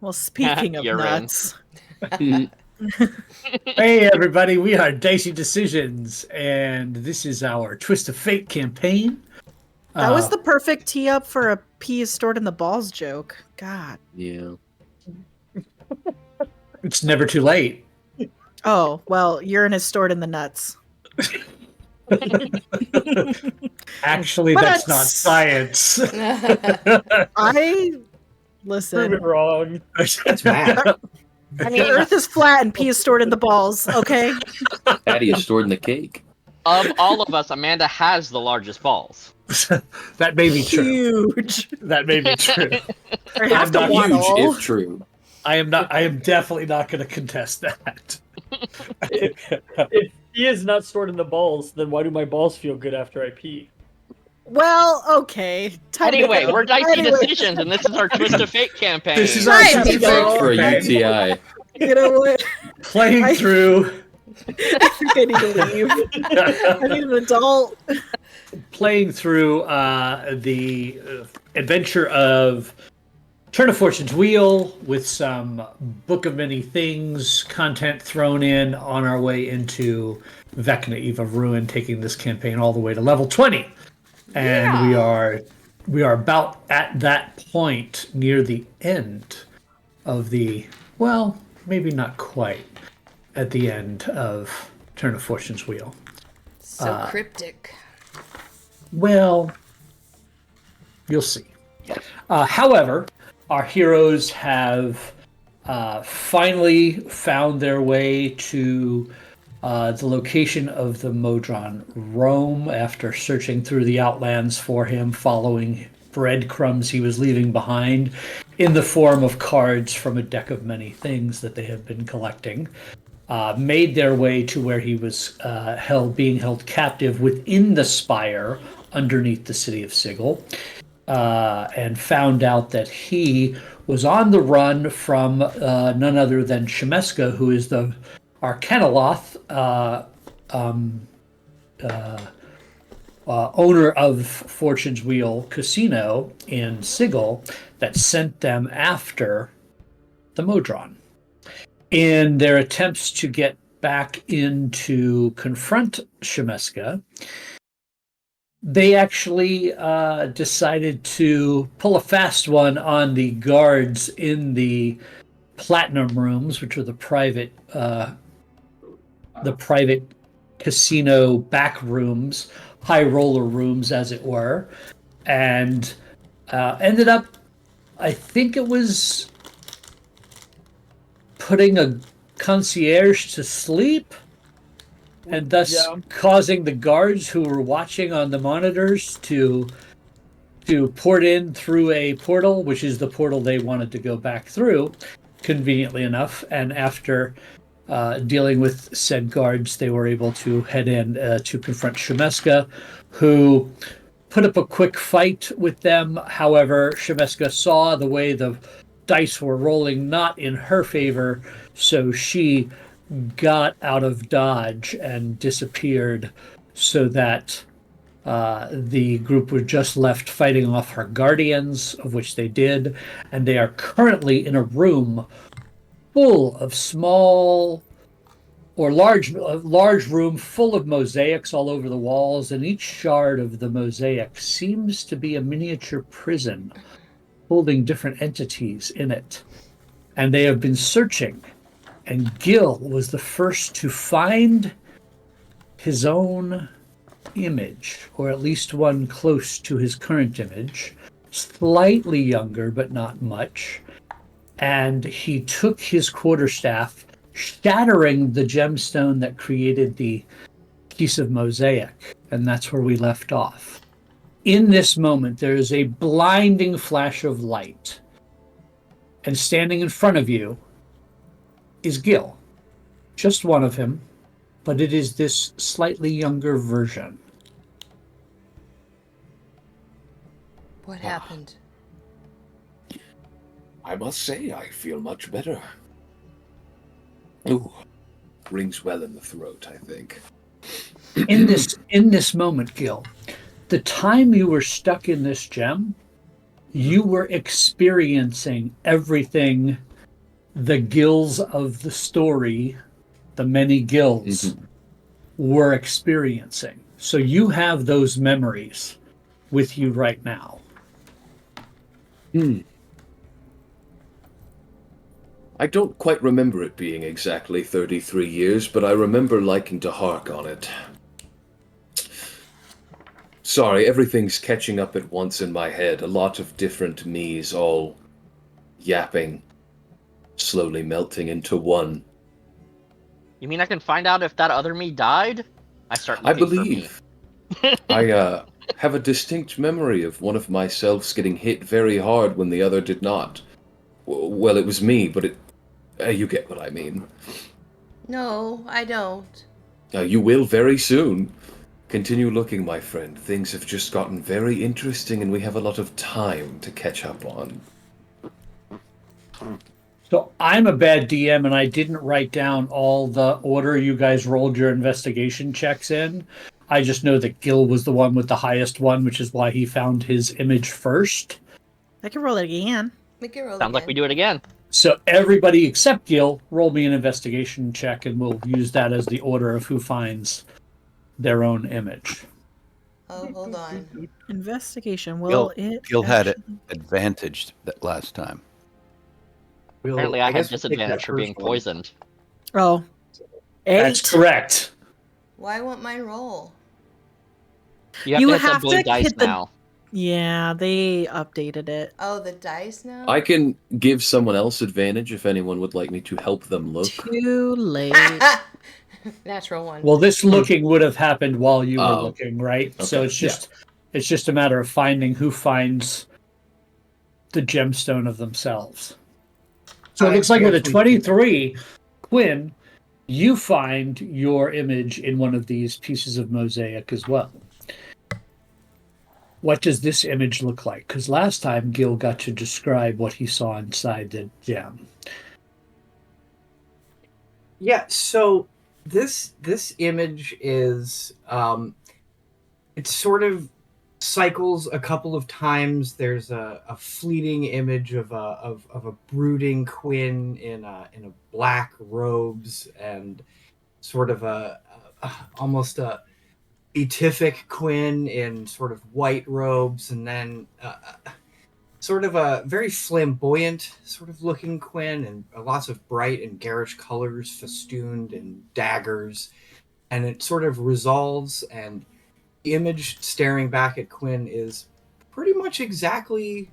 Well, speaking of Urine. nuts, Hey everybody, we are Dicey Decisions, and this is our Twist of Fate campaign. that was the perfect tee up for a pee is stored in the balls joke. God. Yeah. It's never too late. Oh, well, urine is stored in the nuts. Actually, that's not science. I Prove listen. it wrong. That's math. The earth is flat and pee is stored in the balls, okay? Patty is stored in the cake. Of all of us, Amanda has the largest balls. That may be true. Huge. That may be true. I have to not Huge waddle. if true. I am definitely not going to contest that. If he is not stored in the balls, then why do my balls feel good after I pee? Well, okay. Time to Anyway, go. we're Dicey Anyway, Decisions, and this is our Twist of Fate campaign. This is our Right, Twist of people. Fate For a campaign. UTI. You know what? Playing through I think I need to leave. I need an adult. playing through the adventure of Turn of Fortune's Wheel with some Book of Many Things content thrown in on our way into Vecna Eve of Ruin, taking this campaign all the way to level 20. And we are about at that point near the end of the, well, maybe not quite at the end of Turn of Fortune's Wheel. So cryptic. Well, you'll see. However, our heroes have finally found their way to the location of the Modron Rome after searching through the Outlands for him, following breadcrumbs he was leaving behind in the form of cards from a deck of many things that they have been collecting. Made their way to where he was being held captive within the spire underneath the city of Sigil, and found out that he was on the run from none other than Shemeska, who is the Arcanoloth owner of Fortune's Wheel Casino in Sigil, that sent them after the Modron. In their attempts to get back in to confront Shemeska, they actually decided to pull a fast one on the guards in the Platinum Rooms, which are the private casino back rooms, high roller rooms, as it were, and ended up, I think it was putting a concierge to sleep, and thus causing the guards who were watching on the monitors to port in through a portal, which is the portal they wanted to go back through, conveniently enough. And after dealing with said guards, they were able to head in to confront Shemeska, who put up a quick fight with them. However, Shemeska saw the way the dice were rolling not in her favor, so she got out of dodge and disappeared, so that the group were just left fighting off her guardians, of which they did, and they are currently in a room full of small or large room full of mosaics all over the walls, and each shard of the mosaic seems to be a miniature prison holding different entities in it. And they have been searching, and Gil was the first to find his own image, or at least one close to his current image, slightly younger but not much. And he took his quarterstaff, shattering the gemstone that created the piece of mosaic, and that's where we left off. In this moment, there is a blinding flash of light, and standing in front of you is Gil. Just one of him, but it is this slightly younger version. What happened? I must say, I feel much better. Ooh, rings well in the throat, I think. In this moment, Gil, the time you were stuck in this gem, you were experiencing everything the gills of the story, the many gills, were experiencing. So you have those memories with you right now. I don't quite remember it being exactly 33 years, but I remember liking to hark on it. Sorry, everything's catching up at once in my head. A lot of different me's all yapping, slowly melting into one. You mean I can find out if that other me died? I start I looking for me. believe. I have a distinct memory of one of my selves getting hit very hard when the other did not. Well, it was me, but you get what I mean. No, I don't. You will very soon. Continue looking, my friend. Things have just gotten very interesting, and we have a lot of time to catch up on. So I'm a bad DM, and I didn't write down all the order you guys rolled your investigation checks in. I just know that Gil was the one with the highest one, which is why he found his image first. I can roll it again. We can roll Sounds like we again. do it again. So everybody except Gil, roll me an investigation check, and we'll use that as the order of who finds their own image. Oh, hold on. Investigation. Will Gil had it advantaged that last time. Apparently, I had disadvantage for being poisoned. Oh. 8. That's correct. Why won't mine roll? You have to hit the blue dice hit the- now. Yeah, they updated it. Oh, the dice now? I can give someone else advantage if anyone would like me to help them look. Too late. Natural one. Well, this looking would have happened while you were Oh. looking, right? So Okay, it's just a matter of finding who finds the gemstone of themselves. So it looks like with a 23, Quinn, you find your image in one of these pieces of mosaic as well. What does this image look like? Because last time Gil got to describe what he saw inside the gem. Yeah, so this image is it sort of cycles a couple of times. There's a fleeting image of a brooding Quinn in a black robes and sort of almost a beatific Quinn in sort of white robes, and then sort of a very flamboyant sort of looking Quinn, and lots of bright and garish colors festooned and daggers, and it sort of resolves, and the image staring back at Quinn is pretty much exactly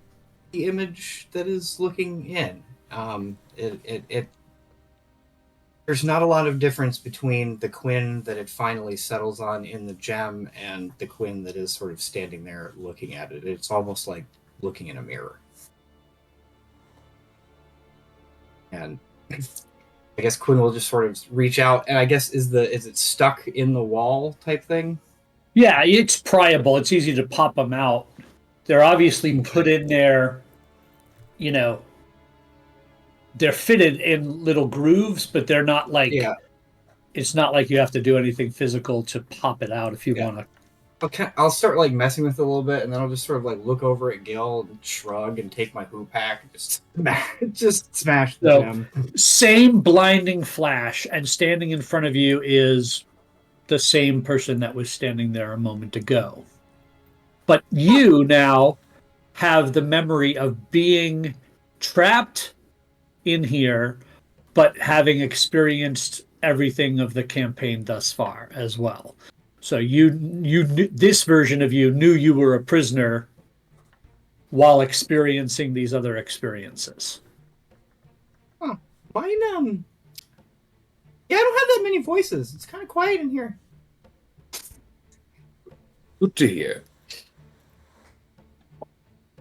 the image that is looking in. There's not a lot of difference between the Quinn that it finally settles on in the gem and the Quinn that is sort of standing there looking at it. It's almost like looking in a mirror. And I guess Quinn will just sort of reach out, and I guess is it stuck in the wall type thing? Yeah, it's pryable. It's easy to pop them out. They're obviously put in there, they're fitted in little grooves, but they're not like, it's not like you have to do anything physical to pop it out if you want to. Okay, I'll start like messing with it a little bit, and then I'll just sort of like look over at Gil and shrug and take my hoop hack and just smash the gem. Same blinding flash, and standing in front of you is the same person that was standing there a moment ago. But you now have the memory of being trapped in here, but having experienced everything of the campaign thus far as well. So you this version of you knew you were a prisoner while experiencing these other experiences. Huh. Mine, yeah, I don't have that many voices. It's kind of quiet in here. Good to hear.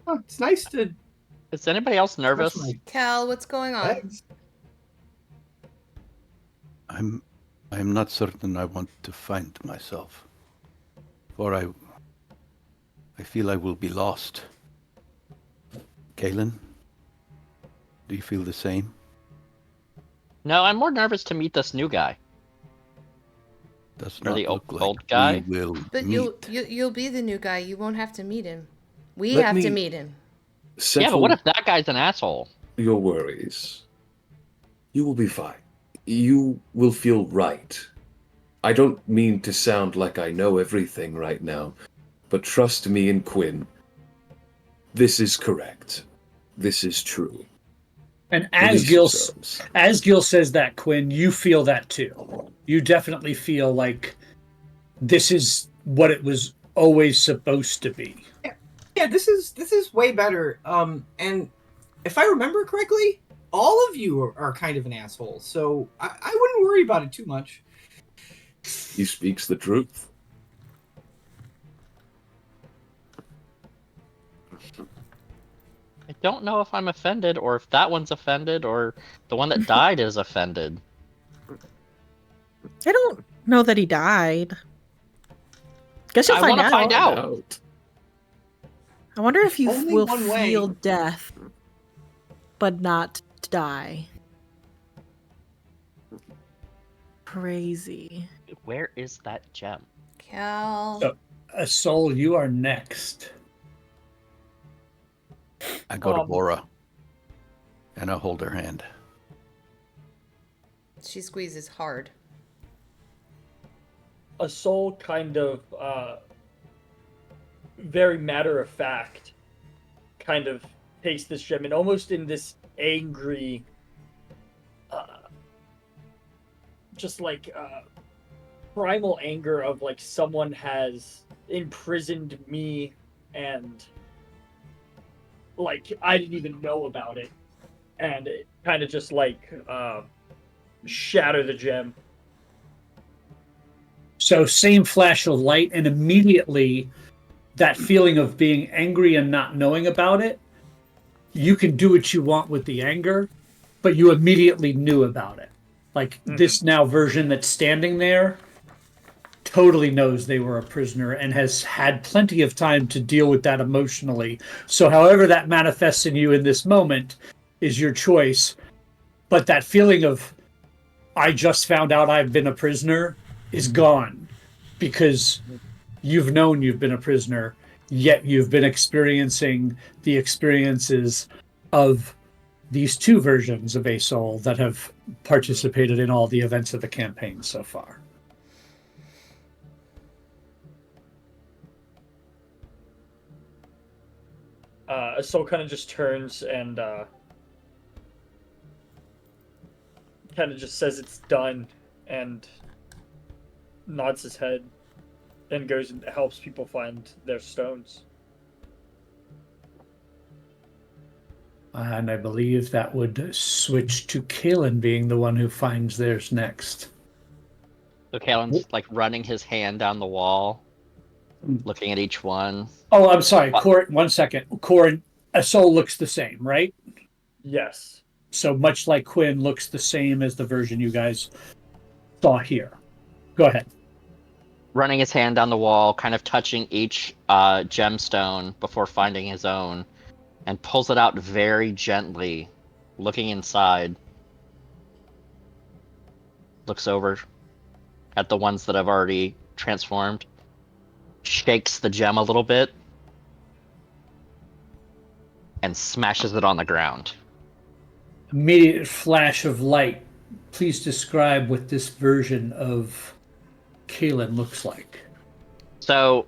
Oh, it's nice to... Is anybody else nervous? Cal, what's going on? Legs. I'm not certain I want to find myself, for I feel I will be lost. Kaylin, do you feel the same? No, I'm more nervous to meet this new guy. Does Or not the look like old guy? we will But meet. you'll be the new guy. You won't have to meet him. We Let have me to meet him. Yeah, but what if that guy's an asshole? Your worries. You will be fine. You will feel right. I don't mean to sound like I know everything right now, but trust me and Quinn. This is correct. This is true. And Release yourselves. as Gil says that, Quinn, you feel that too. You definitely feel like this is what it was always supposed to be. Yeah, this is way better. And if I remember correctly, all of you are kind of an asshole, so I wouldn't worry about it too much. He speaks the truth. I don't know if I'm offended, or if that one's offended, or the one that died is offended. I don't know that he died. Guess you'll I find want to out. find out. I wonder if you Only will one way. feel death, but not die. Crazy. Where is that gem? Cal. So, Soul, you are next. I go to Bora, and I hold her hand. She squeezes hard. A soul kind of very matter of fact kind of takes this gem and almost in this angry just like primal anger of like someone has imprisoned me and like I didn't even know about it, and it kind of just like shatter the gem. So same flash of light, and immediately that feeling of being angry and not knowing about it, you can do what you want with the anger, but you immediately knew about it. Like this now version that's standing there totally knows they were a prisoner and has had plenty of time to deal with that emotionally. So however that manifests in you in this moment is your choice. But that feeling of, I just found out I've been a prisoner, is gone, because you've known you've been a prisoner, yet you've been experiencing the experiences of these two versions of a soul that have participated in all the events of the campaign so far. A soul kind of just turns and kind of just says it's done and nods his head, then goes and helps people find their stones. And I believe that would switch to Kalen being the one who finds theirs next. So Kalen's like running his hand down the wall, looking at each one. Oh, I'm sorry, Corin. 1 second, Corin. A soul looks the same, right? Yes. So much like Quinn looks the same as the version you guys saw here. Go ahead. Running his hand down the wall, kind of touching each gemstone before finding his own, and pulls it out very gently, looking inside. Looks over at the ones that have already transformed, shakes the gem a little bit, and smashes it on the ground. Immediate flash of light. Please describe what this version of Kalen looks like. So,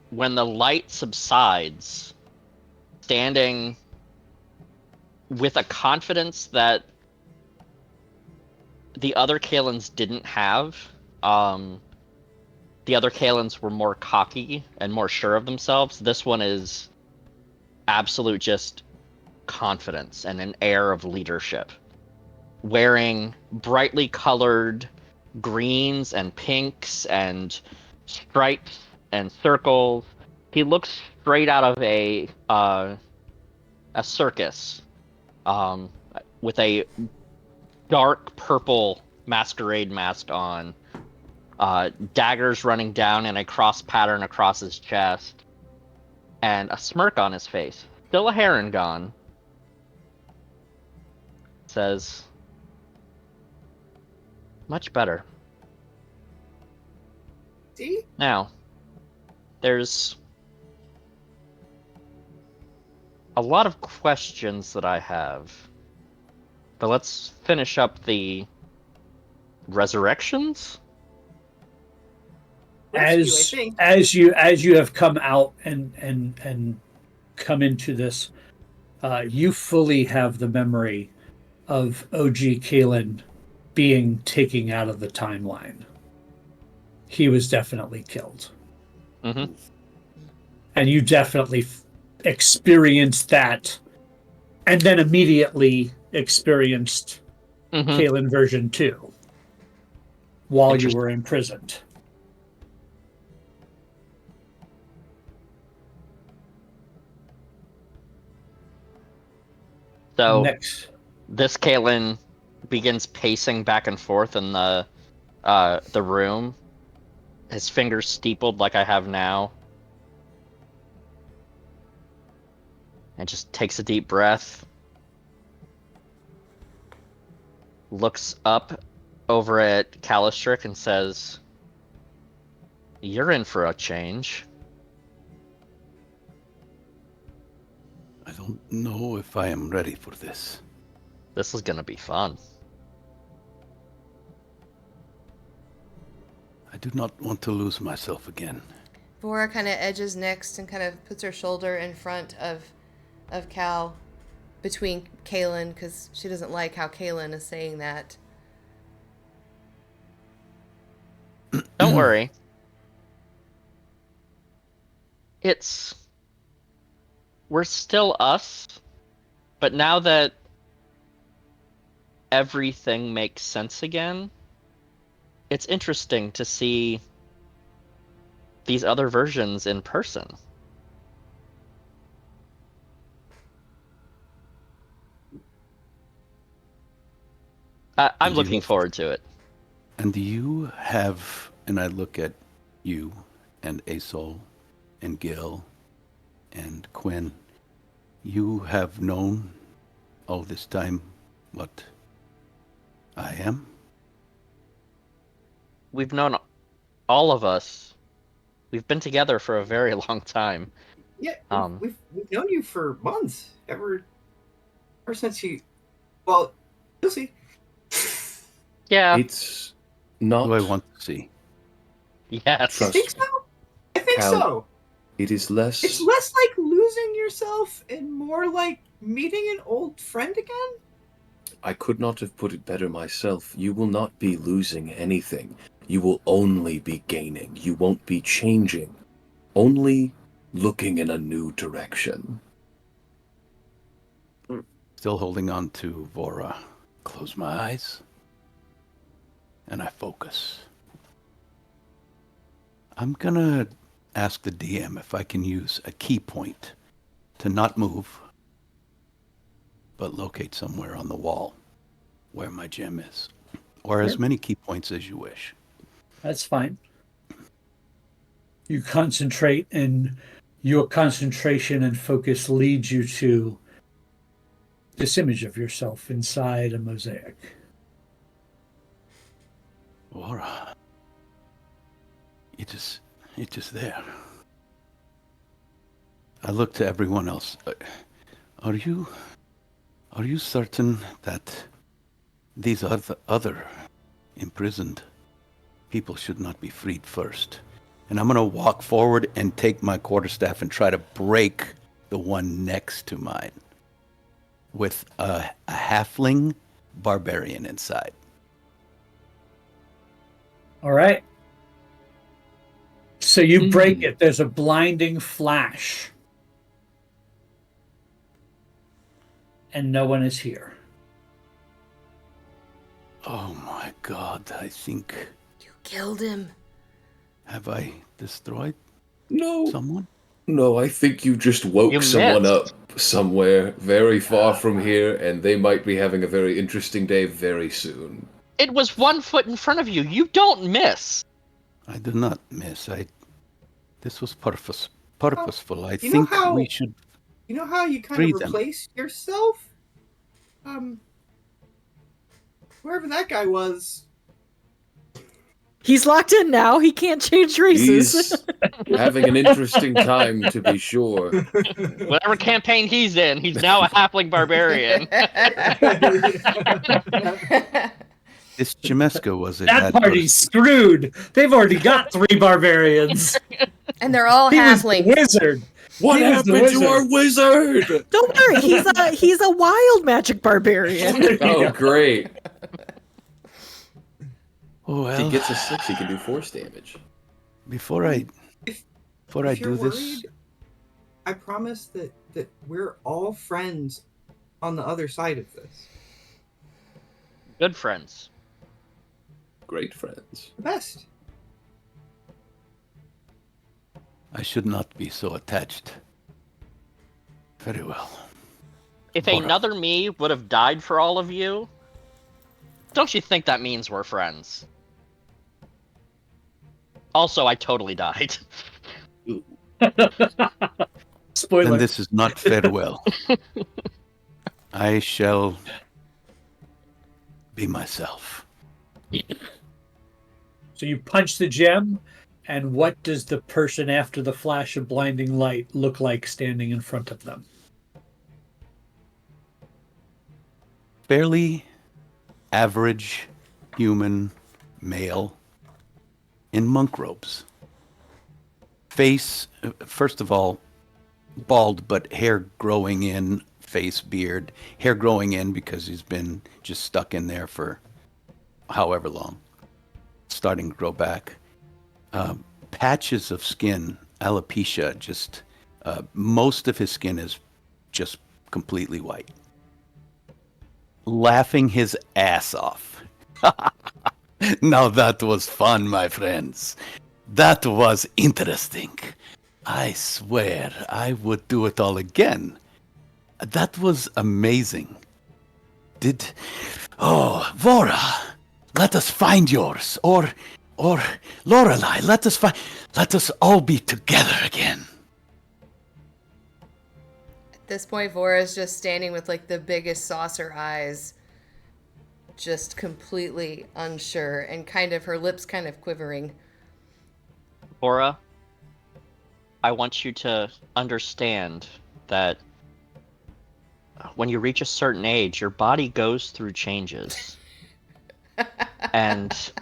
when the light subsides, standing with a confidence that the other Kalens didn't have, the other Kalens were more cocky and more sure of themselves. This one is absolute just confidence and an air of leadership. Wearing brightly colored greens and pinks and stripes and circles. He looks straight out of a circus, with a dark purple masquerade mask on, daggers running down in a cross pattern across his chest, and a smirk on his face. Still a heron gone. Says, much better. See? Now, there's a lot of questions that I have. But let's finish up the resurrections. Rescue, I think. As you have come out and come into this, you fully have the memory of OG Kalen being taken out of the timeline. He was definitely killed. Mm-hmm. And you definitely experienced that, and then immediately experienced Kalen version 2 while you were imprisoned. So Next. this Caitlin begins pacing back and forth in the room, his fingers steepled like I have now, and just takes a deep breath, looks up over at Calistrick and says, "You're in for a change." I don't know if I am ready for this. This is gonna be fun. I do not want to lose myself again. Vora kind of edges next and kind of puts her shoulder in front of Cal, between Kalen, because she doesn't like how Kalen is saying that. Don't worry. We're still us, but now that everything makes sense again, it's interesting to see these other versions in person. I'm looking forward to it. And you have, and I look at you and Asol and Gil and Quinn, you have known all this time what I am? We've known, all of us, we've been together for a very long time. Yeah, we've known you for months. Ever since you. Well, you'll see. Yeah. It's not. Who I want to see. Yes. Trust I think so. I think Cal, so. It is less. It's less like losing yourself and more like meeting an old friend again. I could not have put it better myself. You will not be losing anything. You will only be gaining. You won't be changing. Only looking in a new direction. Still holding on to Vora. Close my eyes. And I focus. I'm gonna ask the DM if I can use a key point to not move, but locate somewhere on the wall where my gem is. Or as many key points as you wish. That's fine. You concentrate, and your concentration and focus leads you to this image of yourself inside a mosaic. Vora. It is there. I look to everyone else. Are you certain that these other imprisoned people should not be freed first? And I'm going to walk forward and take my quarterstaff and try to break the one next to mine with a halfling barbarian inside. All right. So you break it. There's a blinding flash. And no one is here. Oh my God, I think... You killed him. Have I destroyed No. someone? No, I think you just woke someone up somewhere very far from here, and they might be having a very interesting day very soon. It was 1 foot in front of you. You don't miss. I did not miss. This was purposeful. I You know think how- we should... You know how you kind Free of them. replace yourself? Whoever that guy was, He's locked in now. He can't change races. He's having an interesting time, to be sure. Whatever campaign he's in, he's now a halfling barbarian. This Chimesca was it? That had party's screwed. They've already got 3 barbarians. And they're all He was the halflings. wizard. What He was the happened to our wizard? Don't worry, he's a wild magic barbarian. Oh, great. Oh, If he well, gets a 6, he can do force damage. before I If do you're this, worried, I promise that we're all friends on the other side of this. Good friends. Great friends. The best. I should not be so attached. Very well. If Alright. another me would have died for all of you, don't you think that means we're friends? Also, I totally died. Spoiler. Then this is not farewell. I shall be myself. So you punch the gem, and what does the person after the flash of blinding light look like standing in front of them? Fairly average human male in monk robes. Face, first of all, bald, but hair growing in, face, beard, hair growing in because he's been just stuck in there for however long, starting to grow back. Patches of skin, alopecia, just most of his skin is just completely white. Laughing his ass off. Now that was fun, my friends. That was interesting. I swear I would do it all again. That was amazing. Vora, let us find yours. Or Lorelei, let us all be together again. At this point, Vora's just standing with like the biggest saucer eyes, just completely unsure and kind of her lips kind of quivering. Bora, I want you to understand that when you reach a certain age, your body goes through changes. And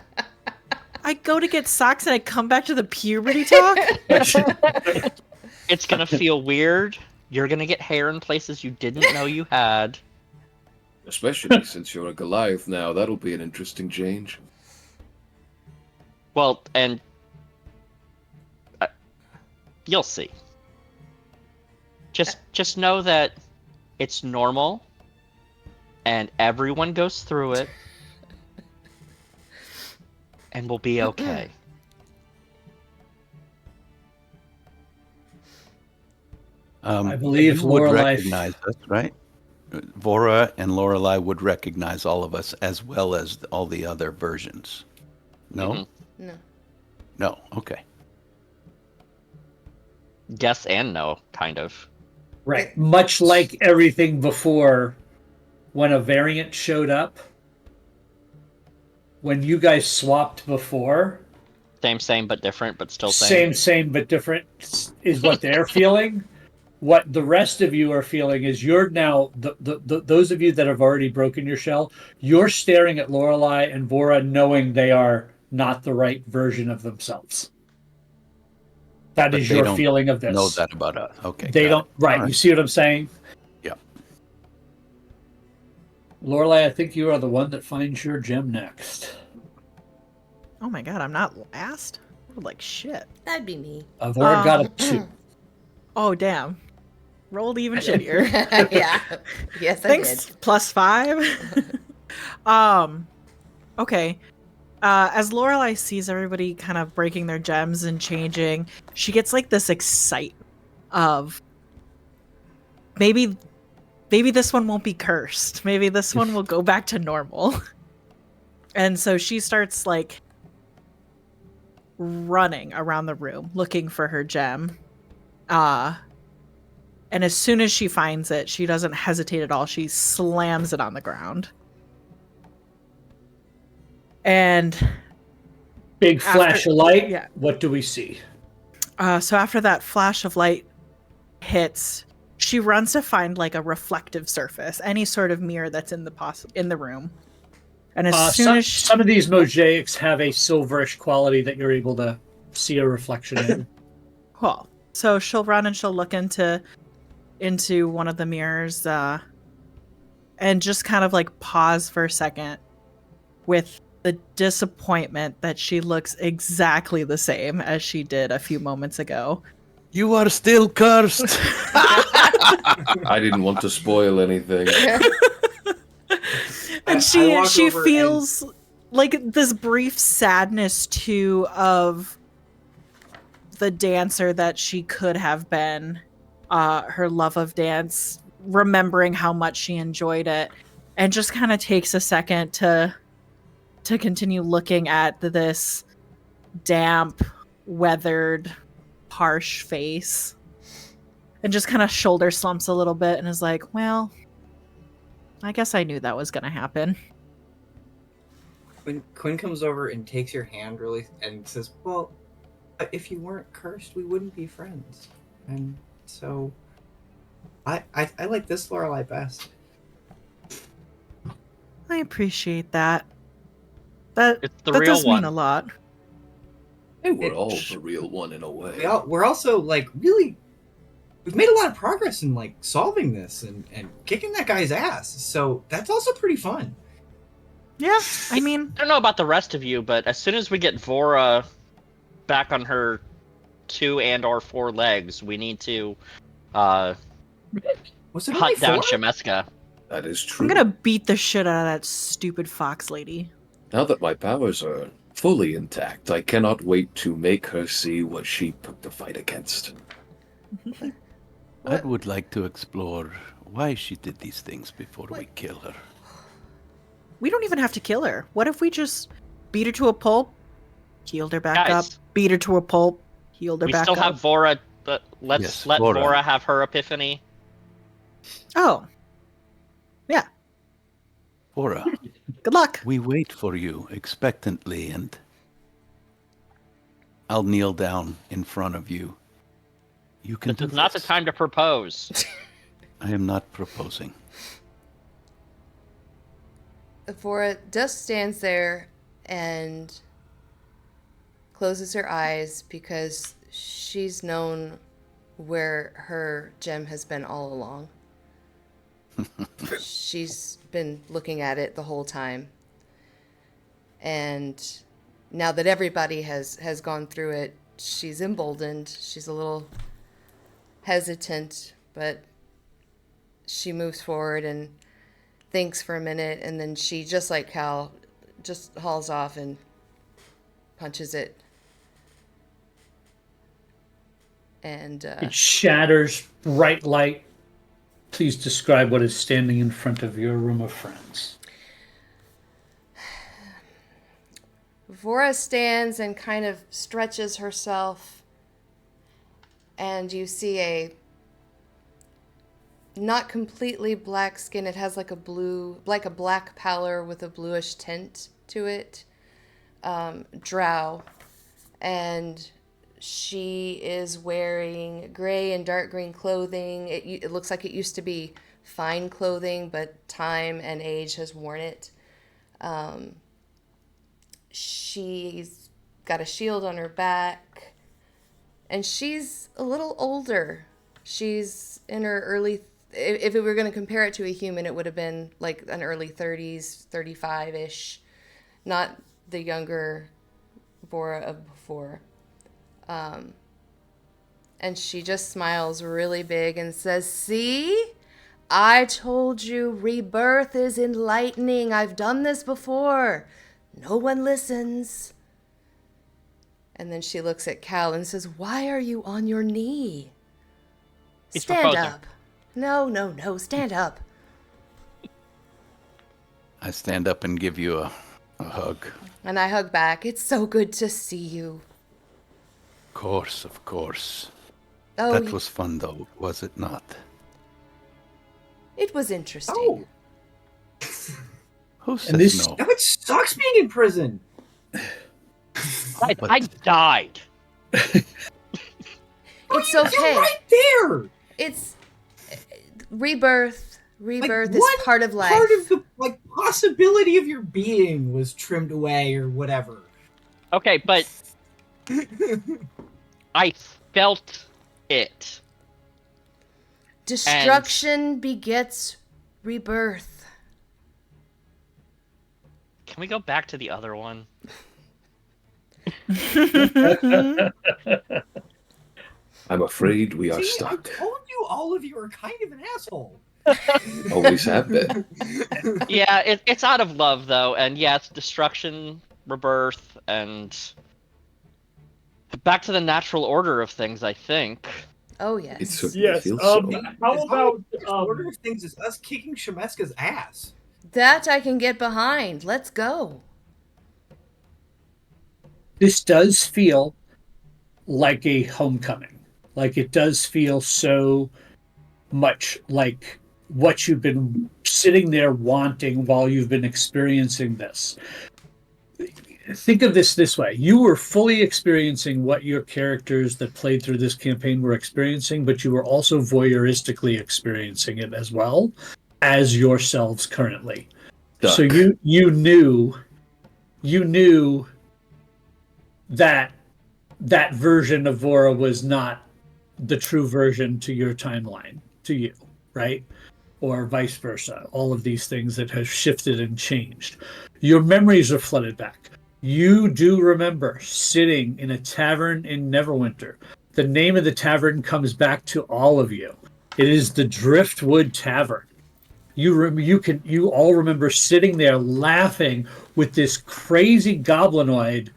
I go to get socks and I come back to the puberty talk. it's going to feel weird. You're going to get hair in places you didn't know you had. Especially since you're a Goliath now. That'll be an interesting change. Well, and you'll see. Just know that it's normal and everyone goes through it and we'll be okay. I believe you would Lorelei recognize us, right? Vora and Lorelei would recognize all of us as well as all the other versions. No? Mhm. No. No. Okay. Yes and no, kind of. Right. Much like everything before, when a variant showed up, when you guys swapped before, Same, but different, but still same. same but different is what they're feeling. What the rest of you are feeling is you're now, those of you that have already broken your shell, you're staring at Lorelei and Vora knowing they are not the right version of themselves. That But is they your don't feeling of this. Know that about us. Okay. They got don't, it. right. All You see what I'm saying? Yeah. Lorelei, I think you are the one that finds your gem next. Oh my god, I'm not last? I rolled like shit. That'd be me. Vora got a 2. Oh damn. Rolled even shittier. Yeah. Yes, I Thanks, did. +5. Okay. As Lorelei sees everybody kind of breaking their gems and changing, she gets like this excitement of maybe this one won't be cursed. Maybe this one will go back to normal. And so she starts like running around the room looking for her gem. And as soon as she finds it, she doesn't hesitate at all. She slams it on the ground. And Big flash of light. Yeah. What do we see? So after that flash of light hits, she runs to find like a reflective surface, any sort of mirror that's in the room. And as soon as some of these mosaics have a silverish quality that you're able to see a reflection in. Cool. So she'll run and she'll look into one of the mirrors, and just kind of like pause for a second with the disappointment that she looks exactly the same as she did a few moments ago. You are still cursed. I didn't want to spoil anything. And I walk she over feels like this brief sadness too of the dancer that she could have been, her love of dance, remembering how much she enjoyed it, and just kind of takes a second to continue looking at this damp, weathered, harsh face, and just kind of shoulder slumps a little bit and is like, well, I guess I knew that was gonna happen. When Quinn comes over and takes your hand really and says, well, if you weren't cursed, we wouldn't be friends. And so I like this Lorelei best. I appreciate that. That It's the that real does one. mean a lot. Hey, we're all the real one in a way. We're also like really we've made a lot of progress in like solving this and kicking that guy's ass. So that's also pretty fun. Yeah, I mean, I don't know about the rest of you, but as soon as we get Vora back on her 2 and/or 4 legs, we need to Was it only hunt down 4? Shemeska. That is true. I'm gonna beat the shit out of that stupid fox lady. Now that my powers are fully intact, I cannot wait to make her see what she took the fight against. I would like to explore why she did these things before we kill her. We don't even have to kill her. What if we just beat her to a pulp, healed her back Guys, up, beat her to a pulp, healed her We back still up? have Vora, but let's Yes, let Vora. Vora have her epiphany. Oh, yeah. Ora, Good luck. we wait for you expectantly, and I'll kneel down in front of you. You can This do is not the this. time to propose. I am not proposing. Vora just stands there and closes her eyes because she's known where her gem has been all along. She's been looking at it the whole time. And now that everybody has gone through it, she's emboldened. She's a little hesitant, but she moves forward and thinks for a minute, and then she, just like Cal, just hauls off and punches it. And It shatters, bright light. Please describe what is standing in front of your room of friends. Vora stands and kind of stretches herself, and you see a not completely black skin. It has like a black pallor with a bluish tint to it. Drow, and she is wearing gray and dark green clothing. It looks like it used to be fine clothing, but time and age has worn it. She's got a shield on her back, and she's a little older. She's in her early, if we were going to compare it to a human, it would have been like an early 30s, 35-ish, not the younger Vora of before. And she just smiles really big and says, "See? I told you rebirth is enlightening. I've done this before. No one listens." And then she looks at Cal and says, "Why are you on your knee? He's Stand proposing. up." No, stand up. I stand up and give you a hug. And I hug back. "It's so good to see you." Of course. Oh, That was fun, though, was it not? it was interesting. Oh, Who And says this- no? now it sucks being in prison. Guys, But- I died. It's You're okay. right there. It's rebirth. Rebirth is one part of life. Part of the possibility of your being was trimmed away or whatever. Okay, but I felt it. Destruction begets rebirth. Can we go back to the other one? I'm afraid we are See, stuck. I told you all of you are kind of an asshole. Always have been. Yeah, it's out of love though, and yeah, it's destruction, rebirth, and back to the natural order of things. I think. Oh yes. It certainly Yes. feels so. How about order of things is us kicking Shemeska's ass. That I can get behind. Let's go. This does feel like a homecoming. Like it does feel so much like what you've been sitting there wanting while you've been experiencing this. Think of this way. You were fully experiencing what your characters that played through this campaign were experiencing, but you were also voyeuristically experiencing it as well as yourselves currently. Duck. So you knew that that version of Vora was not the true version to your timeline, to you, right? Or vice versa. All of these things that have shifted and changed. Your memories are flooded back. You do remember sitting in a tavern in Neverwinter. The name of the tavern comes back to all of you. It is the Driftwood Tavern. You all remember sitting there laughing with this crazy goblinoid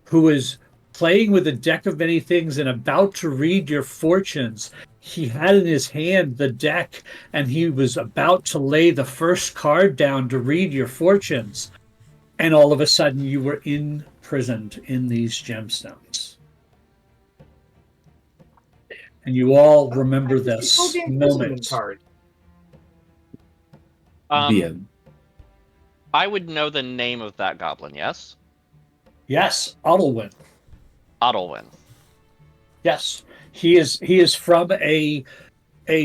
who is playing with a deck of many things and about to read your fortunes. He had in his hand the deck and he was about to lay the first card down to read your fortunes. And all of a sudden you were imprisoned in these gemstones. And you all remember this Roll the imprisonment moment. card. DM. I would know the name of that goblin. Yes, Yes, Ottlewin. Ottlewin. Yes, he is from a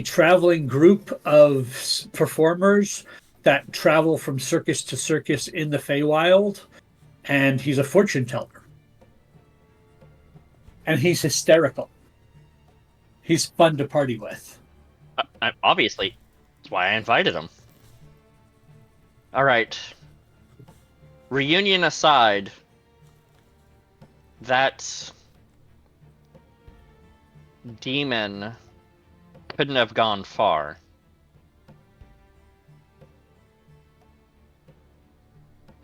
traveling group of performers that travel from circus to circus in the Feywild, and he's a fortune teller. And he's hysterical. He's fun to party with. Obviously, that's why I invited him. All right. Reunion aside, that demon couldn't have gone far.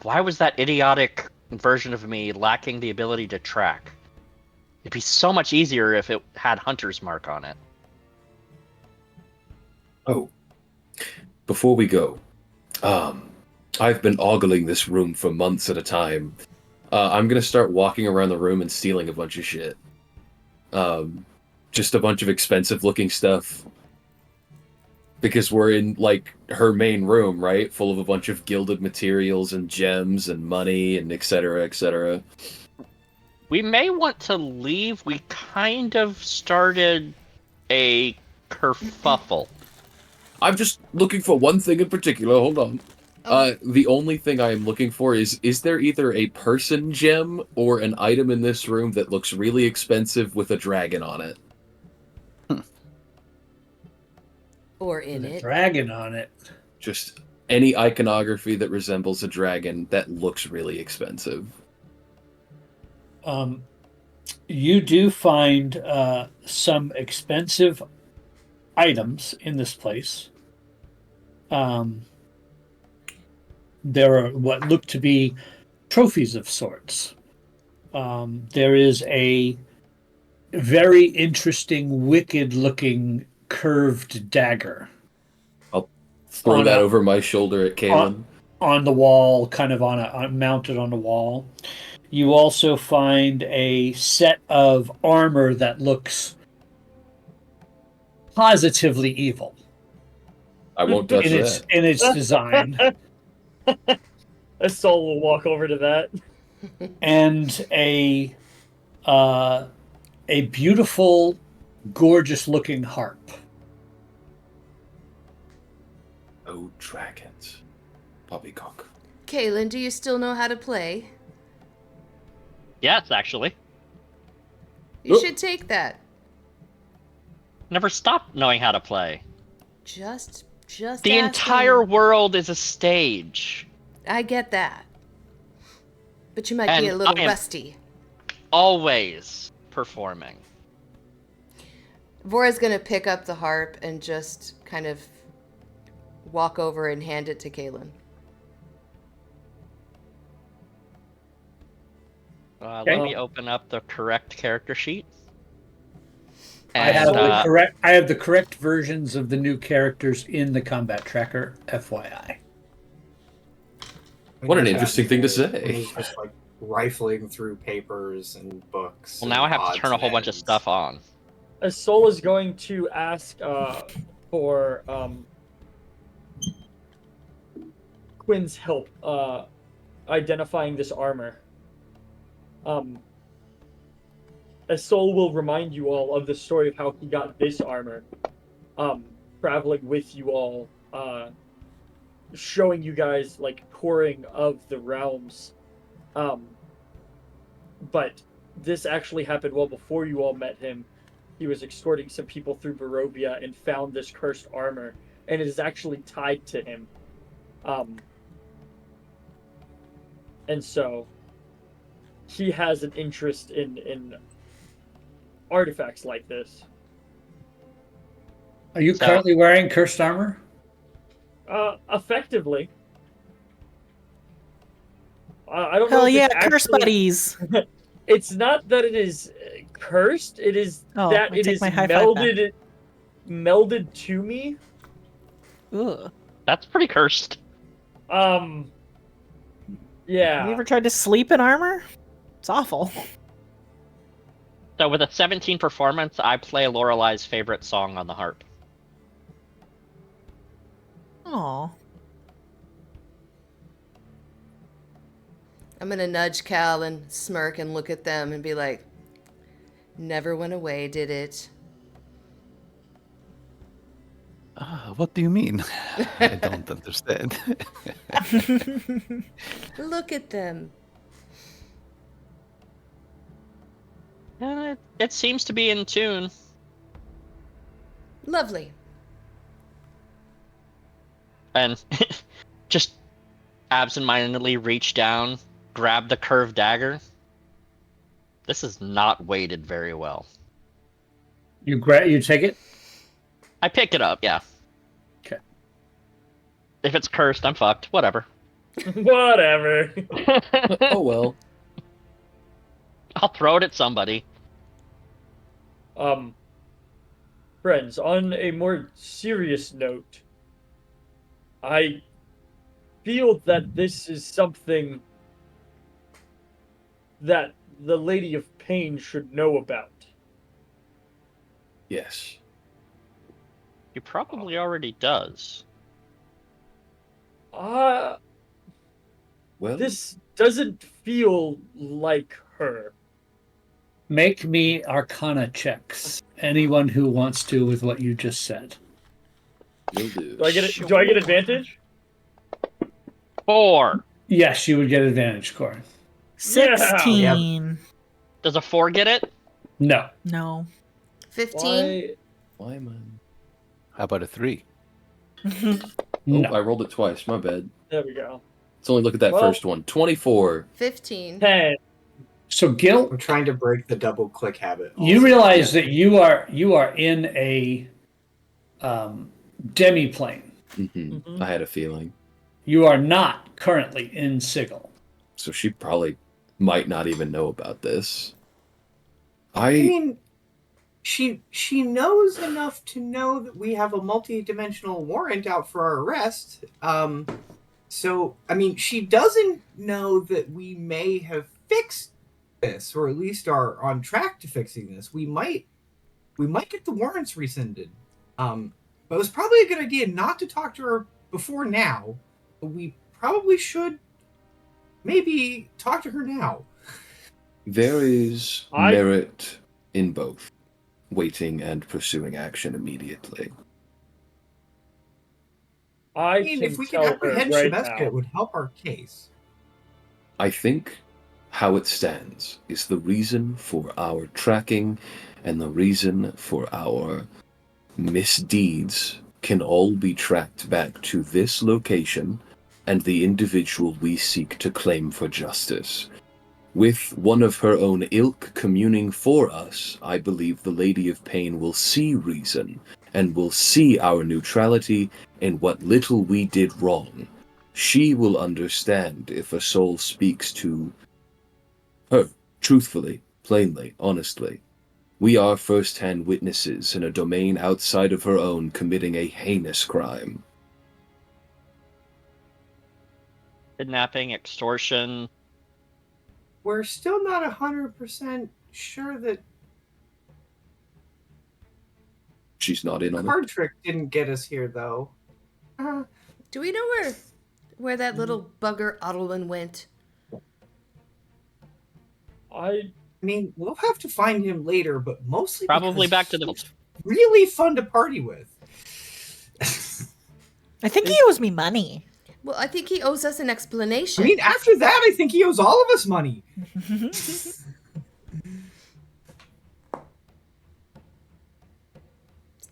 Why was that idiotic version of me lacking the ability to track? It'd be so much easier if it had Hunter's Mark on it. Oh, before we go, I've been ogling this room for months at a time. I'm gonna start walking around the room and stealing a bunch of shit. Just a bunch of expensive looking stuff. Because we're in, like, her main room, right? Full of a bunch of gilded materials and gems and money and etc., etc. We may want to leave. We kind of started a kerfuffle. I'm just looking for one thing in particular. Hold on. The only thing I am looking for is there either a person gem or an item in this room that looks really expensive with a dragon on it? Or in With a it. dragon on it. Just any iconography that resembles a dragon that looks really expensive. You do find some expensive items in this place. There are what look to be trophies of sorts. There is a very interesting, wicked-looking curved dagger. I'll throw that over my shoulder at Kalen. On the wall, kind of mounted on the wall. You also find a set of armor that looks positively evil I won't touch in that. its design. A soul will walk over to that. and a beautiful, gorgeous-looking harp. Oh, dragons. Poppycock. Kaylin, do you still know how to play? Yes, actually. You Oh. should take that. Never stopped knowing how to play. Just The entire asking. world is a stage. I get that. But you might be And a little I am rusty. always performing. Vora's gonna pick up the harp and just kind of walk over and hand it to Kaylin. Let me open up the correct character sheet. I And have the correct versions of the new characters in the combat tracker, FYI. What an interesting thing to say. He's just like rifling through papers and books. well, now I have to turn a whole bunch of stuff on. Sol is going to ask for Quinn's help identifying this armor. Sol will remind you all of the story of how he got this armor, traveling with you all, showing you guys like touring of the realms. But this actually happened well before you all met him. He was escorting some people through Barovia and found this cursed armor, and it is actually tied to him. And so he has an interest in artifacts like this. Are you currently wearing cursed armor? Effectively. I don't know. Hell if yeah, it's curse actually, buddies. It's not that it is cursed. It is that it is melded to me. Ugh. That's pretty cursed. Yeah. Have you ever tried to sleep in armor? It's awful. So with a 17 performance, I play Lorelai's favorite song on the harp. Aw. I'm gonna nudge Cal and smirk and look at them and be like, never went away, did it? What do you mean? I don't understand. Look at them. It seems to be in tune. Lovely. And just absentmindedly reach down, grab the curved dagger. This is not weighted very well. You take it? I pick it up, yeah. Okay. If it's cursed, I'm fucked. Whatever. Whatever. Oh well. I'll throw it at somebody. Friends, on a more serious note, I feel that this is something that the Lady of Pain should know about. Yes. He probably already does. Well, This doesn't feel like her. Make me Arcana checks. Anyone who wants to with what you just said. you'll do. Do I get advantage? 4. Yes, you would get advantage, Corin. 16. Does a 4 get it? No. No. 15? Why am I? How about a 3? No. Oh, I rolled it twice. My bad. There we go. Let's only look at that Well- first one. 24. 15. 10. So Gil, I'm trying to break the double click habit. you also. realize that you are in a demi-plane. I had a feeling. You are not currently in Sigil. So she probably might not even know about this. I mean, she knows enough to know that we have a multi-dimensional warrant out for our arrest. So I mean, she doesn't know that we may have fixed this, or at least are on track to fixing this. We might get the warrants rescinded. But it was probably a good idea not to talk to her before now. But we probably should maybe talk to her now. There is I- merit in both, waiting and pursuing action immediately. I mean, can if we could tell her apprehend right Shemeska, now. it would help our case. I think how it stands is the reason for our tracking and the reason for our misdeeds can all be tracked back to this location and the individual we seek to claim for justice. With one of her own ilk communing for us, I believe the Lady of Pain will see reason and will see our neutrality in what little we did wrong. She will understand if a soul speaks to her, truthfully, plainly, honestly. We are first-hand witnesses in a domain outside of her own committing a heinous crime. Kidnapping, extortion. We're still not 100% sure that She's not in on it. card trick didn't get us here, though. Do we know where that little bugger Ottlewin went? I mean, we'll have to find him later, but mostly Probably because back to the he's really fun to party with. I think he owes me money. Well, I think he owes us an explanation. I mean, after that, I think he owes all of us money.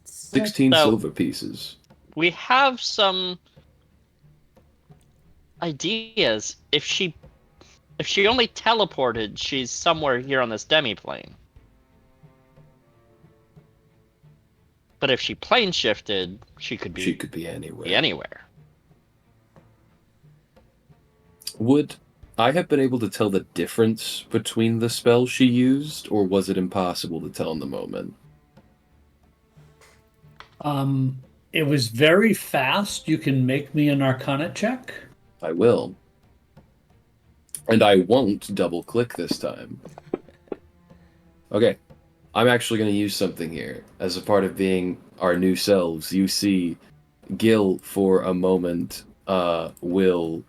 16 So- silver pieces. We have some ideas. If she only teleported, she's somewhere here on this demi-plane. But if she plane shifted, she could She could be anywhere. anywhere. Would I have been able to tell the difference between the spells she used, or was it impossible to tell in the moment? It was very fast. You can make me an Arcana check. I will. And I won't double-click this time. Okay. I'm actually going to use something here. As a part of being our new selves, you see Gil, for a moment, will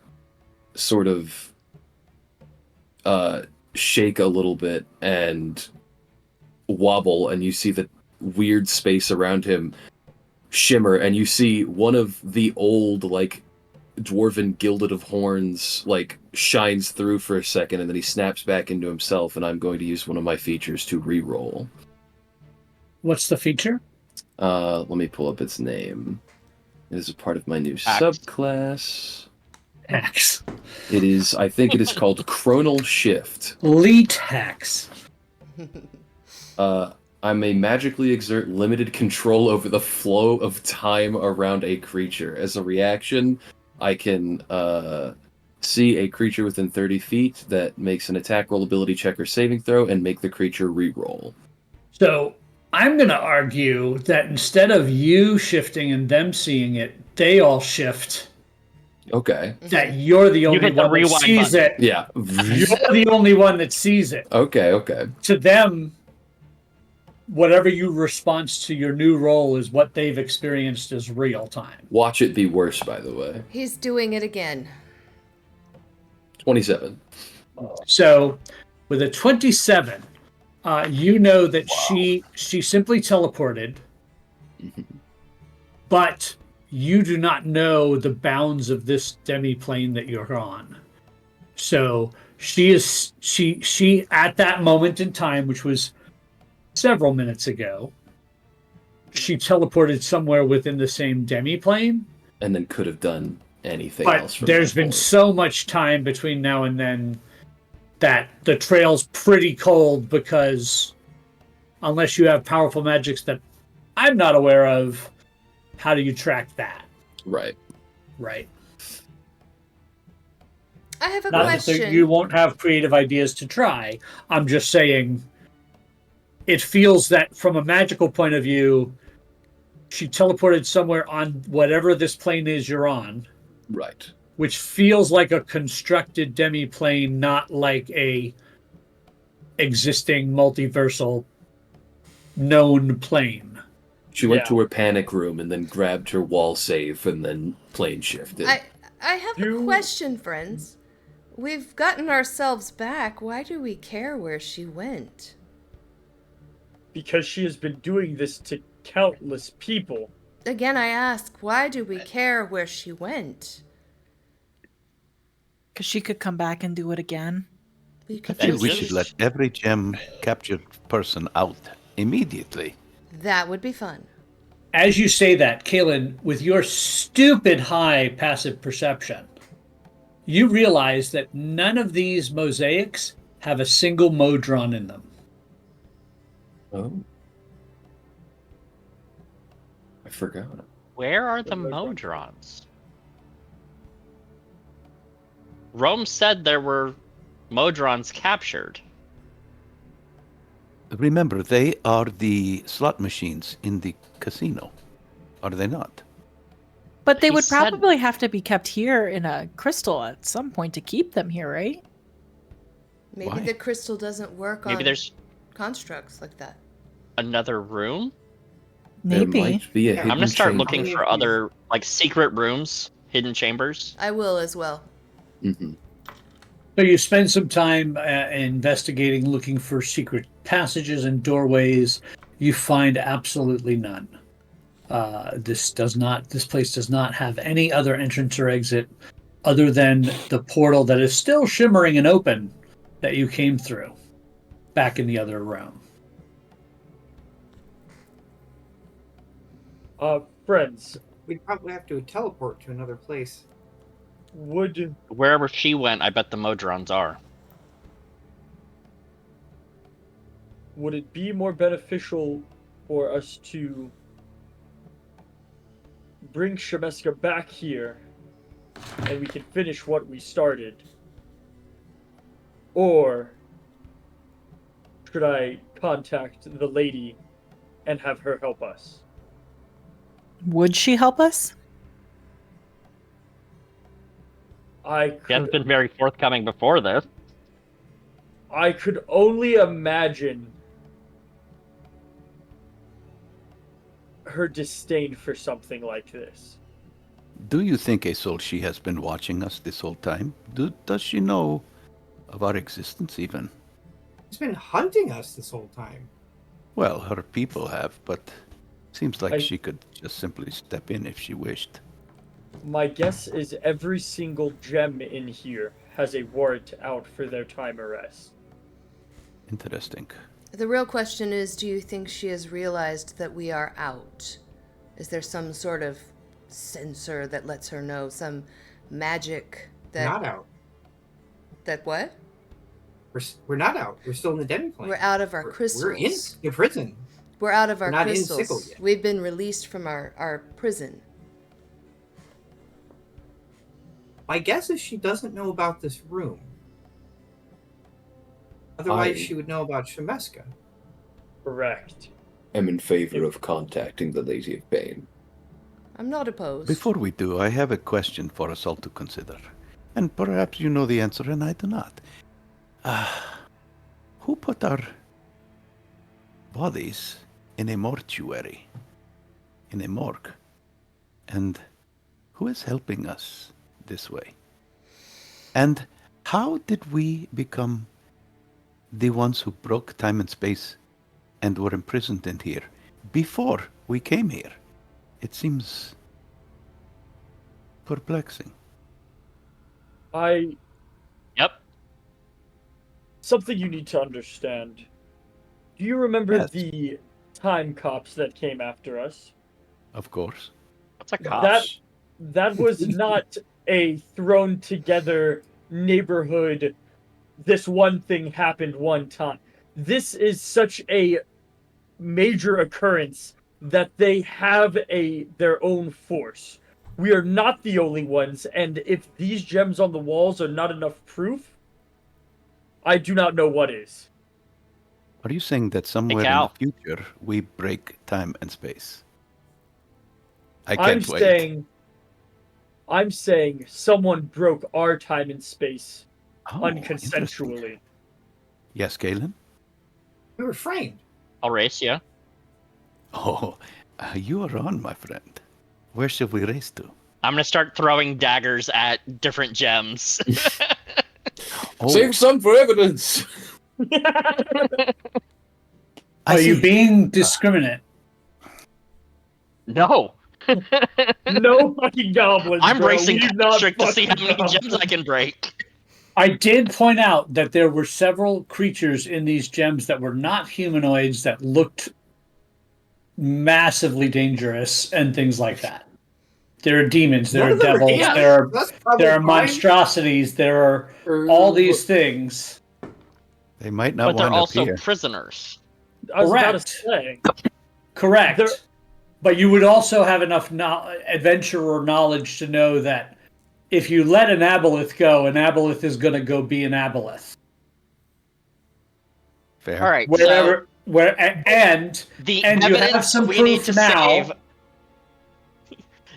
sort of shake a little bit and wobble, and you see the weird space around him shimmer, and you see one of the old, like, dwarven gilded of horns, like, shines through for a second, and then he snaps back into himself, and I'm going to use one of my features to re-roll. What's the feature? Let me pull up its name. It is a part of my new Axe. subclass. Hex. It is, I think it is called Chronal Shift. Leet hex. I may magically exert limited control over the flow of time around a creature. As a reaction, I can see a creature within 30 feet that makes an attack roll, ability check, or saving throw, and make the creature re-roll. So I'm going to argue that instead of you shifting and them seeing it, they all shift. Okay. That you're the only hit the one that rewind sees button. it. Yeah. You're the only one that sees it. Okay. To them, whatever you response to your new role is what they've experienced as real time. Watch it be worse, by the way. He's doing it again. 27. So with a 27, you know that she simply teleported, but you do not know the bounds of this demi-plane that you're on. So she at that moment in time, which was several minutes ago, she teleported somewhere within the same demi-plane. And then could have done anything But else. From there's that been point. so much time between now and then that the trail's pretty cold, because unless you have powerful magics that I'm not aware of, how do you track that? Right. Right. I have a Not question. that you won't have creative ideas to try. I'm just saying it feels that from a magical point of view, she teleported somewhere on whatever this plane is you're on. Right. Which feels like a constructed demi-plane, not like a existing multiversal known plane. She went to her panic room and then grabbed her wall save and then plane shifted. I have a question, friends. We've gotten ourselves back. Why do we care where she went? Because she has been doing this to countless people. Again, I ask, why do we care where she went? Because she could come back and do it again. We I could feel And we just... should just- let every gem captured person out immediately. That would be fun. As you say that, Kaylin, with your stupid high passive perception, you realize that none of these mosaics have a single modron in them. Oh. I forgot. Where are the Modrons? Rome said there were Modrons captured. Remember, they are the slot machines in the casino, are they not? But they He would said- probably have to be kept here in a crystal at some point to keep them here, right? Maybe Why? the crystal doesn't work Maybe on there's constructs like that. another room. There Maybe. might be a Yeah, hidden I'm gonna start chamber. looking How many for of these- other like secret rooms, hidden chambers. I will as well. Mm-hmm. So you spend some time investigating, looking for secret passages and doorways. You find absolutely none. This place does not have any other entrance or exit other than the portal that is still shimmering and open that you came through back in the other realm. Friends, We'd probably have to teleport to another place. would Wherever she went, I bet the Modrons are. it be more beneficial for us to bring Shemeska back here and we can finish what we started? Or should I contact the lady and have her help us? Would she help us? She hasn't been very forthcoming before this. I could only imagine her disdain for something like this. Do you think, Aesol, she has been watching us this whole time? Does she know of our existence even? He's been hunting us this whole time. Well, her people have, but seems like I- she could just simply step in if she wished. My guess is every single gem in here has a warrant out for their time arrest. Interesting. The real question is, do you think she has realized that we are out? Is there some sort of sensor that lets her know, some magic that... Not out. That what? We're not out. We're still in the demi-plane. We're out of our We're in crystals. the prison. We're out of our We're not in crystals. Sickle yet. We've been released from our prison. My guess is she doesn't know about this room. Otherwise, I- she would know about Shemeska. Correct. I'm in favor of contacting the Lady of Pain. I'm not opposed. Before we do, I have a question for us all to consider. And perhaps you know the answer and I do not. Who put our bodies in a mortuary? In a morgue? And who is helping us this way? And how did we become the ones who broke time and space and were imprisoned in here before we came here? It seems perplexing. Yep. Something you need to understand. Do you remember Yes. the time cops that came after us? Of course. What's a cop? That was not a thrown together neighborhood. This one thing happened one time. This is such a major occurrence that they have their own force. We are not the only ones, and if these gems on the walls are not enough proof, I do not know what is. Are you saying that somewhere in Cal. the future we break time and space? I can't wait. I'm saying someone broke our time and space Oh, unconsensually. interesting. Yes, Galen? We were framed. I'll race you. Oh, you are on, my friend. Where should we race to? I'm gonna start throwing daggers at different gems. Oh, Save some for evidence. Are you being discriminate? No. No fucking goblins, I'm bro. racing We've not trick to see how fucking many gems goblins. I can break. I did point out that there were several creatures in these gems that were not humanoids that looked massively dangerous and things like that. There are demons, there None are of them are devils, demons. That's probably there are fine. monstrosities, there are all these things. They might not But they're wind up also here. prisoners. I was about to Correct. say. Correct. There- But you would also have enough adventure or knowledge to know that if you let an aboleth go, an aboleth is going to go be an aboleth. Fair. All right, Wherever, and the and you have evidence some we need proof to now. save.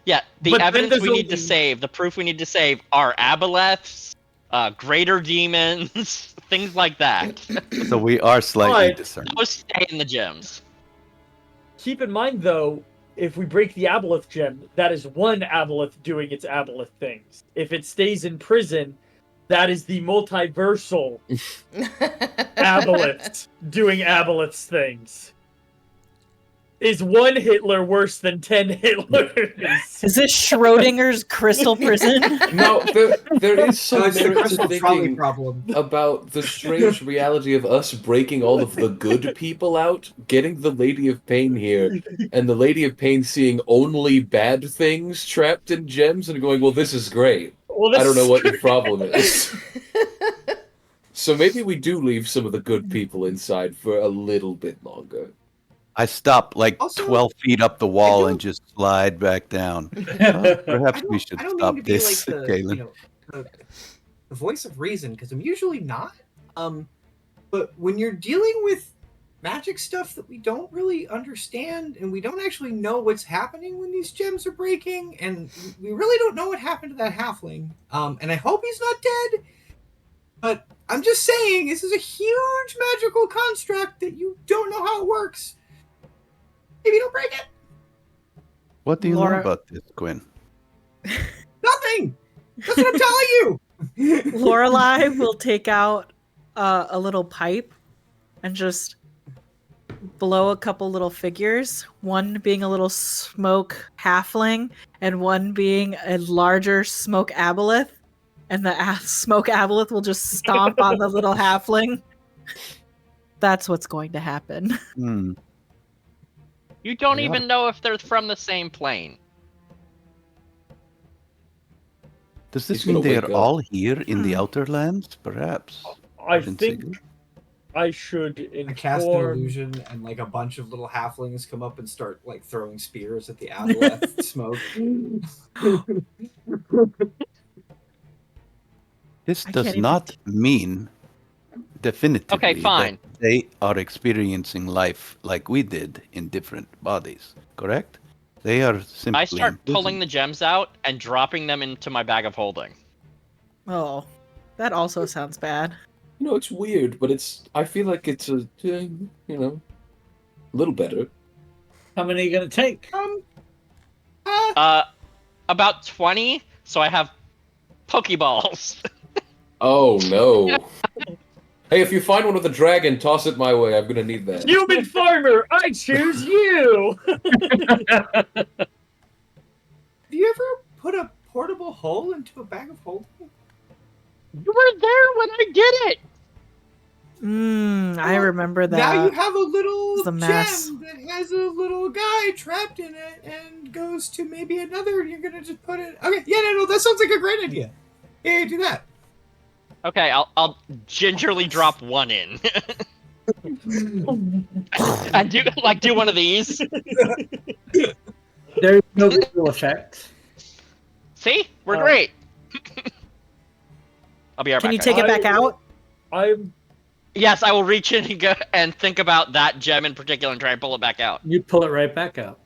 Yeah, the But then evidence there's we need to only- save, the proof we need to save, are aboleths, greater demons, things like that. So we are slightly But- discerning. Those stay in the gems. Keep in mind, though, if we break the aboleth gem, that is one aboleth doing its aboleth things. If it stays in prison, that is the multiversal aboleth doing aboleth's things. Is one Hitler worse than 10 Hitlers? Is this Schrodinger's crystal prison? No, there is some it's the merit to crystal trolley thinking problem. about the strange reality of us breaking all of the good people out, getting the Lady of Pain here, and the Lady of Pain seeing only bad things trapped in gems and going, well, this is great. Well, I don't know this what your problem is. So maybe we do leave some of the good people inside for a little bit longer. I stop like Also, 12 feet up the wall don't- and just slide back down. Perhaps Perhaps we should I don't stop mean to be this, like the, Galen. the voice of reason, because I'm usually not. But when you're dealing with magic stuff that we don't really understand, and we don't actually know what's happening when these gems are breaking, and we really don't know what happened to that halfling. And I hope he's not dead. But I'm just saying, this is a huge magical construct that you don't know how it works. Maybe don't break it. What do you know Laura- about this, Gwen? Nothing. That's what I'm telling you. Lorelai will take out a little pipe and just blow a couple little figures, one being a little smoke halfling and one being a larger smoke aboleth, and the smoke aboleth will just stomp on the little halfling. That's what's going to happen. Hmm. You don't Yeah. even know if they're from the same plane. Does this He's mean gonna they wake are up. all here in the Outer Lands? Perhaps. I Consider. think I should I cast an inform. illusion, and like a bunch of little halflings come up and start like throwing spears at the aboleth smoke. This I does can't even- not mean definitively Okay, fine. that they are experiencing life like we did in different bodies, correct? They are simply I start pulling the gems out and dropping them into my bag of holding. Oh, that also sounds bad. You know, it's weird, but I feel like it's a little better. How many are you going to take? About 20, so I have Pokeballs. Oh no. Hey, if you find one with a dragon, toss it my way. I'm gonna need that. Human farmer, I choose you. Have you ever put a portable hole into a bag of holding? You were there when I did it. I remember that. Now you have a little It's a mess. gem that has a little guy trapped in it and goes to maybe another. You're gonna just put it. Okay, yeah, no, that sounds like a great idea. Yeah, do that. Okay, I'll gingerly drop one in. I do one of these. There's no visual effect. See, we're great. I'll be right Can back. you take it back out? I'm Yes, I will reach in and go and think about that gem in particular and try and pull it back out. You pull it right back out.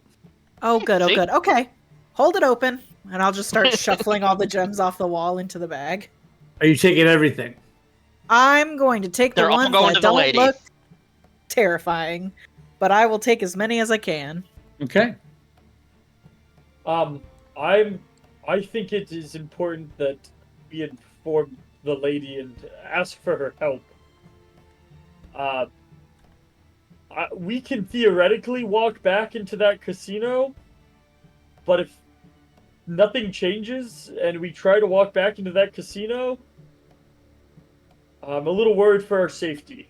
Oh, good. Oh, See? good. Okay. Hold it open, and I'll just start shuffling all the gems off the wall into the bag. Are you taking everything? I'm going to take the They're all ones going that to the don't lady. look terrifying, but I will take as many as I can. Okay. I think it is important that we inform the lady and ask for her help. We can theoretically walk back into that casino, but if nothing changes and we try to walk back into that casino, I'm a little worried for our safety.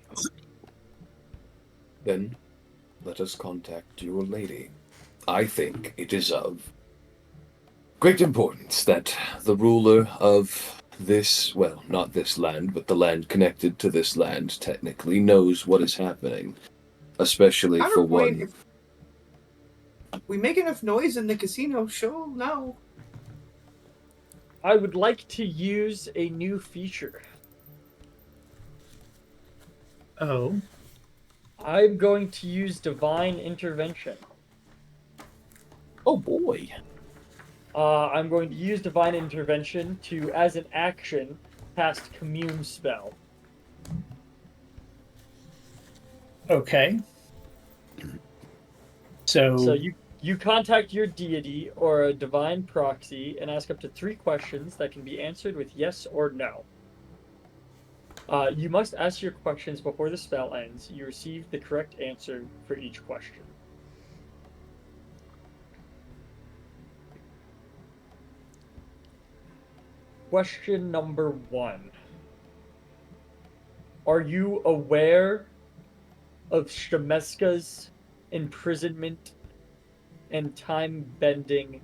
Then let us contact your lady. I think it is of great importance that the ruler of this, well, not this land, but the land connected to this land, technically, knows what is happening. Especially for Counterpoint, one. if we make enough noise in the casino, she'll know. I would like to use a new feature. Oh. I'm going to use Divine Intervention. Oh boy. I'm going to use Divine Intervention to, as an action, cast Commune Spell. Okay. So you contact your deity or a divine proxy and ask up to 3 questions that can be answered with yes or no. You must ask your questions before the spell ends. You receive the correct answer for each question. Question number 1. Are you aware of Shemeska's imprisonment and time-bending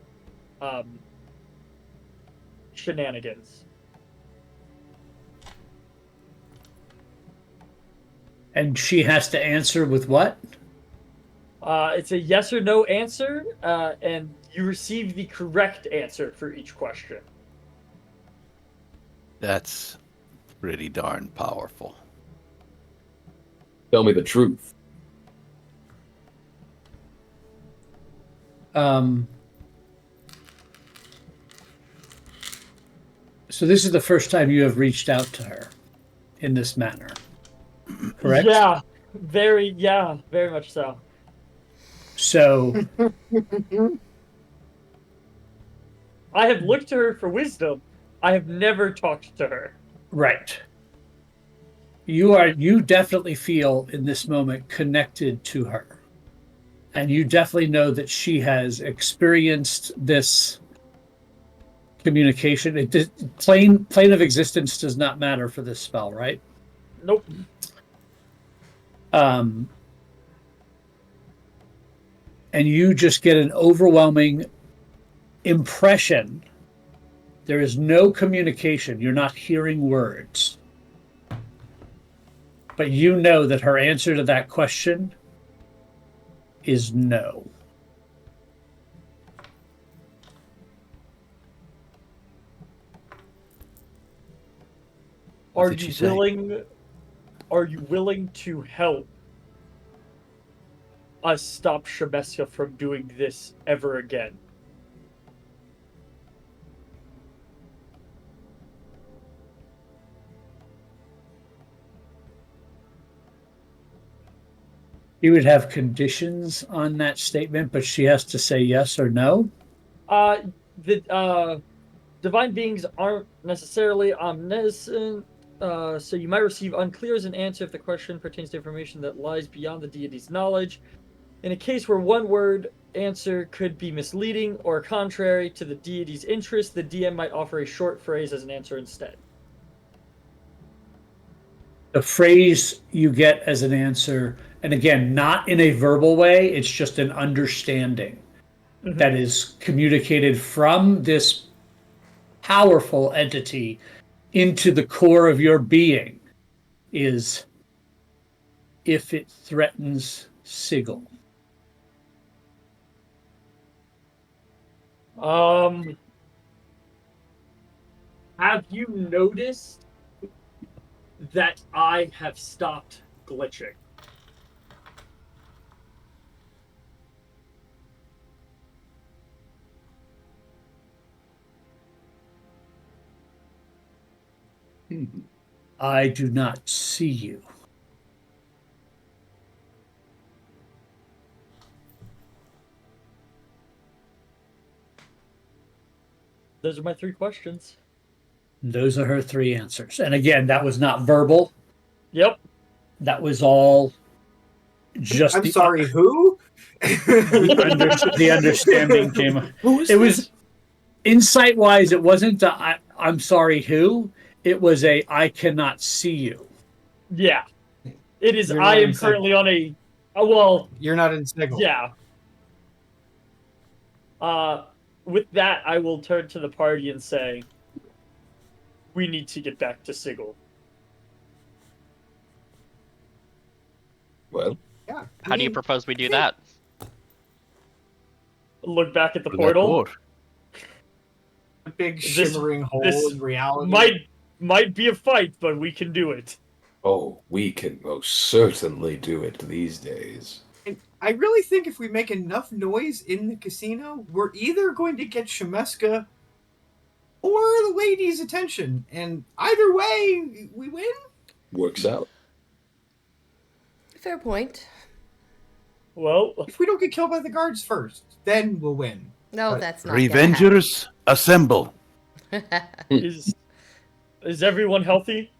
shenanigans? and she has to answer with what? It's a yes or no answer, and you receive the correct answer for each question. That's pretty darn powerful. Tell me the truth. So this is the first time you have reached out to her in this manner, correct? Yeah, very much so. So I have looked to her for wisdom. I have never talked to her. right. You definitely feel in this moment connected to her. And you definitely know that she has experienced this communication. Plane of existence does not matter for this spell, right? Nope. And you just get an overwhelming impression. There is no communication. You're not hearing words. But you know that her answer to that question is no. What did she say? Are you willing to help us stop Shemeska from doing this ever again? You would have conditions on that statement, but she has to say yes or no. The divine beings aren't necessarily omniscient, so you might receive unclear as an answer if the question pertains to information that lies beyond the deity's knowledge. In a case where one word answer could be misleading or contrary to the deity's interest, the DM might offer a short phrase as an answer instead. The phrase you get as an answer, and again, not in a verbal way, it's just an understanding that is communicated from this powerful entity into the core of your being, is if it threatens Sigil. Have you noticed that I have stopped glitching? I do not see you. Those are my 3 questions. Those are her 3 answers. And again, that was not verbal. Yep. That was all just I'm sorry, who? the understanding came. Who is It this? was insight wise. It wasn't I'm sorry, who. It was I cannot see you. Yeah. It is. You're I not am in currently on a. Well, You're not in Sigil. yeah. With that, I will turn to the party and say, we need to get back to Sigil. Well, Yeah. How do you propose we do that? Look back at the That portal. door. A big This- shimmering hole this in reality. Might be a fight, but we can do it. oh, we can most certainly do it these days. I really think if we make enough noise in the casino, we're either going to get Shemeska or the lady's attention. And either way, we win. Works out. Fair point. Well, If we don't get killed by the guards first, then we'll win. No, But that's not gonna Revengers, assemble. is everyone healthy?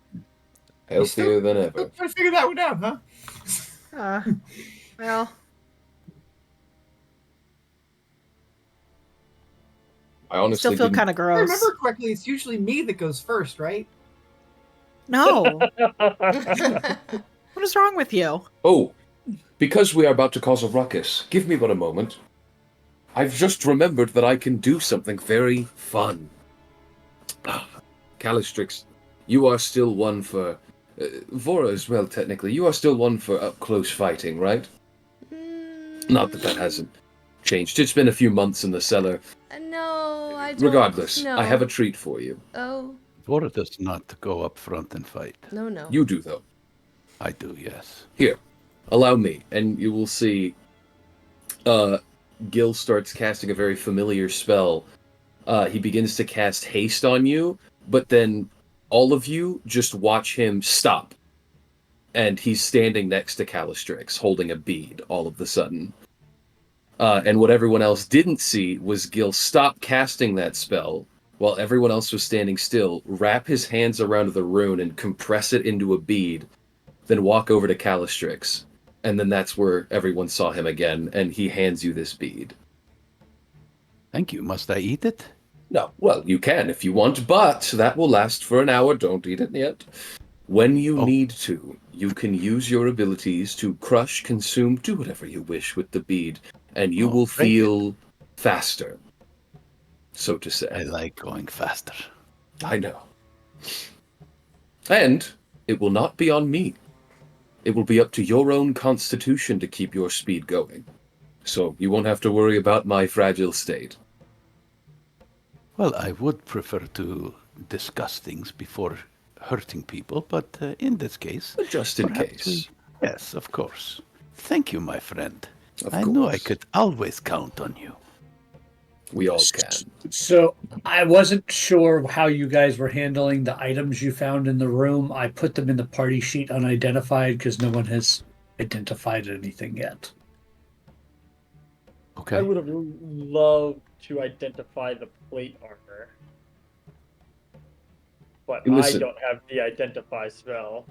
Healthier than Still ever. trying to figure that one out, huh? Well, I honestly still feel didn't- kind of If I gross. remember correctly, it's usually me that goes first, right? No. happen. What is wrong with you? Oh, because we are about to cause a ruckus, give me but a moment. I've just remembered that I can do something very fun. Calistrix, you are still one for... Vora as well, technically. You are still one for up-close fighting, right? Not that hasn't changed. It's been a few months in the cellar. No, I don't. Regardless, no. I have a treat for you. Oh, Vora does not go up front and fight. no. You do, though. I do, yes. Here, allow me, and you will see Gil starts casting a very familiar spell. He begins to cast haste on you, but then all of you just watch him stop. And he's standing next to Calistrix, holding a bead all of a sudden. And what everyone else didn't see was Gil stop casting that spell while everyone else was standing still, wrap his hands around the rune and compress it into a bead, then walk over to Calistrix. And then that's where everyone saw him again, and he hands you this bead. Thank you. Must I eat it? No, well, you can if you want, but that will last for an hour. Don't eat it yet. When you need to, you can use your abilities to crush, consume, do whatever you wish with the bead, and you will thank feel faster, so to say. I like going faster. I know. And it will not be on me. It will be up to your own constitution to keep your speed going. So you won't have to worry about my fragile state. Well, I would prefer to discuss things before hurting people, but in this case... But just in perhaps case. Yes, of course. Thank you, my friend. Of I knew I course. could always count on you. We all can. So I wasn't sure how you guys were handling the items you found in the room. I put them in the party sheet unidentified because no one has identified anything yet. Okay. I would have loved to identify the plate armor, but Listen. I don't have the identify spell.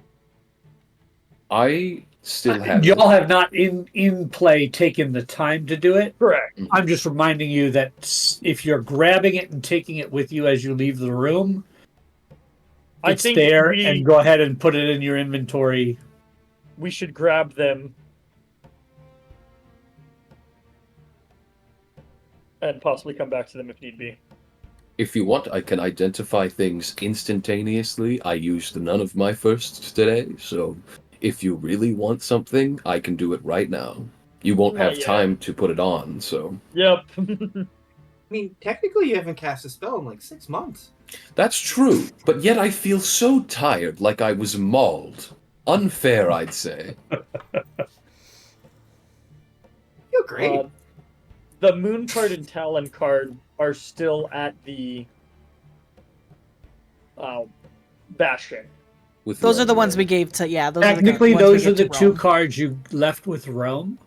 I still have... Y'all have not in play taken the time to do it. Correct. I'm just reminding you that if you're grabbing it and taking it with you as you leave the room, I it's think there, we- and go ahead and put it in your inventory. We should grab them and possibly come back to them if need be. If you want, I can identify things instantaneously. I used none of my firsts today, so if you really want something, I can do it right now. You won't Not have yet. time to put it on, so... Yep. I mean, technically, you haven't cast a spell in like 6 months. That's true, but yet I feel so tired, like I was mauled. Unfair, I'd say. You're great. The Moon card and Talon card are still at the Bastion. With Those are the Rome, ones we right? gave to, yeah. Those Technically, are the ones we those are gave the to two Rome. cards you left with Rome.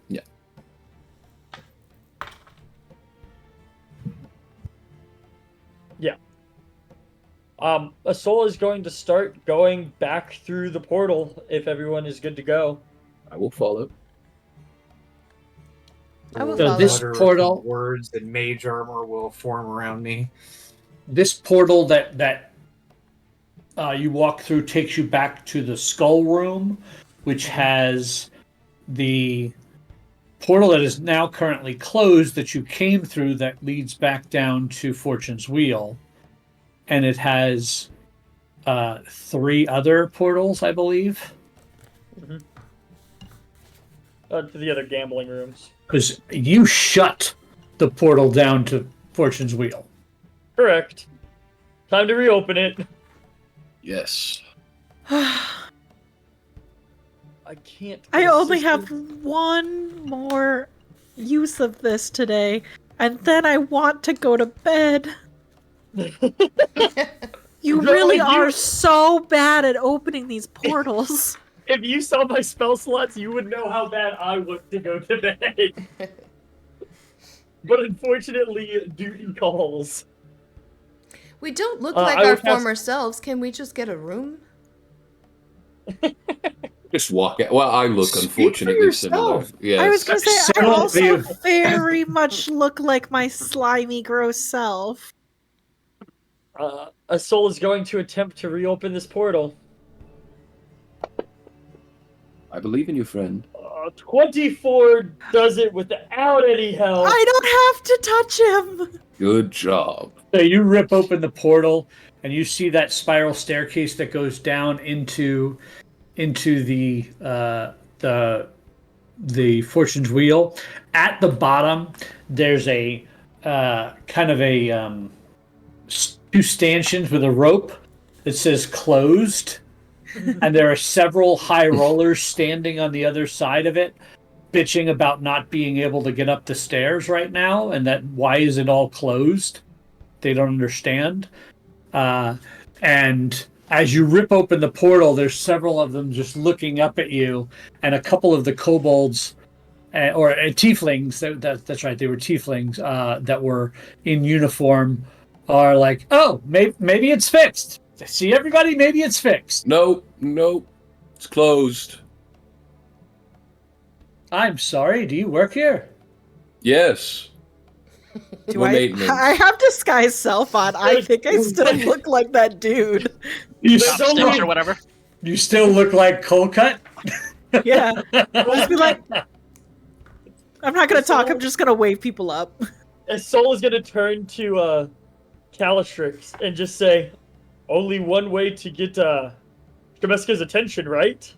A soul is going to start going back through the portal if everyone is good to go. I will follow. I will So follow. this Mutter portal- some words and mage armor will form around me. This portal that you walk through takes you back to the skull room, which has the portal that is now currently closed that you came through that leads back down to Fortune's Wheel. And it has 3 other portals, I believe. To the other gambling rooms. Because you shut the portal down to Fortune's Wheel. Correct. Time to reopen it. Yes. I can't. I only have one more use of this today, and then I want to go to bed. You No, really you- are so bad at opening these portals. If you saw my spell slots, you would know how bad I was to go to bed. But unfortunately, duty calls. We don't look I like will our cast- former selves. Can we just get a room? Just walk out. Well, I look Speak for unfortunately similar. yourself. Yes. I was gonna say, I Several of also you- very much look like my slimy, gross self. A soul is going to attempt to reopen this portal. I believe in you, friend. 24 does it without any help. I don't have to touch him. Good job. So you rip open the portal, and you see that spiral staircase that goes down into the Fortune's Wheel. At the bottom, there's a kind of a 2 stanchions with a rope that says "closed," and there are several high rollers standing on the other side of it, bitching about not being able to get up the stairs right now, and that why is it all closed? They don't understand. And as you rip open the portal, there's several of them just looking up at you, and a couple of the kobolds or tieflings. That's right, they were tieflings that were in uniform. Are like, oh, maybe it's fixed. See everybody, maybe it's fixed. No, it's closed. I'm sorry. Do you work here? Yes. Do We're I? maintenance. I have disguised self on. I think I still look like that dude. You There's still only- look, or whatever. you still look like Colcut. Yeah. Just be like, I'm not gonna talk. I'm just gonna wave people up. A soul is going to turn to Calistrix and just say, only one way to get Shemeska's attention, right?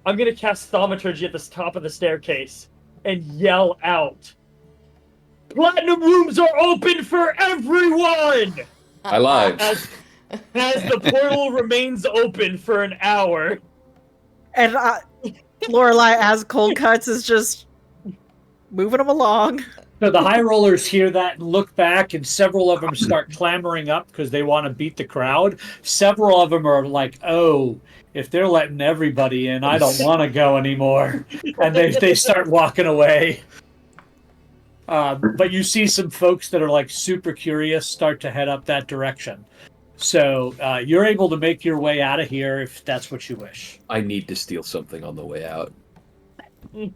I'm going to cast Thaumaturgy at the top of the staircase and yell out, Platinum rooms are open for everyone! I lied. As the portal remains open for an hour. And Lorelai, as cold cuts, is just moving them along. So the high rollers hear that and look back, and several of them start clamoring up because they want to beat the crowd. Several of them are like, oh, if they're letting everybody in, I don't want to go anymore. And they start walking away. But you see some folks that are like super curious start to head up that direction. So you're able to make your way out of here if that's what you wish. I need to steal something on the way out. Okay.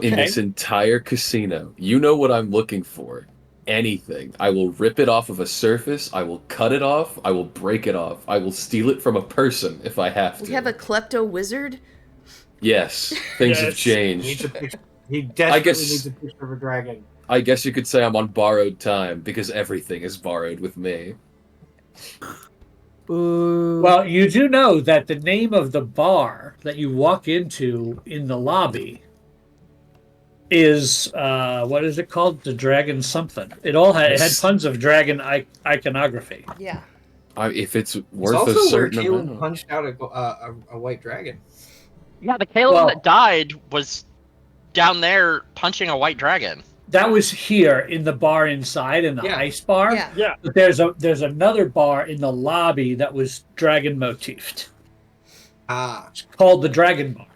In this entire casino, you know what I'm looking for. Anything. I will rip it off of a surface. I will cut it off. I will break it off. I will steal it from a person if I have to. We have a klepto wizard. Yes, things have Yes. changed. He desperately guess- needs a picture of a dragon. I guess you could say I'm on borrowed time because everything is borrowed with me. Boo. Well, you do know that the name of the bar that you walk into in the lobby is what is it called? The Dragon something. It had tons of dragon iconography. Yeah. If it's It's worth a also where certain Caleb amount. punched out a white dragon. Yeah, the Caleb Well- that died was down there punching a white dragon. That was here in the bar inside in the Yeah. ice bar. Yeah. Yeah. But there's another bar in the lobby that was dragon motifed. Ah, It's called the Dragon Bar.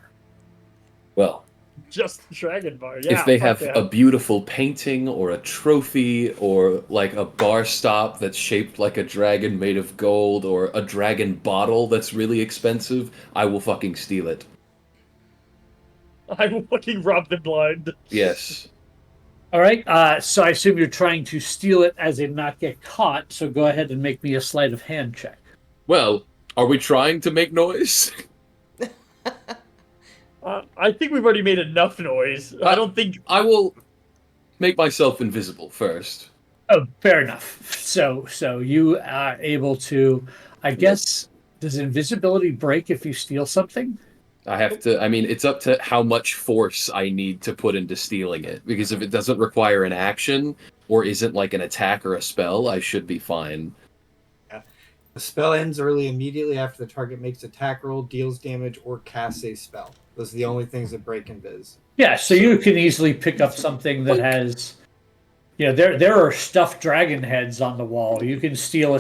Well, just the dragon bar. Yeah, if they fuck have yeah. a beautiful painting or a trophy or like a bar stop that's shaped like a dragon made of gold or a dragon bottle that's really expensive, I will fucking steal it. I will fucking rob them blind. Yes. All right. So I assume you're trying to steal it as in not get caught. So go ahead and make me a sleight of hand check. Well, are we trying to make noise? I think we've already made enough noise. I don't think. I will make myself invisible first. Oh, fair enough. So you are able to, I guess, does invisibility break if you steal something? I have to, I mean, it's up to how much force I need to put into stealing it. Because if it doesn't require an action or isn't like an attack or a spell, I should be fine. The spell ends early immediately after the target makes attack roll, deals damage, or casts a spell. Those are the only things that break invis. Yeah, so you can easily pick up something that has, there are stuffed dragon heads on the wall. You can steal a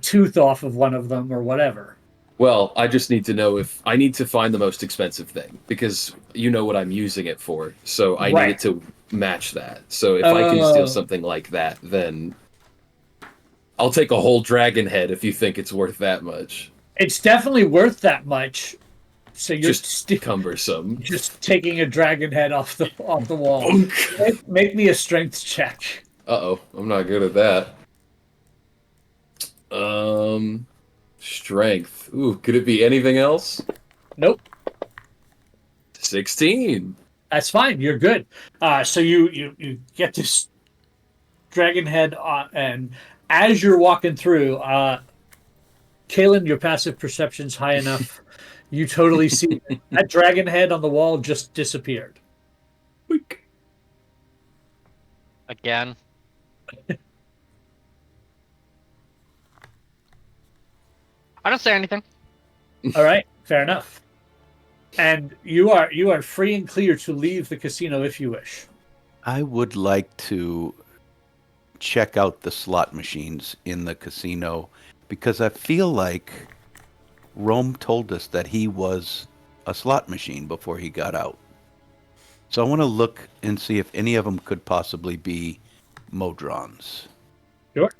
tooth off of one of them or whatever. Well, I just need to know if I need to find the most expensive thing because you know what I'm using it for. So I need it to match that. So if I can steal something like that, then I'll take a whole dragon head if you think it's worth that much. It's definitely worth that much. So you're just cumbersome. Just taking a dragon head off the wall. Make me a strength check. Uh-oh, I'm not good at that. Strength. Ooh, could it be anything else? Nope. 16. That's fine. You're good. So you get this dragon head and as you're walking through, Kaylin, your passive perception's high enough. You totally see that dragon head on the wall just disappeared. Again. I don't say anything. All right, fair enough. And you are free and clear to leave the casino if you wish. I would like to check out the slot machines in the casino because I feel like Rome told us that he was a slot machine before he got out. So I want to look and see if any of them could possibly be Modrons. Sure.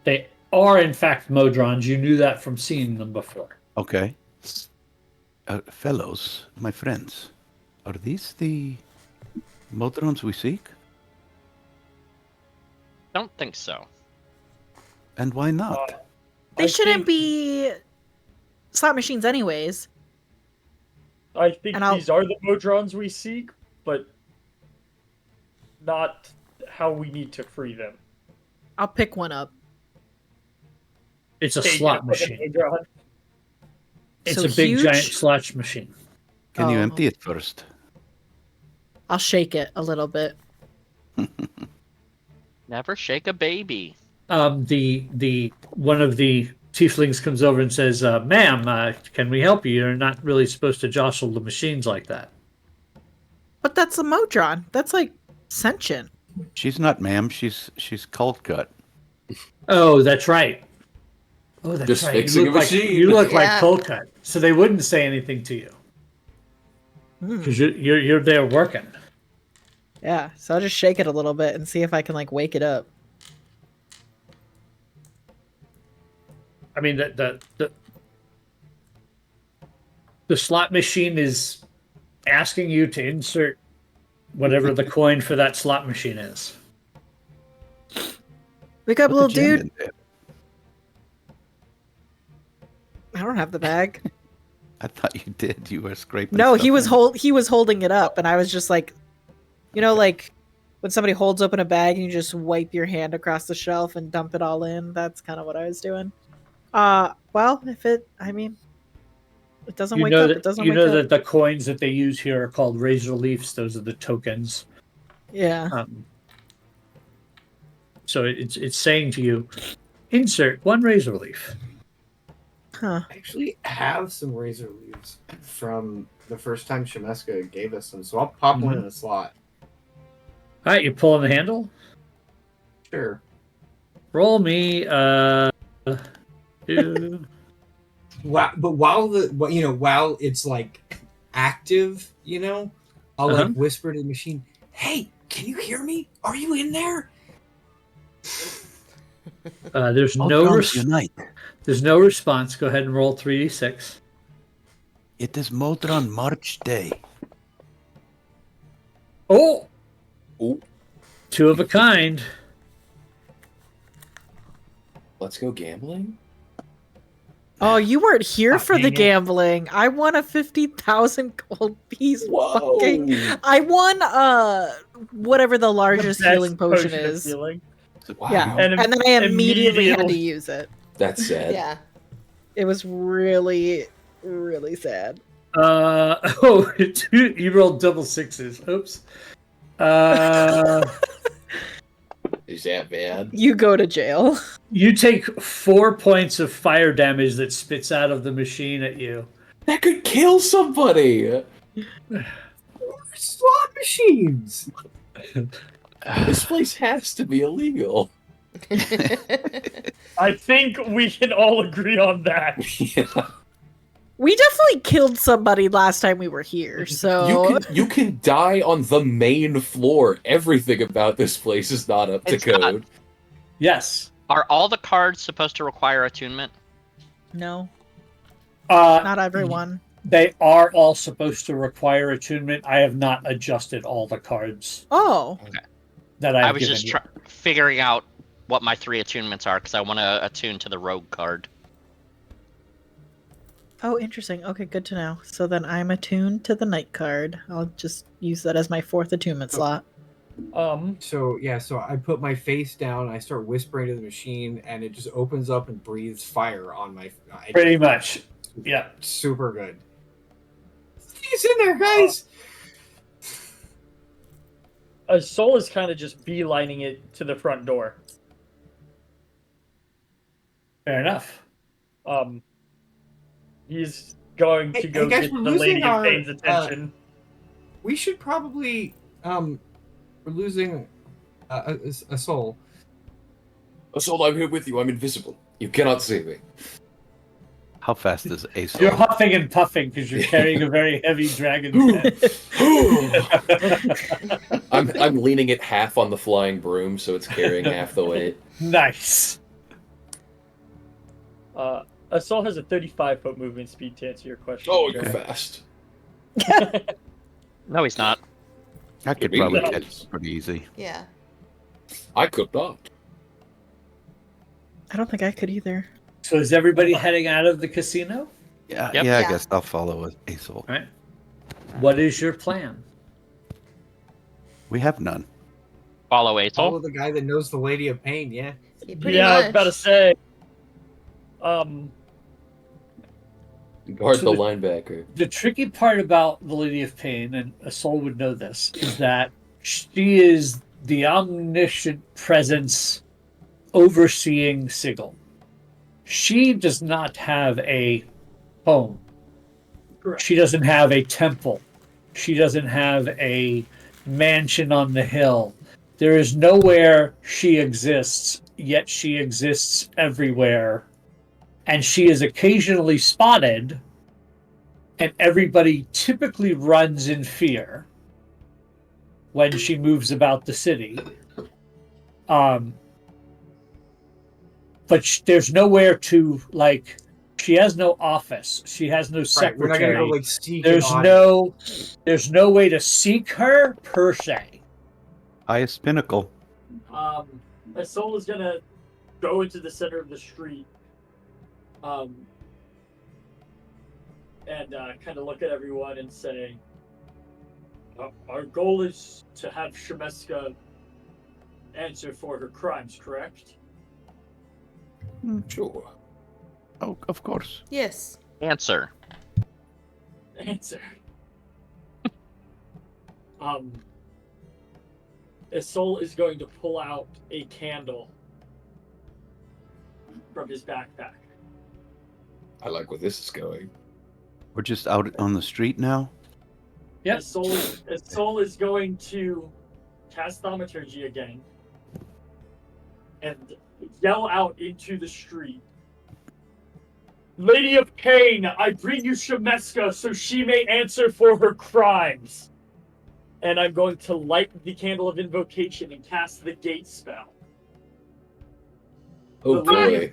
They are in fact Modrons. You knew that from seeing them before. Okay. Fellows, my friends, are these the Modrons we seek? Don't think so. And why not? They shouldn't be slot machines anyways. I think these are the Modrons we seek, but not how we need to free them. I'll pick one up. It's a slot machine. It's So a big huge? giant slot machine. Can you empty it first? I'll shake it a little bit. Never shake a baby. The one of the tieflings comes over and says, "Ma'am, can we help you? You're not really supposed to jostle the machines like that." But that's a Modron. That's like sentient. She's not, ma'am. She's cold cut. Oh, that's right. Oh, that's Just right. fixing a machine. You look like cold cut, so they wouldn't say anything to you because you're there working. Yeah, so I'll just shake it a little bit and see if I can like wake it up. I mean, the slot machine is asking you to insert whatever the coin for that slot machine is. Wake up, Put little the gem dude. in there. I don't have the bag. I thought you did. You were scraping. No, stuff he was in. he was holding it up, and I was just like, like when somebody holds open a bag and you just wipe your hand across the shelf and dump it all in. That's kind of what I was doing. Well, if it doesn't wake up, it doesn't wake up. That the coins that they use here are called razor leaves. Those are the tokens. Yeah. So it's saying to you, insert one razor leaf. Huh. I actually have some razor leaves from the first time Shemeska gave us them, so I'll pop one in a slot. All right, you're pulling the handle. Sure. Roll me. 2. while it's like active, I'll like whisper to the machine, "Hey, can you hear me? Are you in there?" There's All no drums unite. there's no response. Go ahead and roll 3d6. It is Modron March Day. Oh, Ooh, two of a kind. let's go gambling. Oh, you weren't here for the dang it. gambling. I won a 50,000 gold piece. Whoa! I won whatever the largest The best healing potion of is. healing. Wow, Yeah. And And then I immediately had to use it. that's sad. Yeah. It was really, really sad. You rolled double sixes. Oops. Is that bad? You go to jail. You take 4 points of fire damage that spits out of the machine at you. That could kill somebody. Slot machines. This place has to be illegal. I think we can all agree on that. Yeah. We definitely killed somebody last time we were here, so You can die on the main floor. Everything about this place is not up to It's not. code. Yes. Are all the cards supposed to require attunement? no, Uh, not everyone. They are all supposed to require attunement. I have not adjusted all the cards Oh, that I've I was given just you. figuring out what my 3 attunements are because I want to attune to the rogue card. oh, interesting. Okay, good to know. So then I'm attuned to the night card. I'll just use that as my 4th attunement slot. So I put my face down, I start whispering to the machine, and it just opens up and breathes fire on my. Pretty much. Yeah. Super good. He's in there, guys. A soul is kind of just beelining it to the front door. Fair enough. He's going to Hey, go guys, get we're the losing Lady of our, Pain's attention. We should probably we're losing a soul. Assault, I'm here with you. I'm invisible. You cannot see me. How fast is Ace? You're huffing and puffing because you're carrying a very heavy dragon's head. I'm leaning it half on the flying broom, so it's carrying half the weight. Nice. Assault has a 35-foot movement speed to answer your question. Oh, you're fast. No, he's not. I could Maybe probably that catch is. it pretty easy. Yeah. I could not. I don't think I could either. So is everybody heading out of the casino? Yeah, Yep. yeah, I Yeah. guess I'll follow Ace. All right. What is your plan? We have none. Follow Follow Aetzel. the guy that knows the Lady of Pain. Yeah. Pretty Yeah, I was much. about to say. Guard So the the- linebacker. The tricky part about the Lady of Pain, and a soul would know this, is that she is the omniscient presence overseeing Sigil. She does not have a home. Correct. She doesn't have a temple. She doesn't have a mansion on the hill. There is nowhere she exists, yet she exists everywhere. And she is occasionally spotted, and everybody typically runs in fear when she moves about the city. But there's nowhere to, like, she has no office. She has no Right. We're not secretary. gonna go like seek. There's an audience. no way to seek her per se. Highest pinnacle. Assault is gonna go into the center of the street, and kind of look at everyone and say, "Our goal is to have Shemeska answer for her crimes, correct?" Sure. Oh, of course. Yes. Answer. Answer. Assault is going to pull out a candle from his backpack. I like where this is going. We're just out on the street now. Yep. Assault is going to cast Thaumaturgy again and yell out into the street. Lady of Pain, I bring you Shemeska so she may answer for her crimes. And I'm going to light the candle of invocation and cast the gate spell. Oh boy.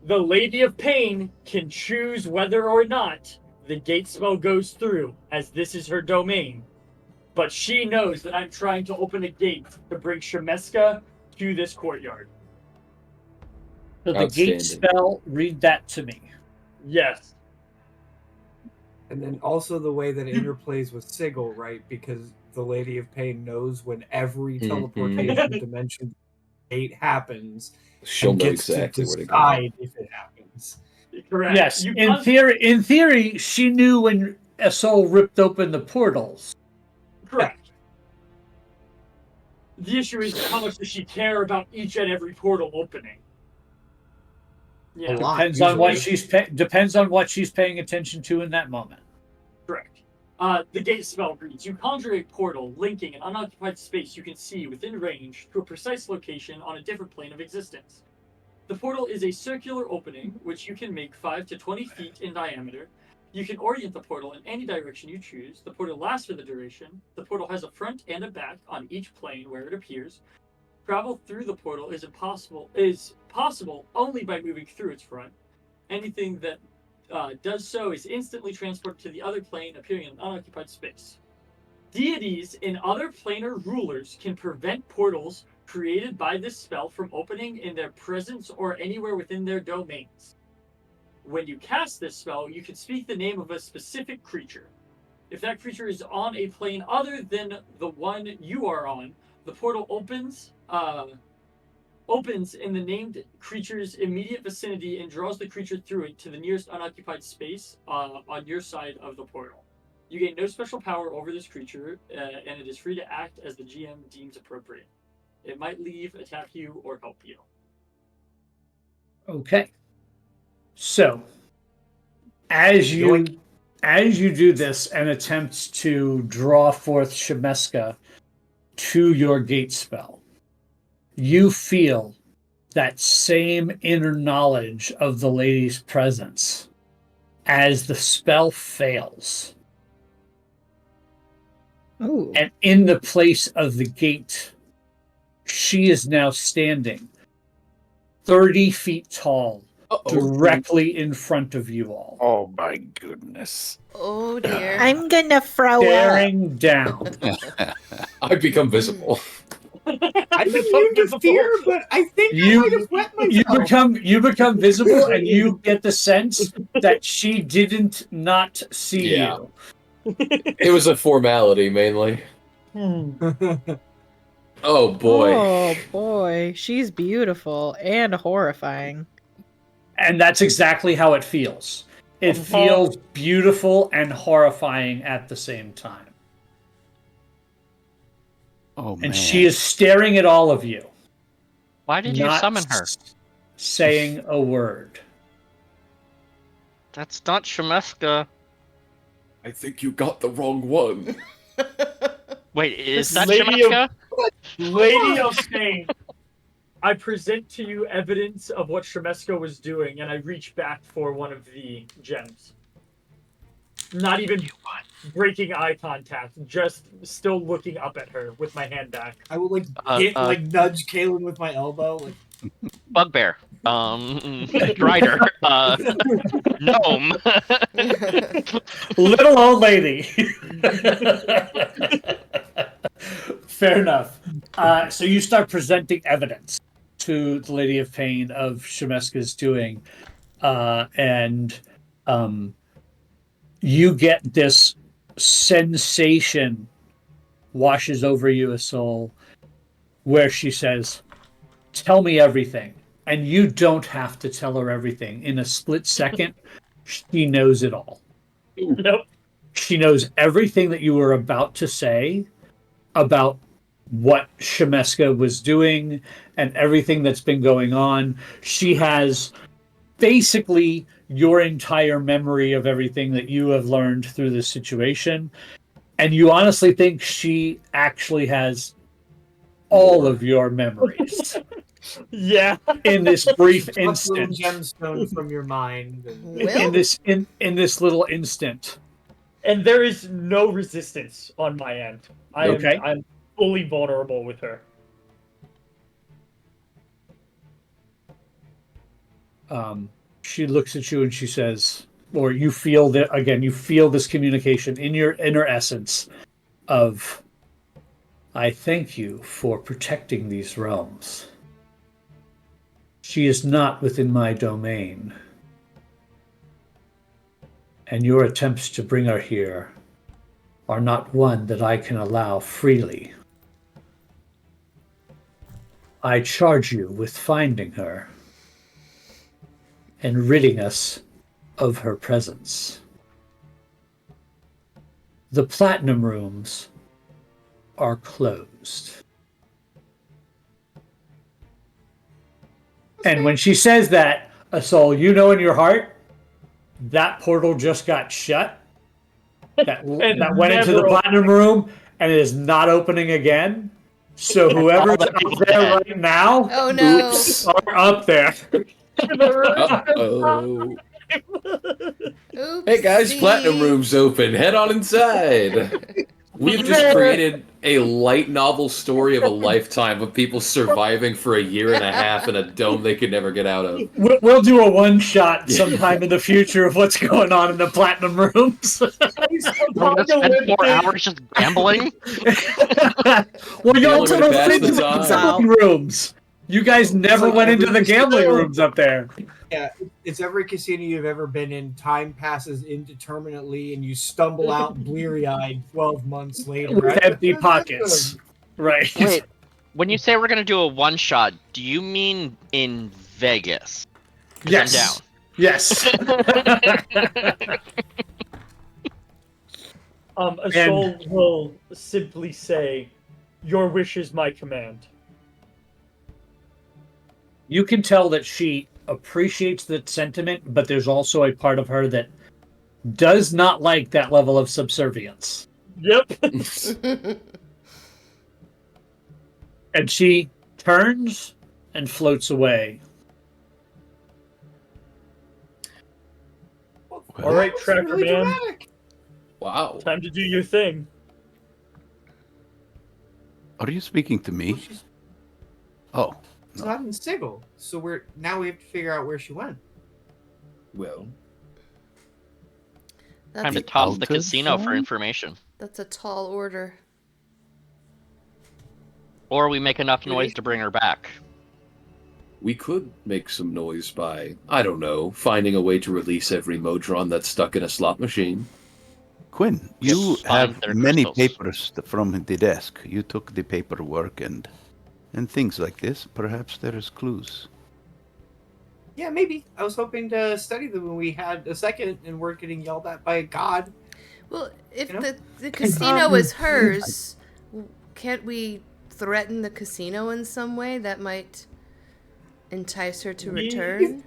The Lady of Pain can choose whether or not the gate spell goes through, as this is her domain. But she knows that I'm trying to open a gate to bring Shemeska to this courtyard. So the gate spell, read that to me. Yes. And then also the way that it interplays with Sigil, right? Because the Lady of Pain knows when every teleportation dimension gate happens, she'll know gets exactly to where to go. decide if it happens. Correct. Yes, in theory, she knew when a soul ripped open the portals. Correct. The issue is how much does she care about each and every portal opening? Yeah. Depends on what she's paying attention to in that moment. Correct. The gate spell reads: you conjure a portal linking an unoccupied space you can see within range to a precise location on a different plane of existence. The portal is a circular opening, which you can make 5 to 20 feet in diameter. You can orient the portal in any direction you choose. The portal lasts for the duration. The portal has a front and a back on each plane where it appears. Travel through the portal is possible only by moving through its front. Anything that does so is instantly transported to the other plane, appearing in an unoccupied space. Deities and other planar rulers can prevent portals created by this spell from opening in their presence or anywhere within their domains. When you cast this spell, you can speak the name of a specific creature. If that creature is on a plane other than the one you are on, the portal opens in the named creature's immediate vicinity and draws the creature through it to the nearest unoccupied space on your side of the portal. You gain no special power over this creature, and it is free to act as the GM deems appropriate. It might leave, attack you, or help you. Okay. So, as you do this and attempt to draw forth Shemeska to your gate spell, you feel that same inner knowledge of the lady's presence as the spell fails. Ooh. And in the place of the gate, she is now standing 30 feet tall, directly in front of you all. Oh my goodness. Oh dear. I'm gonna throw Staring down. I've become visible. I'm immune to fear, but I think I might have wet myself. You become visible, and you get the sense that she didn't not see you. It was a formality mainly. Oh boy. Oh boy, she's beautiful and horrifying. And that's exactly how it feels. It feels beautiful and horrifying at the same time. Oh, man. And she is staring at all of you. Why did you summon her? Saying a word. That's not Shemeska. I think you got the wrong one. Wait, is that Lady Shemeska? Lady of Pain, I present to you evidence of what Shemeska was doing, and I reach back for one of the gems. Not even breaking eye contact, just still looking up at her with my hand back. I will nudge Kaylin with my elbow. Bugbear. Strider. Gnome. Little old lady. Fair enough. So you start presenting evidence to the Lady of Pain of Shemeska's doing, and you get this sensation washes over you, a soul, where she says, "Tell me everything." And you don't have to tell her everything. In a split second, she knows it all. Nope. She knows everything that you were about to say about what Shemeska was doing and everything that's been going on. She has basically your entire memory of everything that you have learned through this situation. And you honestly think she actually has all of your memories. Yeah. in this brief Pluck little instant. gemstone from your mind. In this little instant. And there is no resistance on my end. Okay. I'm fully vulnerable with her. She looks at you and she says, or you feel that again, you feel this communication in your inner essence of, I thank you for protecting these realms. She is not within my domain. And your attempts to bring her here are not one that I can allow freely. I charge you with finding her and ridding us of her presence. The platinum rooms are closed. And when she says that, Asol, you know in your heart, that portal just got shut. That went into the platinum room, and it is not opening again. So whoever's up there right now, Oh no. oops, are up there. Uh-oh. Hey guys, Platinum Room's open. Head on inside. We've just created a light novel story of a lifetime of people surviving for a year and a half in a dome they could never get out of. We'll do a one-shot sometime in the future of what's going on in the Platinum Rooms. We're gonna spend 4 hours just gambling? Well, y'all don't Pass fit the into the time. gambling rooms. You guys never went into the gambling rooms up there. Yeah, it's every casino you've ever been in. Time passes indeterminately, and you stumble out bleary-eyed 12 months later. With empty pockets. Right. Wait, when you say we're gonna do a one shot, do you mean in Vegas? 'Cause Yes. Yes. A soul will simply say, "Your wish is my command." You can tell that she appreciates the sentiment, but there's also a part of her that does not like that level of subservience. Yep. And she turns and floats away. All right, Tracker really Man. dramatic. Wow. Time to do your thing. Are you speaking to me? Oh, It's not in Sigil, so we have to figure out where she went. Well, Time to That's, toss the Outer casino for zone? information. that's a tall order. Or we make enough noise to bring her back. we could make some noise by, I don't know, finding a way to release every Modron that's stuck in a slot machine. Quinn, you find have their many crystals. papers from the desk. You took the paperwork and things like this. Perhaps there is clues. Yeah, maybe. I was hoping to study them when we had a second and we're getting yelled at by a god. Well, if You know? the casino is hers, can't we threaten the casino in some way that might entice her to return?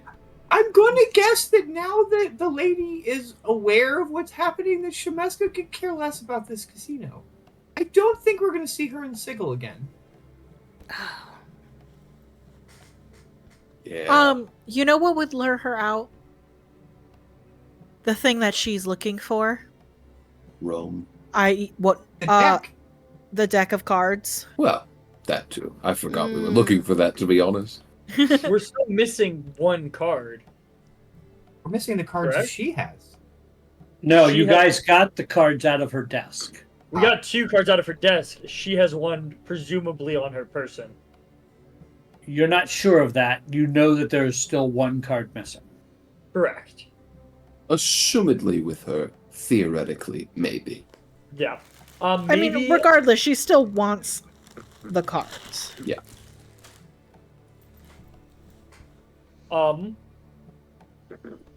I'm going to guess that now that the lady is aware of what's happening, that Shemeska could care less about this casino. I don't think we're going to see her in Sigil again. Yeah. You know what would lure her out? The thing that she's looking for. Rome. The The deck. deck of cards. Well, that too. I forgot we were looking for that, to be honest. We're still missing one card. We're missing the cards Correct? she has. No, She you has- guys got the cards out of her desk. We got 2 cards out of her desk. She has one presumably on her person. You're not sure of that. You know that there is still one card missing. Correct. Assumedly with her, theoretically, maybe. Yeah. I Maybe, mean, regardless, she still wants the cards. Yeah.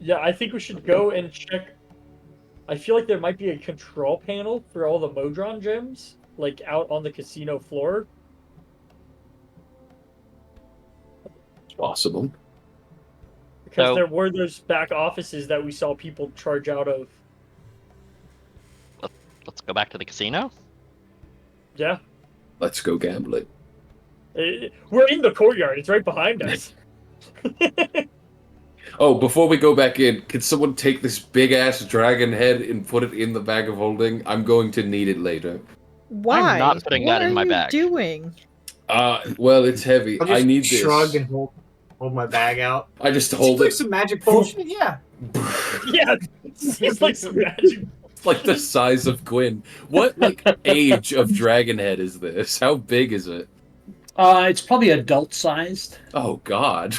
Yeah, I think we should go and check. I feel like there might be a control panel for all the Modron gems, like out on the casino floor. It's possible. Because So- there were those back offices that we saw people charge out of. Let's go back to the casino. Yeah. Let's go gambling. We're in the courtyard. It's right behind us. Oh, before we go back in, can someone take this big ass dragon head and put it in the bag of holding? I'm going to need it later. Why? not putting what that in are my you bag. doing? Well, it's heavy. I'll I just need shrug this. and hold my bag out. I just Seems hold like it. some magic potion. Yeah. Yeah, it's like some magic. It's like the size of Gwyn. What like age of dragon head is this? How big is it? It's probably adult sized. Oh God!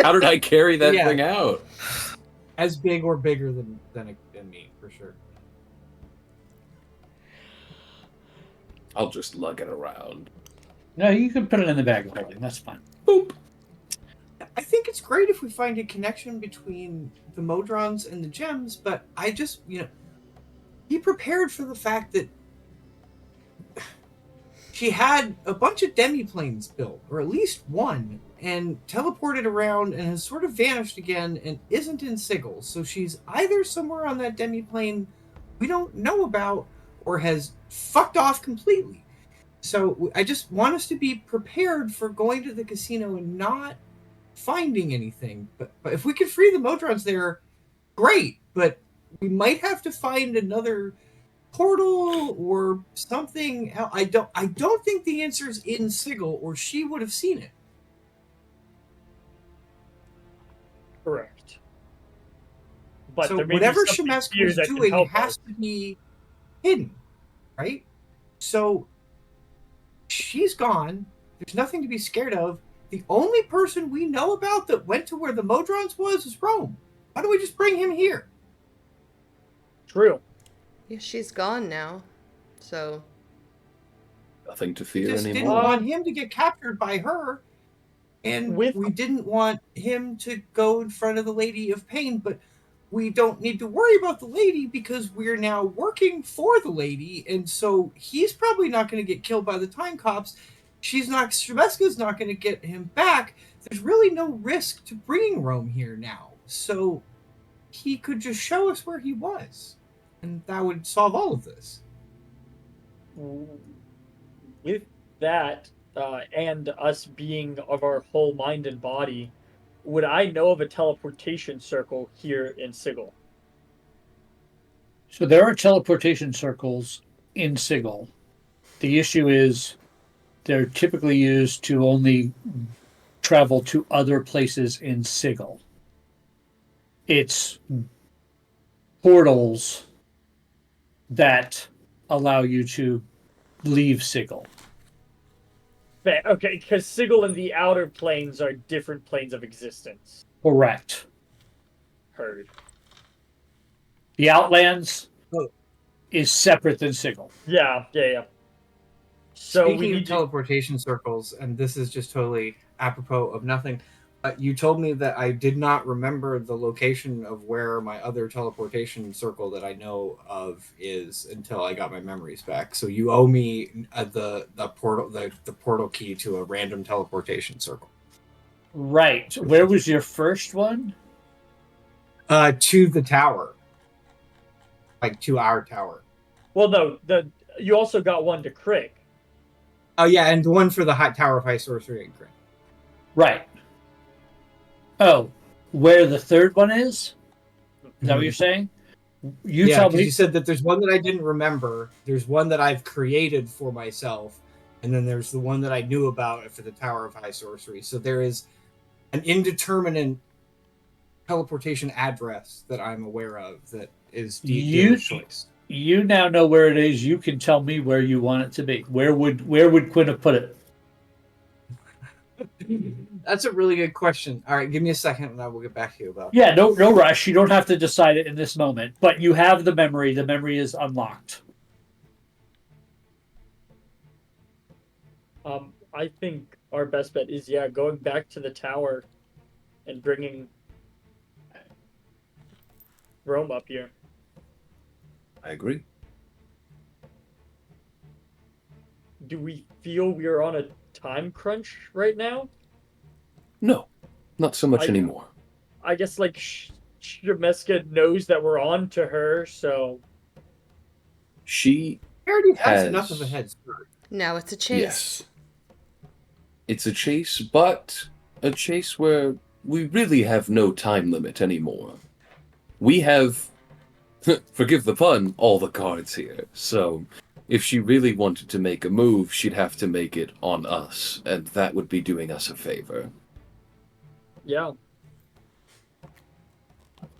How did I carry that Yeah. thing out? As big or bigger than me, for sure. I'll just lug it around. No, you can put it in the bag of holding. That's fine. Boop. I think it's great if we find a connection between the Modrons and the gems, but I just, be prepared for the fact that she had a bunch of demiplanes built, or at least one, and teleported around and has sort of vanished again and isn't in Sigil. So she's either somewhere on that demiplane we don't know about or has fucked off completely. So I just want us to be prepared for going to the casino and not finding anything. But if we could free the Modrons there, great. But we might have to find another portal or something. I don't think the answer is in Sigil, or she would have seen it. Correct. But So there may whatever be something Shemesk here was that can doing help has us. to be hidden, right? So she's gone. There's nothing to be scared of. The only person we know about that went to where the Modrons was is Rome. Why don't we just bring him here? True. Yeah, she's gone now. So Nothing to We fear just didn't anymore. want him to get captured by her, and With- we didn't want him to go in front of the Lady of Pain, but we don't need to worry about the lady because we're now working for the lady, and so he's probably not going to get killed by the time cops. Shemeska's not going to get him back. There's really no risk to bringing Rome here now. So he could just show us where he was, and that would solve all of this. With that, and us being of our whole mind and body, would I know of a teleportation circle here in Sigil? So there are teleportation circles in Sigil. The issue is they're typically used to only travel to other places in Sigil. It's portals that allow you to leave Sigil. Okay, because Sigil and the outer planes are different planes of existence. Correct. Heard. The Outlands Oh. is separate than Sigil. Yeah. So Speaking we of need to. teleportation circles, and this is just totally apropos of nothing, you told me that I did not remember the location of where my other teleportation circle that I know of is until I got my memories back. So you owe me the portal key to a random teleportation circle. Right. Where was your first one? To the tower, like to our tower. Well, no, you also got one to Crick. Oh yeah, and the one for the Tower of High Sorcery and Crit. Right. Oh, where the third one is? Is that what you're saying? You Yeah, tell because me. you said that there's one that I didn't remember. There's one that I've created for myself, and then there's the one that I knew about for the Tower of High Sorcery. So there is an indeterminate teleportation address that I'm aware of that is dealer's choice. You now know where it is. You can tell me where you want it to be. Where would Quinn have put it? That's a really good question. All right, give me a second, and I will get back to you about. Yeah, no rush. You don't have to decide it in this moment, but you have the memory. The memory is unlocked. I think our best bet is going back to the tower and bringing Rome up here. I agree. Do we feel we're on a time crunch right now? No, not so much anymore. I guess like Shemeska knows that we're on to her, so She He already has has enough of a head start. now it's a chase. Yes. It's a chase, but a chase where we really have no time limit anymore. We have, forgive the pun, all the cards here. So, if she really wanted to make a move, she'd have to make it on us, and that would be doing us a favor. Yeah.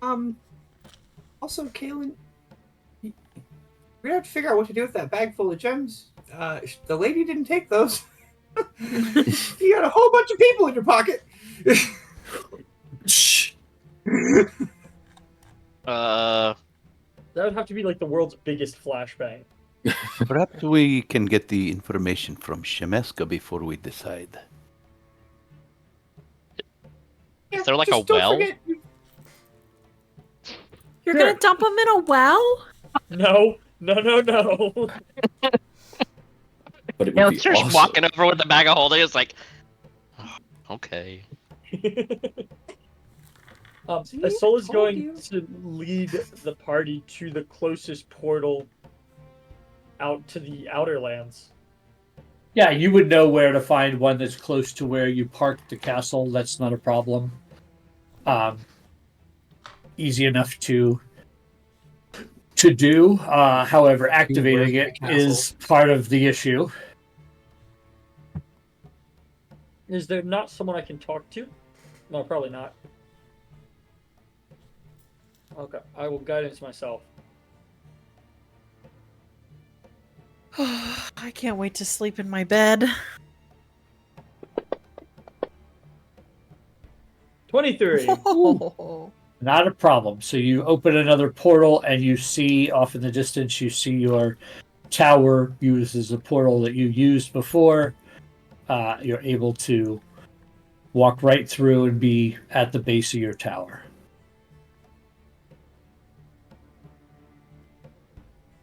Also, Kaylin, we're gonna have to figure out what to do with that bag full of gems. The lady didn't take those. You got a whole bunch of people in your pocket. Shh. That would have to be like the world's biggest flashbang. Perhaps we can get the information from Shemeska before we decide. Is there like a Just don't well? forget- You're gonna dump him in a well? No. But it Yeah, would be just awesome. walking over with a bag of holding. It's like, oh, okay. Sol is going to lead the party to the closest portal out to the outer lands. Yeah, you would know where to find one that's close to where you parked the castle. That's not a problem. Easy enough to do. However, activating it is part of the issue. Is there not someone I can talk to? No, probably not. Okay, I will guidance myself. I can't wait to sleep in my bed. 23. Oh. Not a problem. So you open another portal and you see off in the distance, you see your tower uses a portal that you used before. You're able to walk right through and be at the base of your tower.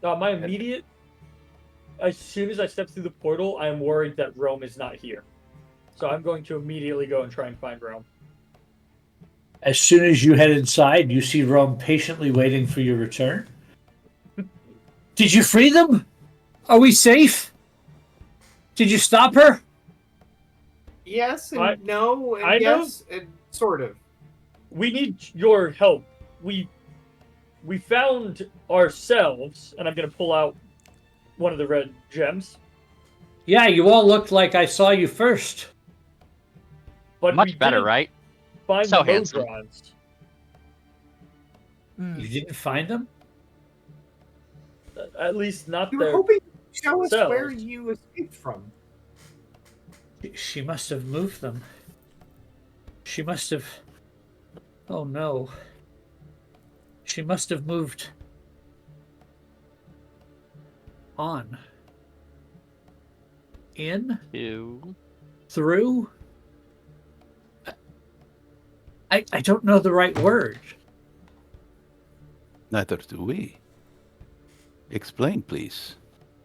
My immediate... As soon as I step through the portal, I am worried that Rome is not here. So I'm going to immediately go and try and find Rome. As soon as you head inside, you see Rome patiently waiting for your return. Did you free them? Are we safe? Did you stop her? Yes and no and yes and sort of. We need your help. We found ourselves, and I'm going to pull out one of the red gems. Yeah, you all looked like I saw you first. But Much better, right? Find So the handsome. Modrons. You didn't find them? At least not You were their hoping to show us selves. where you escaped from. She must have moved them. She must have... Oh no. She must have moved on. In? Ew. Through? I don't know the right word. Neither do we. Explain, please.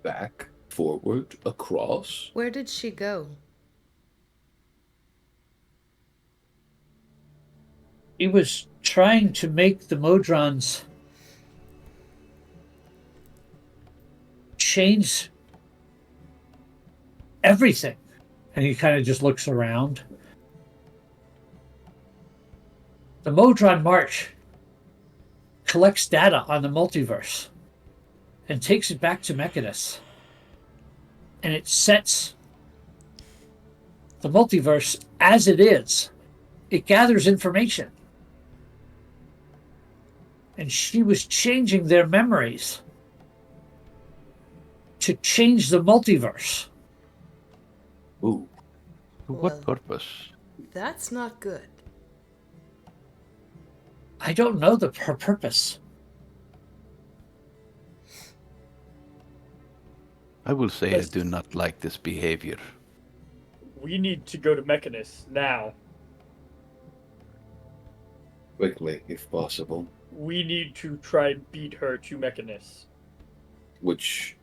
Back, forward, across. Where did she go? He was trying to make the Modrons change everything. And he kind of just looks around. The Modron March collects data on the multiverse and takes it back to Mechanus. And it sets the multiverse as it is. It gathers information. And she was changing their memories to change the multiverse. Ooh. To Well, what purpose? That's not good. I don't know her purpose. I will say I do not like this behavior. We need to go to Mechanus now. Quickly, if possible. We need to try and beat her to Mechanus. Which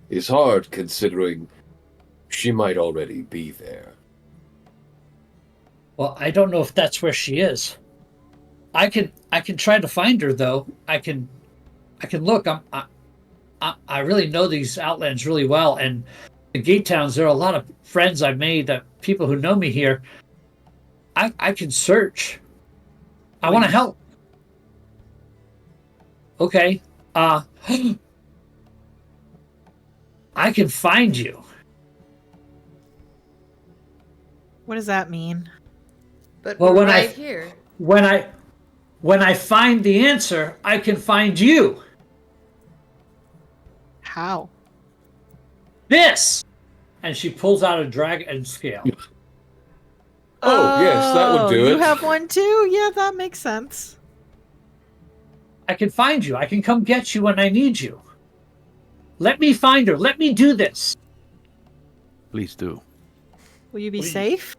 is hard considering she might already be there. Well, I don't know if that's where she is. I can try to find her though. I can look. I really know these Outlands really well, and the Gate Towns, there are a lot of friends I've made, that people who know me here. I can search. I want to Please. help. Okay. I can find you. What does that mean? But Well, we're right here. when I find the answer, I can find you. How? This. And she pulls out a dragon scale. Oh, yes, that would do you it. have one too? Yeah, that makes sense. I can find you. I can come get you when I need you. Let me find her. Let me do this. Please do. Will you be Please. safe?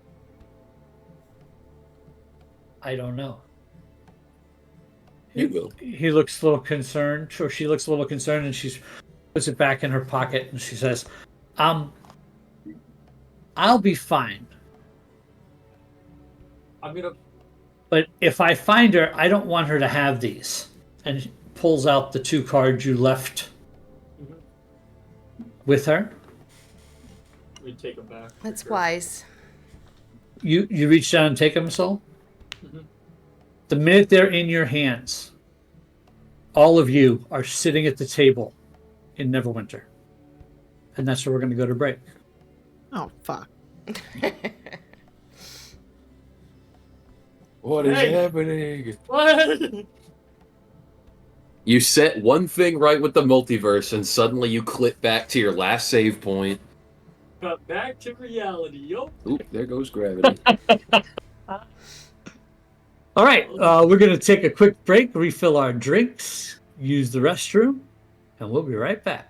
I don't know. You will. He looks a little concerned, or she looks a little concerned, and she puts it back in her pocket, and she says, I'll be fine. I'm gonna. But if I find her, I don't want her to have these. And pulls out the 2 cards you left with her. Let me take him back. That's wise. You reach down and take them, Sol? Mhm. The minute they're in your hands, all of you are sitting at the table in Neverwinter. And that's where we're going to go to break. Oh, fuck. What is Hey. happening? What? You set one thing right with the multiverse, and suddenly you clip back to your last save point. Got back to reality, yo. Oop, there goes gravity. All right, we're going to take a quick break, refill our drinks, use the restroom, and we'll be right back.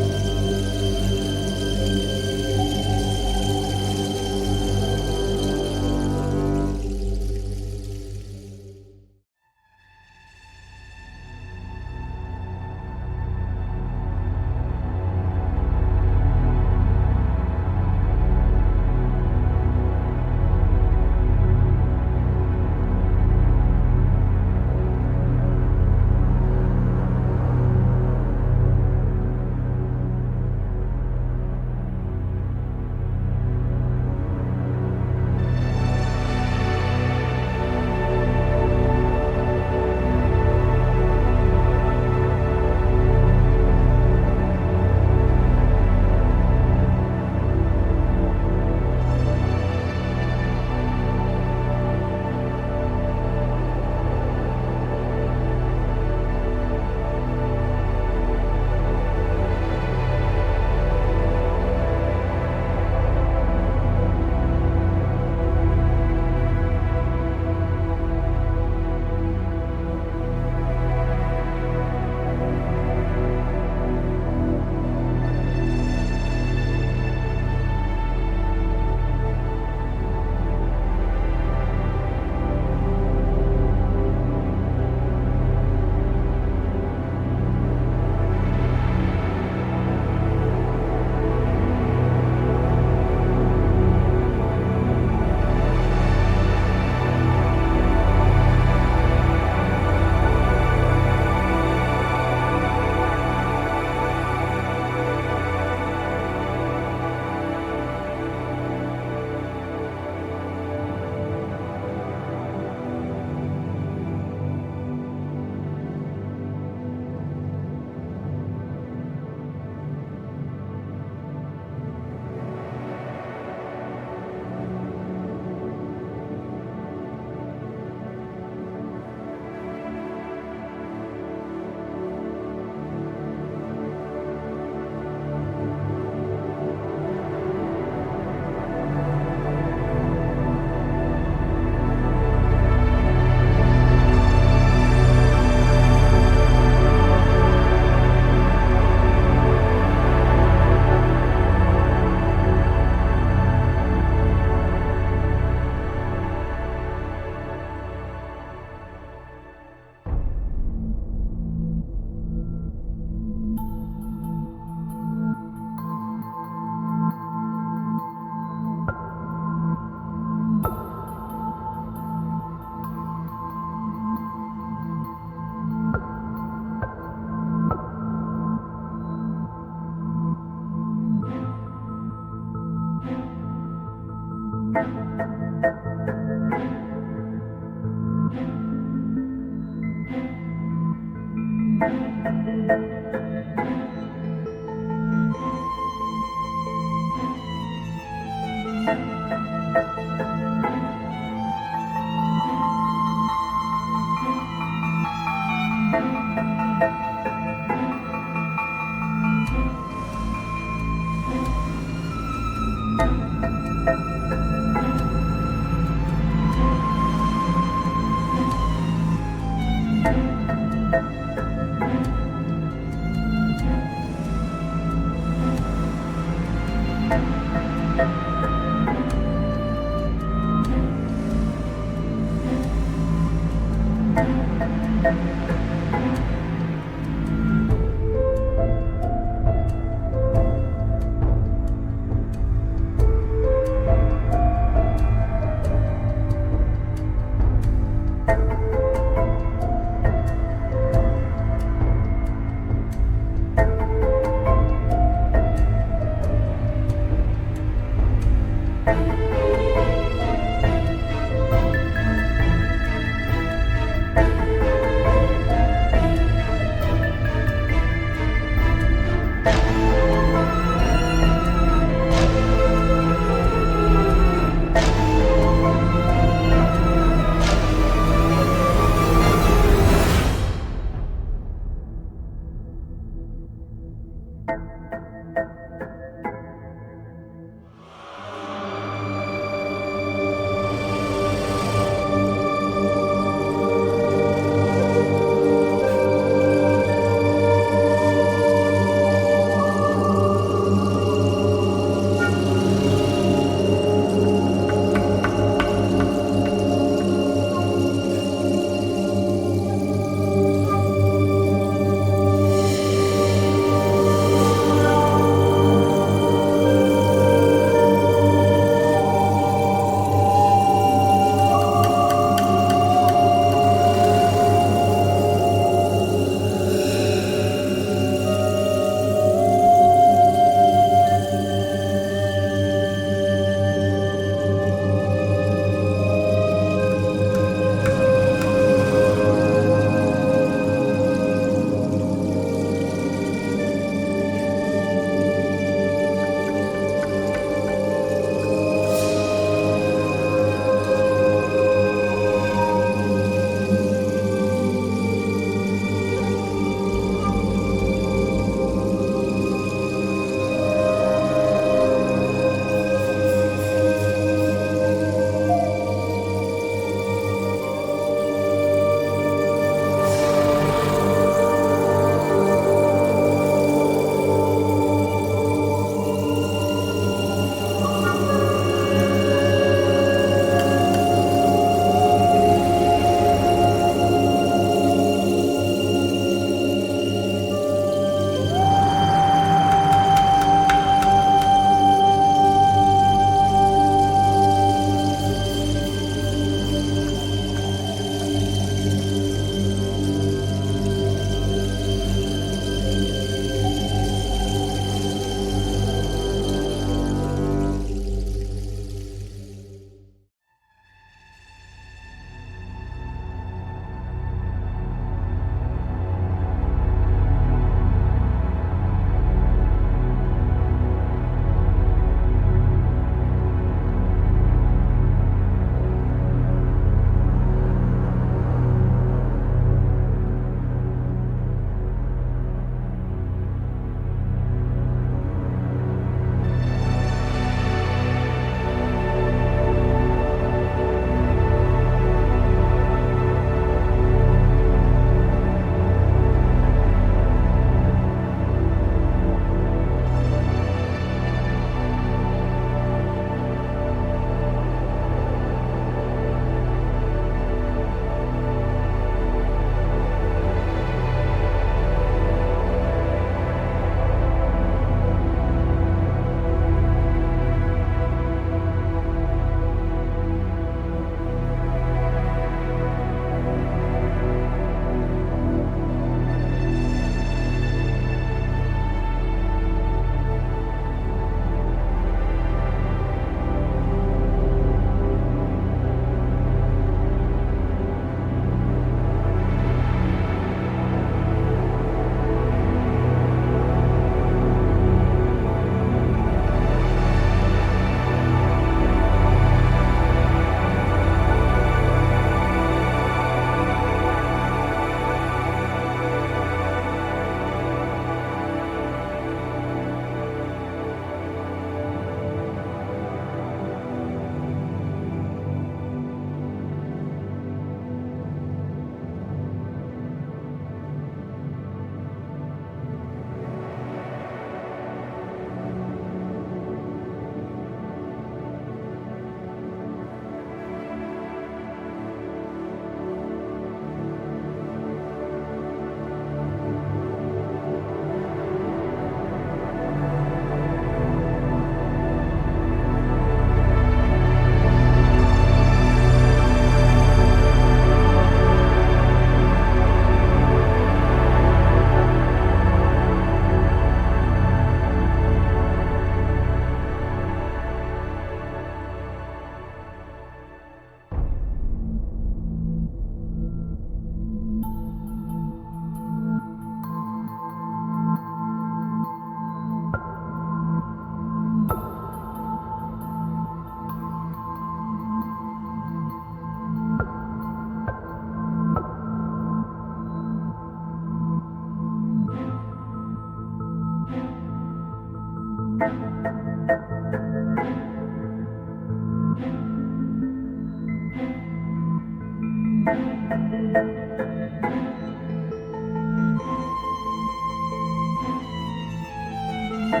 Hey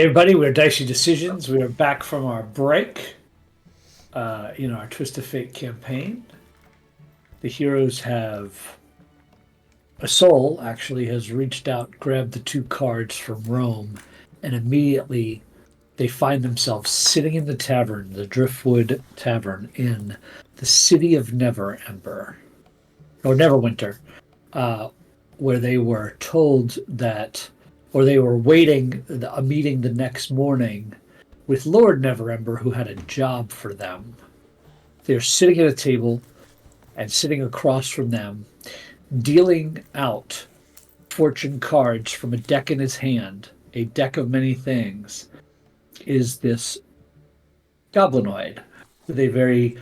everybody, we're Dicey Decisions. We are back from our break in our Twist of Fate campaign. The heroes have... A soul actually has reached out, grabbed the 2 cards from Rome, and immediately they find themselves sitting in the tavern, the Driftwood Tavern, in the city of Neverember, or Neverwinter, where they were told that, or they were waiting a meeting the next morning with Lord Neverember, who had a job for them. They're sitting at a table, and sitting across from them, dealing out fortune cards from a deck in his hand, a deck of many things, is this goblinoid with a very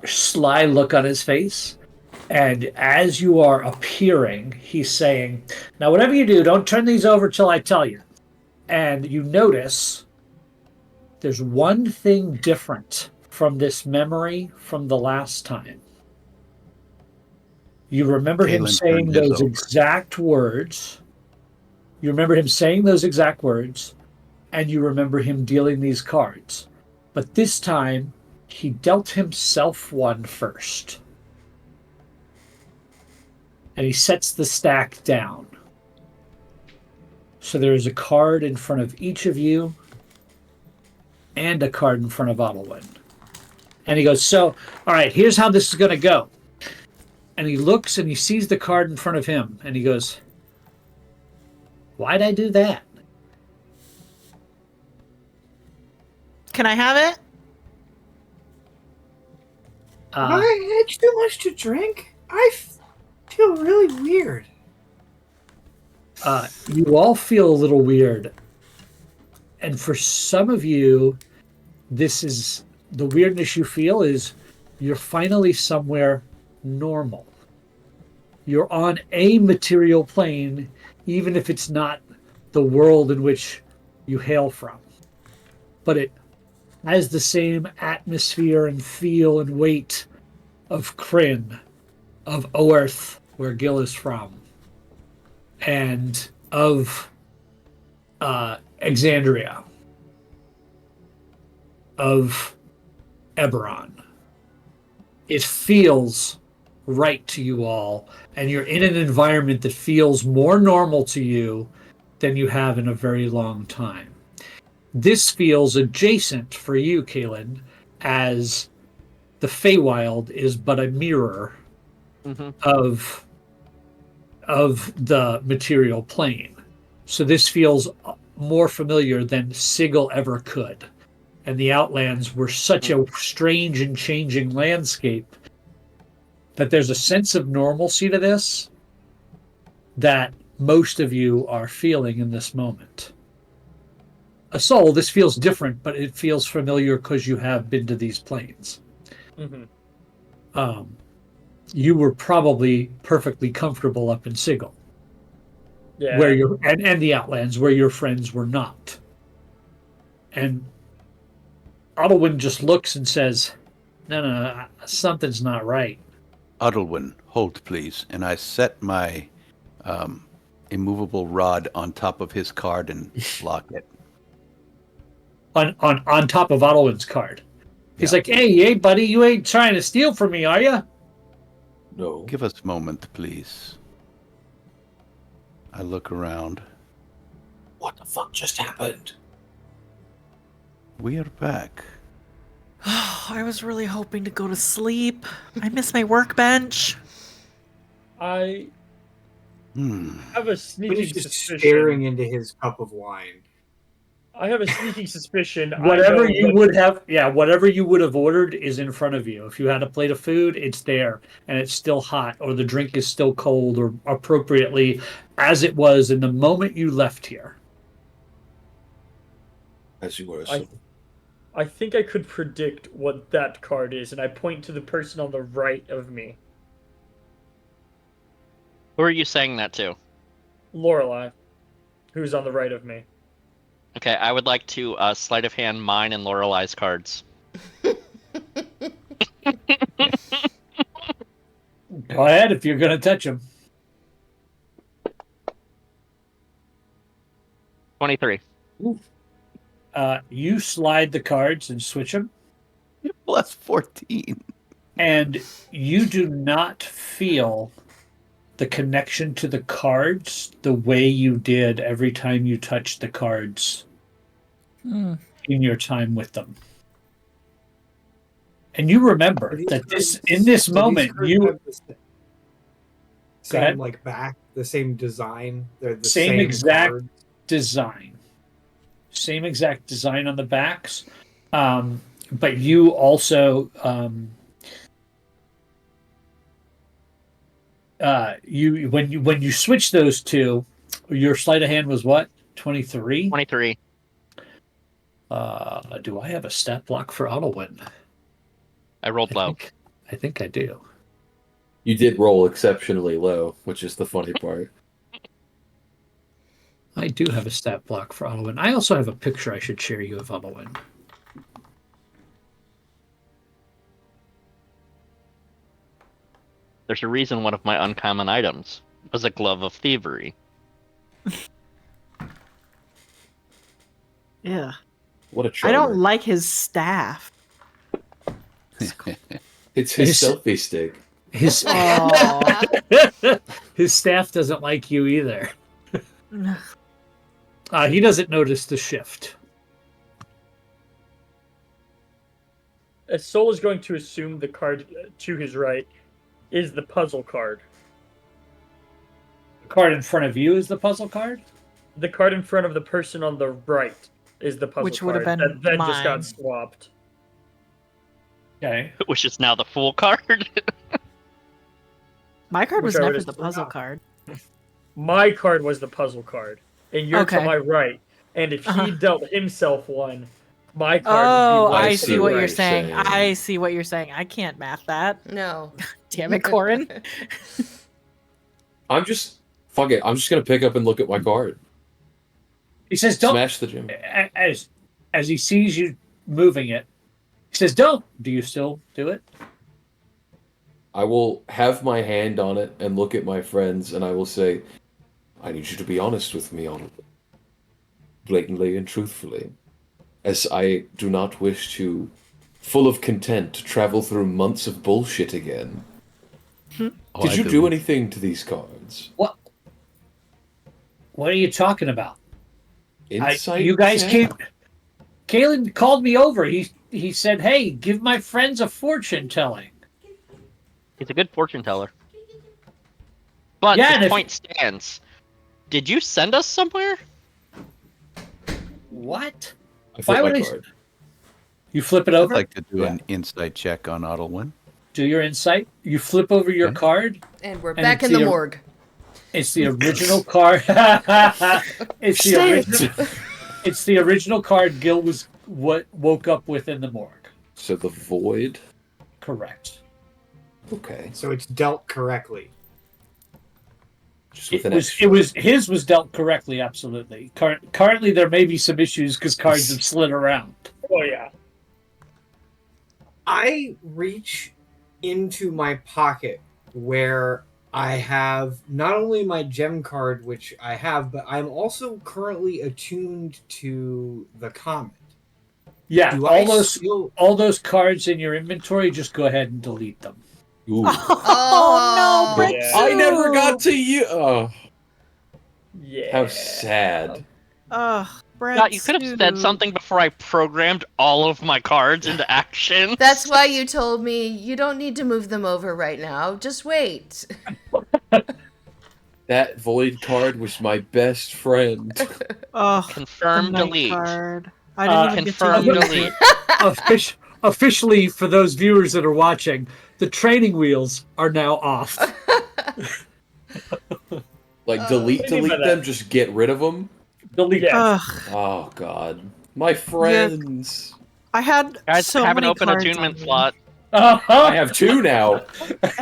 sly look on his face. And as you are appearing, he's saying, "Now, whatever you do, don't turn these over till I tell you." And you notice there's one thing different from this memory from the last time. You remember him Galen saying turned his those over. exact words. You remember him saying those exact words, and you remember him dealing these cards. But this time, he dealt himself one first. And he sets the stack down. So there is a card in front of each of you, and a card in front of Ottlewin. And he goes, "So, all right, here's how this is going to go." And he looks and he sees the card in front of him, and he goes, "Why'd I do that?" Can I have it? I had too much to drink. I feel really weird. You all feel a little weird. And for some of you, this is the weirdness you feel is you're finally somewhere normal. You're on a material plane, even if it's not the world in which you hail from. But it has the same atmosphere and feel and weight of Kryn, of Oerth, where Gil is from, and of Exandria, of Eberron. It feels right to you all, and you're in an environment that feels more normal to you than you have in a very long time. This feels adjacent for you, Kaylin, as the Feywild is but a mirror of the material plane. So this feels more familiar than Sigil ever could. And the Outlands were such a strange and changing landscape that there's a sense of normalcy to this that most of you are feeling in this moment. A soul, this feels different, but it feels familiar because you have been to these planes. You were probably perfectly comfortable up in Sigil, where you're, and the Outlands, where your friends were not. And Ottlewin just looks and says, no, something's not right. Ottlewin, hold please. And I set my immovable rod on top of his card and block it. On top of Ottlewin's card. He's like, hey, buddy, you ain't trying to steal from me, are you? No. Give us a moment, please. I look around. What the fuck just happened? We are back. I was really hoping to go to sleep. I miss my workbench. I have a sneaking He's just suspicion. staring into his cup of wine. I have a sneaking suspicion. Whatever you would have ordered is in front of you. If you had a plate of food, it's there, and it's still hot, or the drink is still cold, or appropriately as it was in the moment you left here. As you were, so. I think I could predict what that card is, and I point to the person on the right of me. Who are you saying that to? Lorelei, who's on the right of me. Okay, I would like to sleight of hand mine and Lorelei's cards. Go ahead if you're going to touch them. 23. You slide the cards and switch them, Plus 14. and you do not feel the connection to the cards the way you did every time you touched the cards in your time with them. And you remember that in this moment you same like back, the same design. They're the same same exact card. design. Same exact design on the backs. But you also when you switch those two, your sleight of hand was what? 23? 23. Do I have a stat block for Ottlewin? I rolled low. I think I do. You did roll exceptionally low, which is the funny part. I do have a stat block for Ottlewin. I also have a picture I should share you of Ottlewin. There's a reason one of my uncommon items was a glove of thievery. Yeah. What a I charmer. don't like his staff. It's his His- selfie stick. His Oh. his staff doesn't like you either. He doesn't notice the shift. Soul is going to assume the card to his right is the puzzle card. The card in front of you is the puzzle card? The card in front of the person on the right is the puzzle Which card. would have been that just mine. got swapped. Okay. Which is now the fool card. My card was Which I never would've the puzzle card. My card was the puzzle card, and you're to Okay. my right. And if he dealt himself one, my card Oh, would be I right see to the what right. you're saying. I see what you're saying. I can't math that. No. Damn it, Corin. I'm just fuck it. I'm just gonna pick up and look at my card. He says, "Don't." Smash the gym. As he sees you moving it, he says, "Don't." Do you still do it? I will have my hand on it and look at my friends, and I will say, "I need you to be honest with me, blatantly and truthfully, as I do not wish to, full of content, travel through months of bullshit again." Oh, Did you do anything to these cards? What? What are you talking about? Insight. You guys check? came. Kalen called me over. He said, "Hey, give my friends a fortune telling." He's a good fortune teller. But Yeah, and the if- point stands. Did you send us somewhere? What? I Why flip would my I- card. You flip it I'd over. like to do an insight check on Ottlewin. Do your insight. You flip over your Okay. card. And we're And back it's in the the- morgue. It's the original card. It's the Say original. It's the original card Gil was what woke up with in the morgue. So the void. Correct. Okay. So it's dealt correctly. Just with It an was, extra. his was dealt correctly, absolutely. Currently, there may be some issues because cards have slid around. Oh yeah. I reach into my pocket where I have not only my gem card, which I have, but I'm also currently attuned to the comet. Yeah, Do I all those cards in your inventory, just go ahead and delete them. Ooh. Oh, no, Brett. Yeah. I never got to you. Oh, Yeah. how sad. Ugh, Brett. God, you could have said something before I programmed all of my cards into action. That's why you told me you don't need to move them over right now. Just wait. That void card was my best friend. Oh, Confirm, the night delete. card. I didn't even get to Confirm, use delete. it. Officially, for those viewers that are watching, the training wheels are now off. Like delete What do you mean by them, that? just get rid of them. Delete. Yeah. Ugh. Oh god, my friends. I had Guys, so have an many open cards attunement on me. slot. I have two now.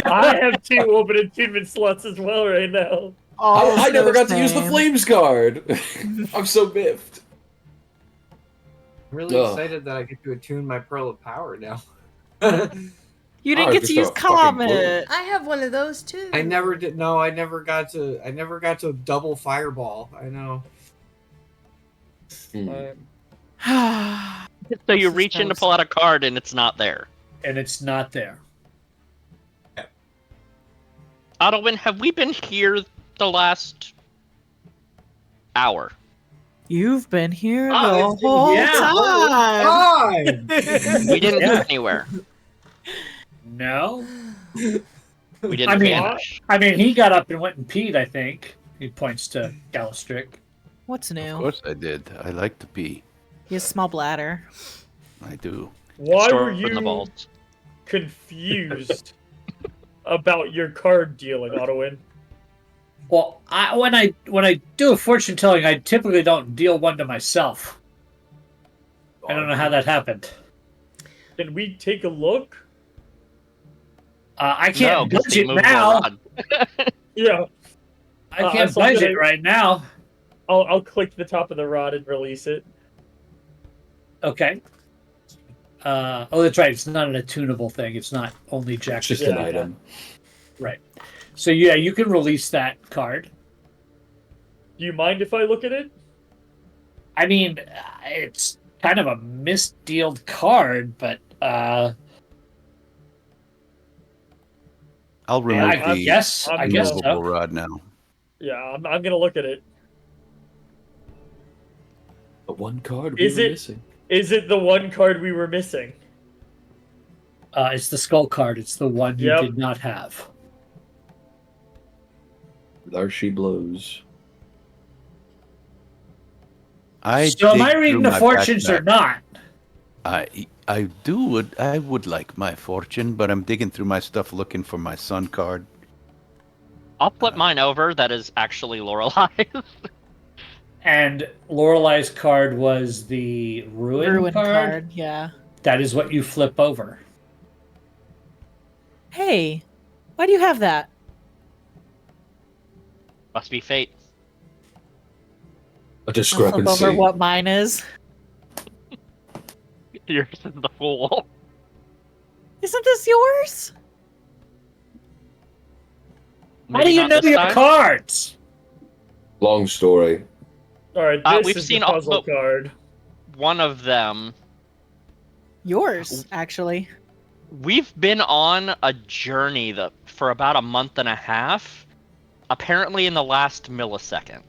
I have 2 open attunement slots as well right now. I never Also got to use the same. flames card. I'm so miffed. I'm really Ugh. excited that I get to attune my Pearl of Power now. You didn't Oh, get to just use a fucking clue. Comet. I have one of those too. I never did. No, I never got to. I never got to double fireball. I know. So you This is reach in to so pull out a card and it's not there. And it's not there. Ottoman, have we been here the last hour? You've been here the I've been whole here time. We didn't Yeah. go anywhere. No. We didn't I mean, vanish. he got up and went and peed, I think. He points to Galistric. What's Of new? course I did. I like to pee. He has small bladder. I do. Why Store were in the you vault. confused about your card dealing, Ottoman? Well, when I do a fortune telling, I typically don't deal one to myself. I don't know how that happened. Can we take a look? I can't 'cause budge he it moved the now. rod. Yeah, I can't so budge I'm it right now. I'll click the top of the rod and release it. Okay. Oh, that's right. It's not an attunable thing. It's not only Jack. It's just can an do that. item. Right. So yeah, you can release that card. Do you mind if I look at it? I mean, it's kind of a misdealed card, but I'll remove I the guess removable so. rod now. Yeah, I'm gonna look at it. But one card Is we were it- missing. Is it the one card we were missing? It's the skull card. It's the one you Yep. did not have. There she blows. So am I dig reading through the my fortunes or backpack. not? I would like my fortune, but I'm digging through my stuff looking for my sun card. I'll flip mine over. That is actually Lorelei. And Lorelei's card was the ruin card. Yeah. That is what you flip over. Hey, why do you have that? Must be fate. A I'll flip discrepancy. over what mine is. Yours is the fool. Isn't this yours? How do Maybe you not know this your time? cards? Long story. All right, this We've is seen the all- puzzle card. One of them. Yours, actually. We've been on a journey for about a month and a half. Apparently in the last millisecond.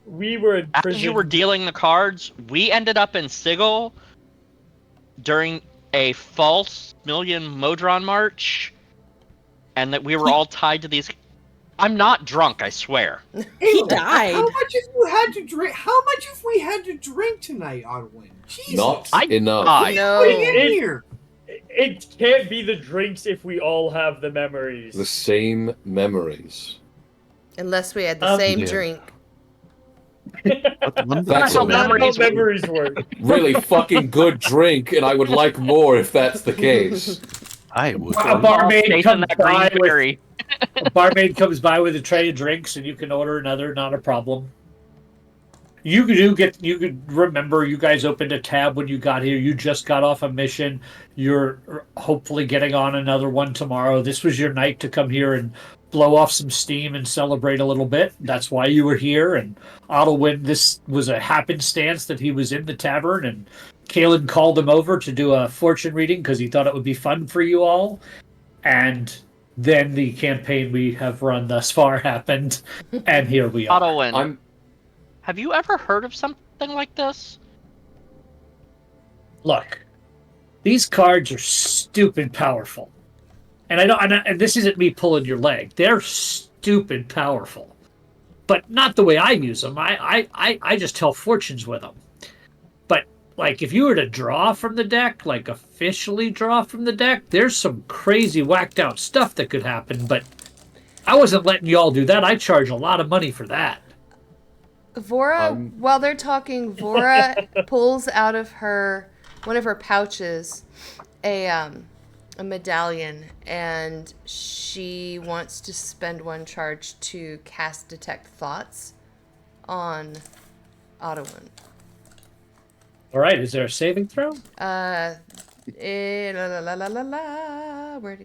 We were in As prison. you were dealing the cards, we ended up in Sigil during a false million Modron march, and that we were all tied to these. I'm not drunk, I swear. He died. How much have you had to drink? How much have we had to drink tonight, Odwin? Jesus. Not I enough. died. No. Putting in It- here. It can't be the drinks if we all have the memories. The same memories. Unless we had the same yeah. drink. That's That's how a memories how memories work. really fucking good drink, and I would like more if that's the case. I would. A barmaid Chasing comes that green by with berry. a barmaid comes by with a tray of drinks, and you can order another. Not a problem. You could remember you guys opened a tab when you got here. You just got off a mission. You're hopefully getting on another one tomorrow. This was your night to come here and blow off some steam and celebrate a little bit. That's why you were here. And Ottlewin, this was a happenstance that he was in the tavern, and Kalen called him over to do a fortune reading because he thought it would be fun for you all. And then the campaign we have run thus far happened, and here we are. Ottowen, have you ever heard of something like this? Look, these cards are stupid powerful. And and this isn't me pulling your leg. They're stupid powerful. But not the way I use them. I just tell fortunes with them. But like if you were to draw from the deck, like officially draw from the deck, there's some crazy whacked out stuff that could happen, but I wasn't letting you all do that. I charge a lot of money for that. Vora, while they're talking, Vora pulls out of one of her pouches a medallion, and she wants to spend one charge to cast Detect Thoughts on Ottawan. All right, is there a saving throw? Where'd it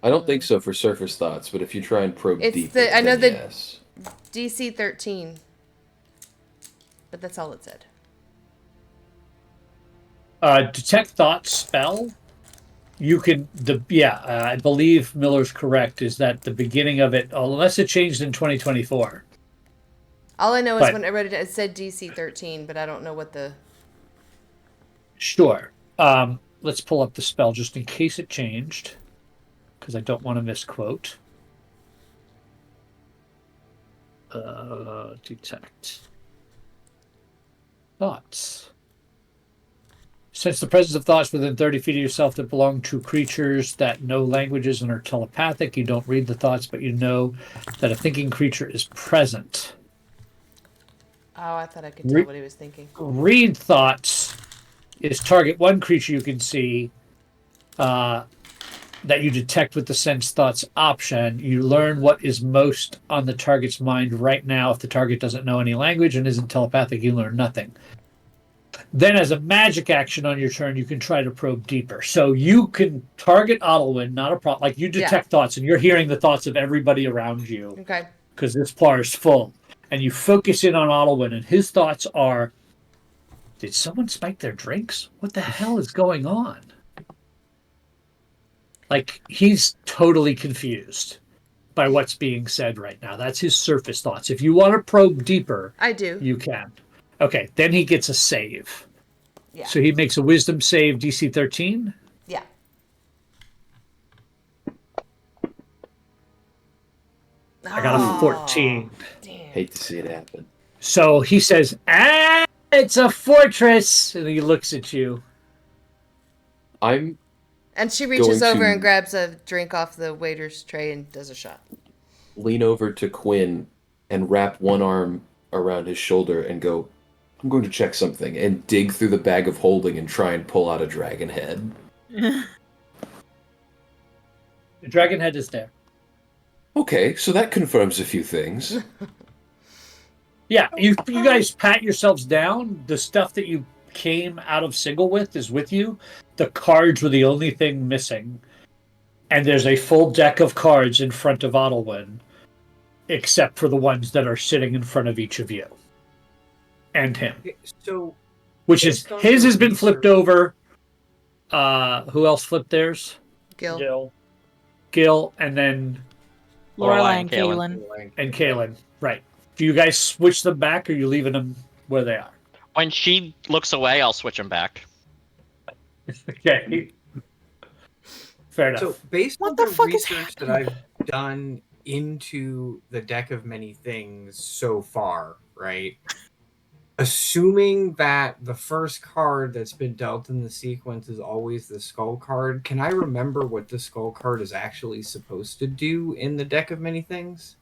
I don't go? think so for surface thoughts, but if you try and probe It's deeper, I know then the yes. DC 13, but that's all it said. Detect Thoughts spell. You can I believe Miller's correct. Is that the beginning of it? Unless it changed in 2024. All I know is But- when I read it, it said DC 13, but I don't know what the. Sure. Let's pull up the spell just in case it changed, because I don't want to misquote. Detect thoughts. Sense the presence of thoughts within 30 feet of yourself that belong to creatures that know languages and are telepathic. You don't read the thoughts, but you know that a thinking creature is present. Oh, I thought I could tell what he was thinking. Read thoughts is target one creature you can see that you detect with the sense thoughts option. You learn what is most on the target's mind right now. If the target doesn't know any language and isn't telepathic, you learn nothing. Then as a magic action on your turn, you can try to probe deeper. So you can target Ottawan, not a problem. Like you detect thoughts and you're hearing the thoughts of everybody around you. Okay. Because this bar is full. And you focus in on Ottawan, and his thoughts are, did someone spike their drinks? What the hell is going on? Like, he's totally confused by what's being said right now. That's his surface thoughts. If you want to probe deeper, I do. you can. Okay, then he gets a save. Yeah. So he makes a wisdom save, DC 13. Yeah. I got a 14. Damn. Hate to see it happen. So he says, it's a fortress. And he looks at you. I'm And she reaches going over to- and grabs a drink off the waiter's tray and does a shot. lean over to Quinn and wrap one arm around his shoulder and go, I'm going to check something, and dig through the bag of holding and try and pull out a dragon head. The dragon head is there. Okay, so that confirms a few things. Yeah, you guys pat yourselves down. The stuff that you came out of Sigil with is with you. The cards were the only thing missing. And there's a full deck of cards in front of Ottawan, except for the ones that are sitting in front of each of you. And him. So, Which is, based on his your has been flipped research- over. Who else flipped theirs? Gil. Gil, and then Lorelai and Kaylin. Kaylin. and Kaylin. Right. Do you guys switch them back, or are you leaving them where they are? When she looks away, I'll switch them back. Okay. Fair enough. So, based What on the the fuck is research that I've done into the deck of many things so far, right? Assuming that the first card that's been dealt in the sequence is always the skull card, can I remember what the skull card is actually supposed to do in the deck of many things?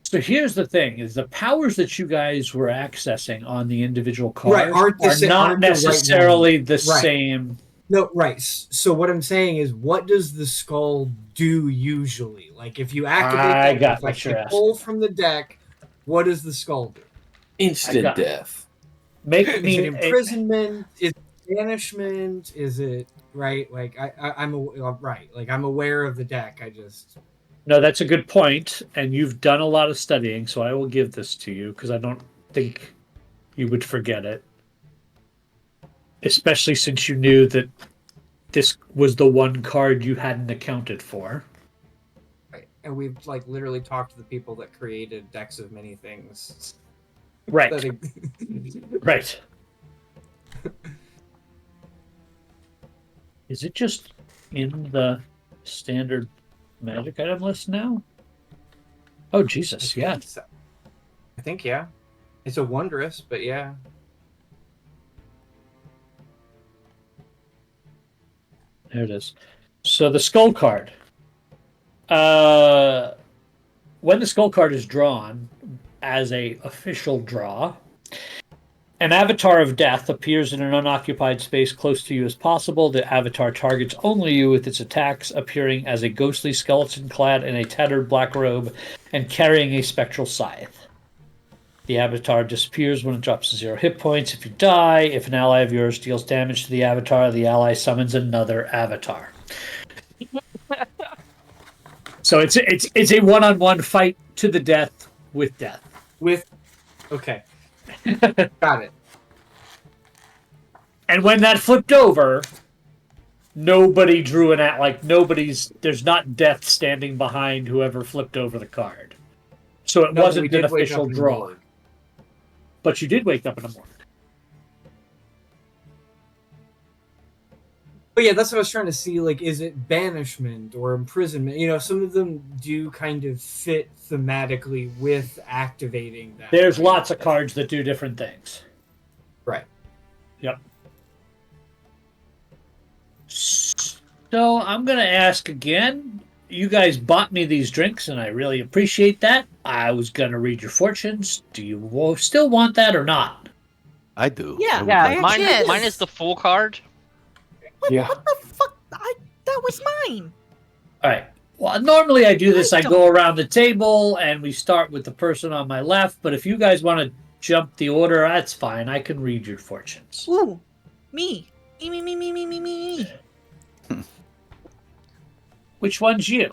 So here's the thing: is the powers that you guys were accessing on the individual cards aren't the are sa- not aren't the right necessarily ones. the Right. same. No, right. So what I'm saying is, what does the skull do usually? Like, if you activate I that, got if what you're pull from the deck, what does the skull do? Instant got it. death. Make Is me it imprisonment? Is it banishment? Is it right? Like right. Like I'm aware of the deck. I just No, that's a good point, and you've done a lot of studying, so I will give this to you because I don't think you would forget it, especially since you knew that this was the one card you hadn't accounted for. right. And we've like literally talked to the people that created decks of many things. Right. That Right. Is it just in the standard magic item list now? Oh, Jesus, yeah. I think yeah. It's a wondrous, but yeah. There it is. So the skull card. When the skull card is drawn, as a official draw. An avatar of death appears in an unoccupied space close to you as possible. The avatar targets only you with its attacks, appearing as a ghostly skeleton clad in a tattered black robe and carrying a spectral scythe. The avatar disappears when it drops to 0 hit points. If you die, if an ally of yours deals damage to the ally summons another avatar. So it's a one-on-one fight to the death with death. Okay. Got it. And when that flipped over, nobody drew an there's not death standing behind whoever flipped over the card. So it wasn't an official draw. But you did wake up in the morning. But yeah, that's what I was trying to see. Like, is it banishment or imprisonment? You know, some of them do kind of fit thematically with activating that. There's lots of cards that do different things. Right. Yep. So I'm going to ask again. You guys bought me these drinks, and I really appreciate that. I was going to read your fortunes. Do you still want that or not? I do. Yeah. Yeah, Yes. mine is the full card. Yeah. What the fuck? That was mine. All right. Well, normally I do this. I go around the table, and we start with the person on my left. But if you guys want to jump the order, that's fine. I can read your fortunes. Ooh, me. Me. Which one's you?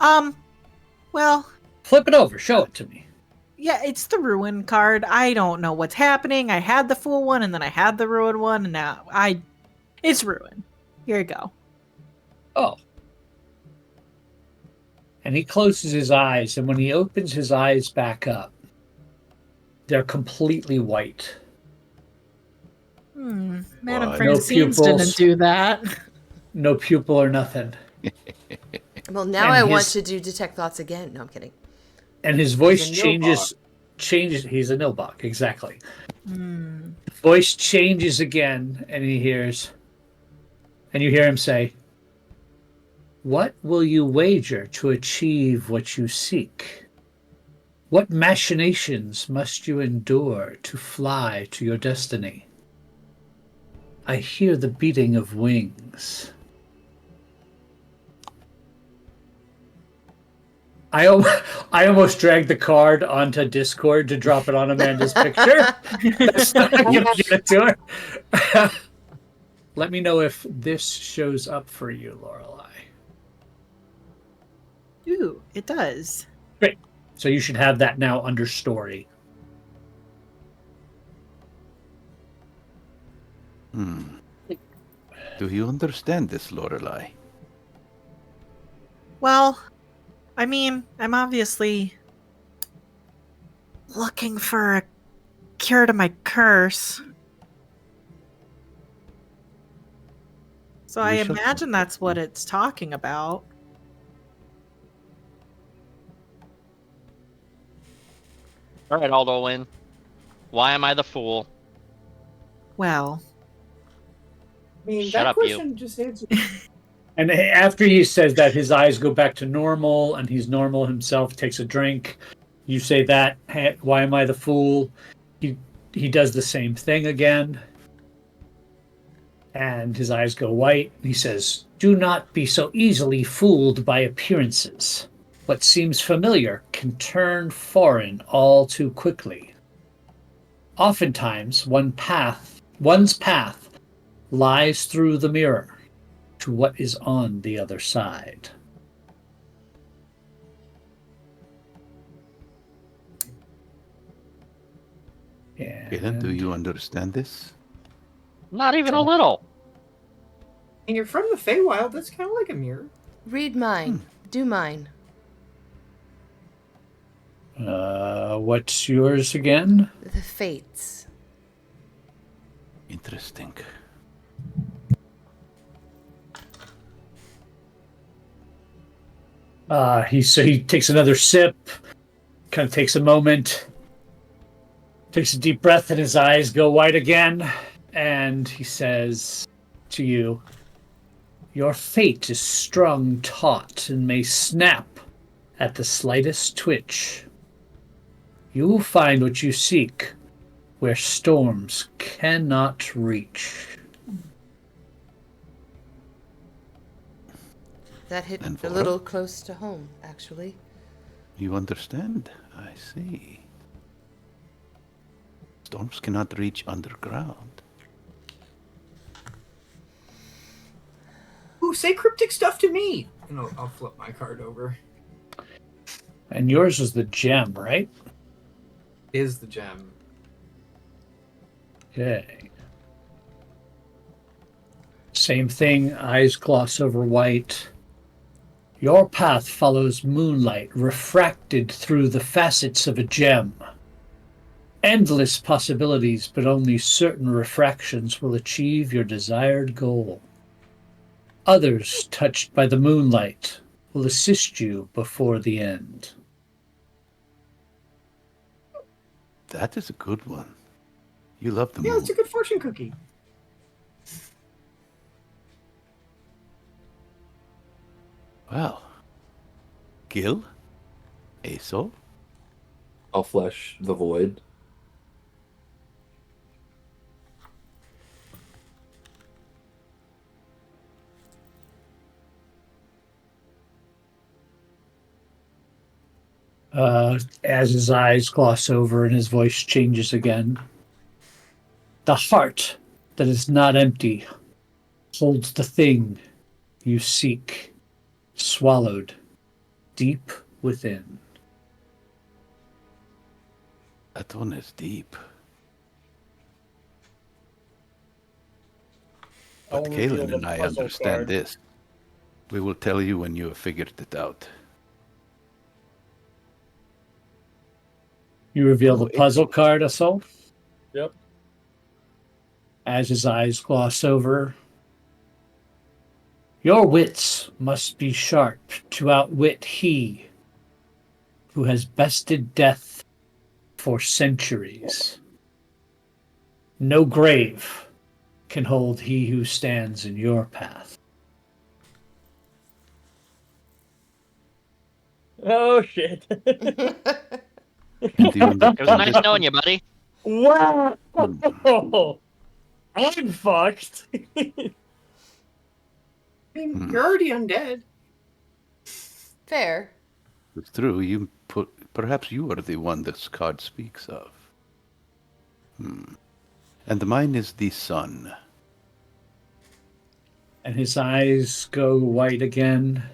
Well, Flip it over. Show it to me. yeah, it's the ruin card. I don't know what's happening. I had the full one, and then I had the ruin one, and now it's ruin. Here you go. Oh. And he closes his eyes, and when he opens his eyes back up, they're completely white. Madam What? Francine's No didn't pupils. do that. No pupil or nothing. Well, now And I want his- to do detect thoughts again. No, I'm kidding. And his voice He's a changes. He's a Nilbach, exactly. Voice changes again, and you hear him say, "What will you wager to achieve what you seek? What machinations must you endure to fly to your destiny? I hear the beating of wings." I almost dragged the card onto Discord to drop it on Amanda's picture. That's not going to get it to her. Let me know if this shows up for you, Lorelei. Ooh, it does. Great. So you should have that now under story. Do you understand this, Lorelei? Well, I mean, I'm obviously looking for a cure to my curse. So I We shall imagine that's what it's talking about. All right, Alduin. Why am I the fool? Well, I mean, Shut that up, you. question just answered. And after he says that, his eyes go back to normal, and he's normal himself, takes a drink. You say that, "Hey, why am I the fool?" He does the same thing again. And his eyes go white. He says, "Do not be so easily fooled by appearances. What seems familiar can turn foreign all too quickly. Oftentimes, one's path lies through the mirror to what is on the other side." Galen, do you understand this? Not even a little. And you're from the Feywild. That's kind of like a mirror. Read mine. Do mine. What's yours again? The fates. Interesting. He takes another sip, kind of takes a moment, takes a deep breath, and his eyes go white again. And he says to you, "Your fate is strung taut and may snap at the slightest twitch. You will find what you seek where storms cannot reach. That hit And a Vora? little close to home, actually. You understand? I see. Storms cannot reach underground. Ooh, say cryptic stuff to me. And I'll flip my card over. And yours is the gem, right? Is the gem. Okay. Same thing, eyes gloss over white. Your path follows moonlight refracted through the facets of a gem. Endless possibilities, but only certain refractions will achieve your desired goal. Others, touched by the moonlight, will assist you before the end. That is a good one. You love the Yeah, moon. it's a good fortune cookie. Well, Gil? Aesol? I'll flesh the void. As his eyes gloss over and his voice changes again. The heart that is not empty holds the thing you seek, swallowed deep within. That one is deep. I'll But reveal Kalen the and I puzzle understand card. this. We will tell you when you have figured it out. You reveal the puzzle card, Assault. Yep. As his eyes gloss over. Your wits must be sharp to outwit he who has bested death for centuries. No grave can hold he who stands in your path. Oh shit. And do you It was understand nice this knowing one? you, buddy. Wow. Hmm. I'm fucked. I mean, Hmm. you're already undead. Fair. It's true. Perhaps you are the one this card speaks of. And mine is the sun. And his eyes go white again.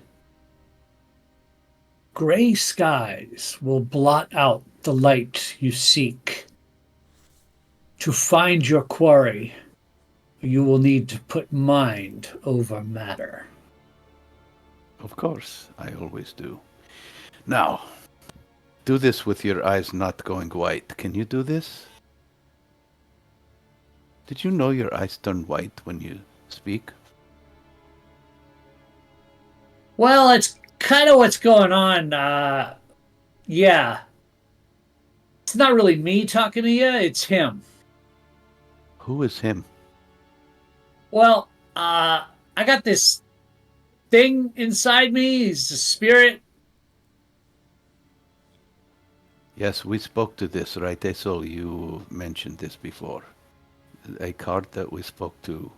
Gray skies will blot out the light you seek. To find your quarry, you will need to put mind over matter. Of course, I always do. Now, do this with your eyes not going white. Can you do this? Did you know your eyes turn white when you speak? Well, it's kind of what's going on. Yeah. It's not really me talking to you, it's him. Who is him? Well, I got this thing inside me. He's a spirit. Yes, we spoke to this, right? I saw you mentioned this before. A card that we spoke to.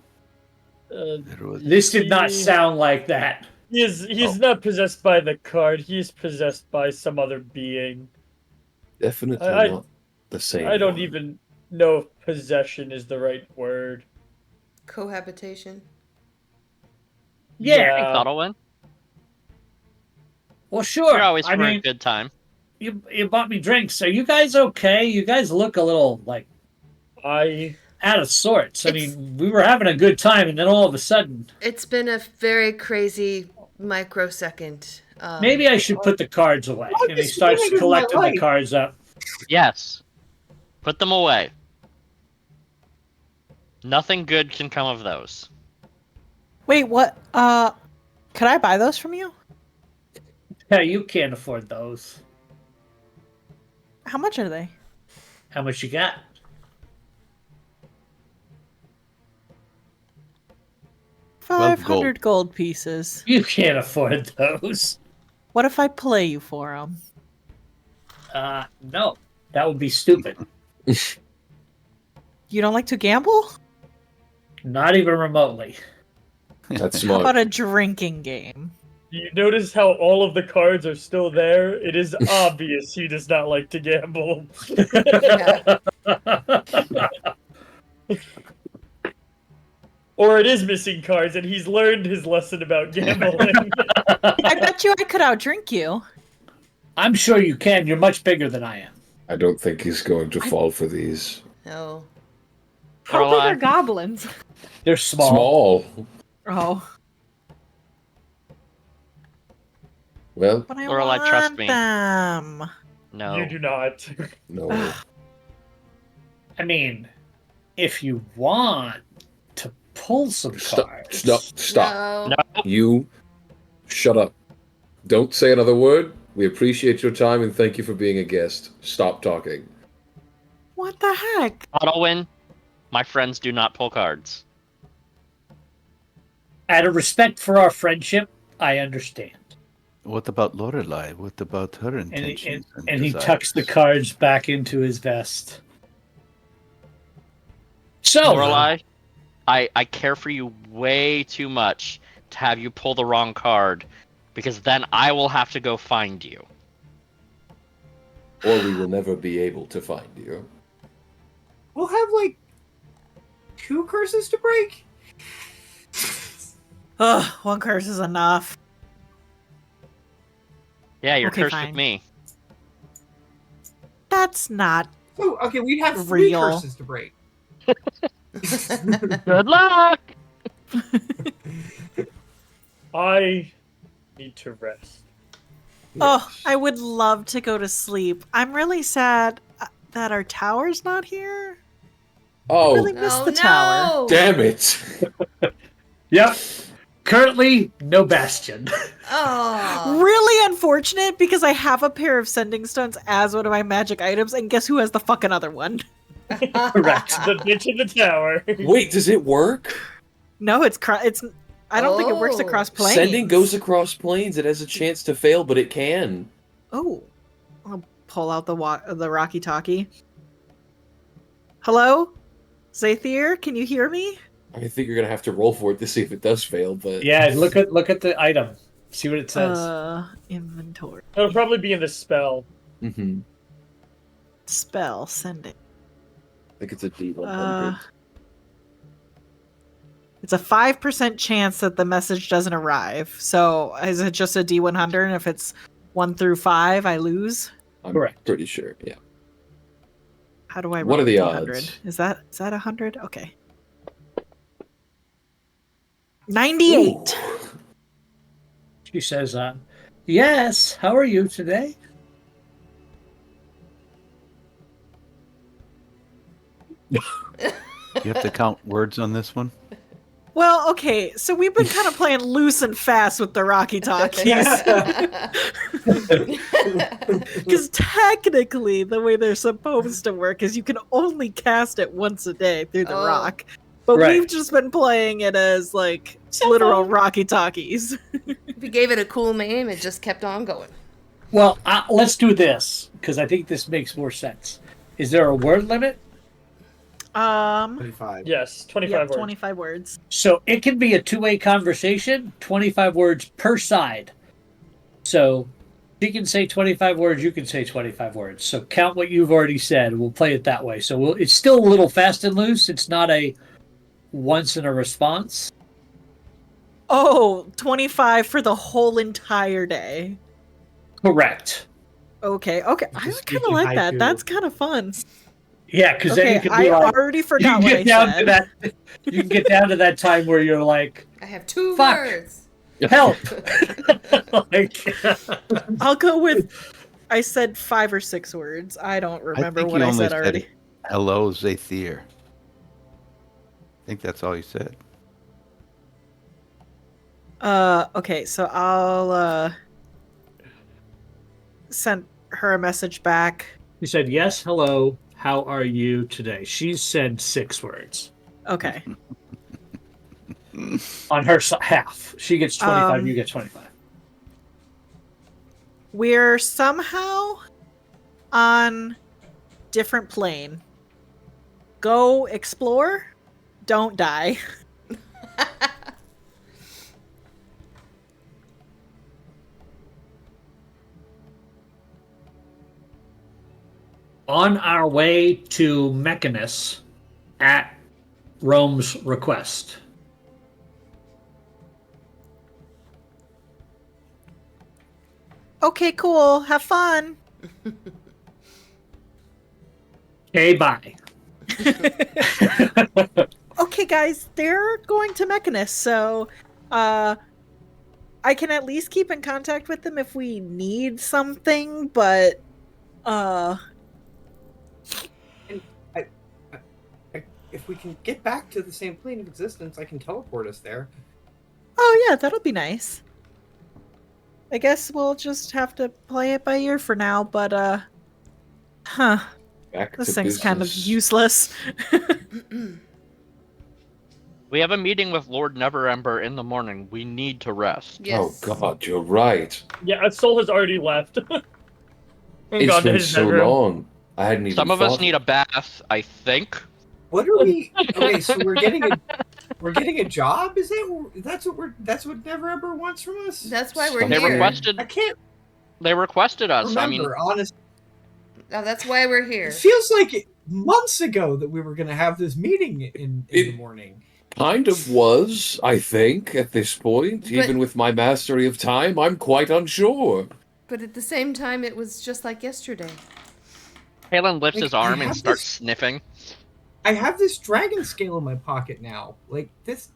There was... This did not sound like that. He's not possessed by the card. He's possessed by some other being. Definitely I not the same. I don't one. even know if possession is the right word. Cohabitation. Yeah. Hey, Thoughtlewind. Well, sure. You're always I for a mean, good time. you bought me drinks. Are you guys okay? You guys look a little like I out of sorts. I It's- mean, we were having a good time, and then all of a sudden, It's been a very crazy microsecond. maybe I should put the cards away. Oh, And he this starts minute is my collecting the life. cards up. Yes. Put them away. Nothing good can come of those. Wait, what? Could I buy those from you? Yeah, you can't afford those. How much are they? How much you got? gold. 500 gold pieces. You can't afford those. What if I play you for them? No. That would be stupid. You don't like to gamble? Not even remotely. That's How smart. about a drinking game? You notice how all of the cards are still there? It is obvious he does not like to gamble. Yeah. Or it is missing cards and he's learned his lesson about gambling. I bet you I could outdrink you. I'm sure you can. You're much bigger than I am. I don't think he's going to fall for these. No. How big Lorelai. are goblins? They're small. Small. Oh, Well, but I Lorelai, want trust me. them. No. You do not. no. I mean, if you want to pull some Stop. cards. Stop. No. You shut up. Don't say another word. We appreciate your time and thank you for being a guest. Stop talking. What the heck? Ottowin, my friends do not pull cards. Out of respect for our friendship, I understand. What about Lorelai? What about her And intentions? he tucks the cards back into his vest. So, Lorelai, I care for you way too much to have you pull the wrong card, because then I will have to go find you. Or we will never be able to find you. We'll have like 2 curses to break. Ugh, one curse is enough. Yeah, you're Okay, cursed fine. with me. That's not. So, okay, we'd have 3 Real. curses to break. Good luck! I need to rest. Oh, I would love to go to sleep. I'm really sad that our tower's not here. I Oh, really miss Oh the tower. no! damn it. yep. Currently, no bastion. Oh. Really unfortunate because I have a pair of sending stones as one of my magic items, and guess who has the fucking other one? Correct. The bitch in the tower. Wait, does it work? No, it's I don't think it works Oh. across planes. Sending goes across planes. It has a chance to fail, but it can. Oh, I'll pull out the Rocky Talkie. Hello, Zathir, can you hear me? I think you're gonna have to roll for it to see if it does fail, but Yeah, look at the item. See what it says. Inventory. It'll probably be in the spell. Mhm. Spell sending. I think it's a D100. It's a 5% chance that the message doesn't arrive. So is it just a D100? And if it's 1 through 5, I lose? I'm correct. pretty sure. Yeah. How do I roll What are the D100? odds? Is that 100? Okay. 98. Ooh. She says, yes, how are you today? You have to count words on this one? Well, okay, so we've been kind of playing loose and fast with the Rocky Talkies. Because technically, the way they're supposed to work is you can only cast it once a day through the Oh. rock. But Right. we've just been playing it as, like, literal Rocky Talkies. If you gave it a cool name, it just kept on going. Well, let's do this, because I think this makes more sense. Is there a word limit? 25. Yes, 25 Yep, words. 25 words. So it can be a two-way conversation, 25 words per side. So she can say 25 words, you can say 25 words. So count what you've already said. We'll play it that way. So it's still a little fast and loose. It's not a once in a response. Oh, 25 for the whole entire day. Correct. Okay. I Just kind of speaking like that. haiku. That's kind of fun. Yeah, because then Okay, you can I be like, already you forgot can what I get down said. to that. You can get down to that time where you're like, I have 2 Fuck. words. help. Like, I'll go with. I said 5 or 6 words. I don't remember think what you I only said already. Hello, Zathir. I think that's all you said. Okay, so I'll send her a message back. you said, yes, hello, how are you today? She said 6 words. Okay. On her half. She gets 25, Um, you get 25. We're somehow on different plane. Go explore. Don't die. On our way to Mechanus at Rome's request. Okay, cool. Have fun. Okay, bye. Okay, guys, they're going to Mechanus, so I can at least keep in contact with them if we need something, but If we can get back to the same plane of existence, I can teleport us there. oh yeah, that'll be nice. I guess we'll just have to play it by ear for now, but Back this to thing's kind of business. useless. We have a meeting with Lord Neverember in the morning. We need to rest. Yes. Oh God, you're right. Yeah, a soul has already left. And It's gone to been his so bedroom. long. I hadn't even. Some of us thought need a bath, I think. What are we? Okay, so we're getting a job. That's what Never Ever wants from us? That's why we're They here. requested. I can't They requested us. remember, honestly. Oh, that's why we're here. It feels like months ago that we were going to have this meeting in the morning. Kind of was, I think, at this point. But- Even with my mastery of time, I'm quite unsure. But at the same time, it was just like yesterday. Halen lifts Like, his I arm and have starts this- sniffing. I have this dragon scale in my pocket now. Like this.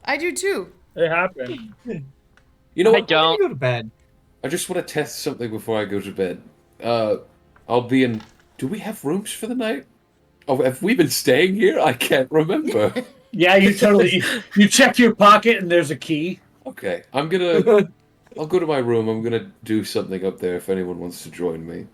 I do too. It happened. You know I what? I'm gonna don't. go to bed. I just want to test something before I go to bed. I'll be in. Do we have rooms for the night? Oh, have we been staying here? I can't remember. Yeah, you totally. You check your pocket and there's a key. Okay, I'm gonna. I'll go to my room. I'm gonna do something up there if anyone wants to join me.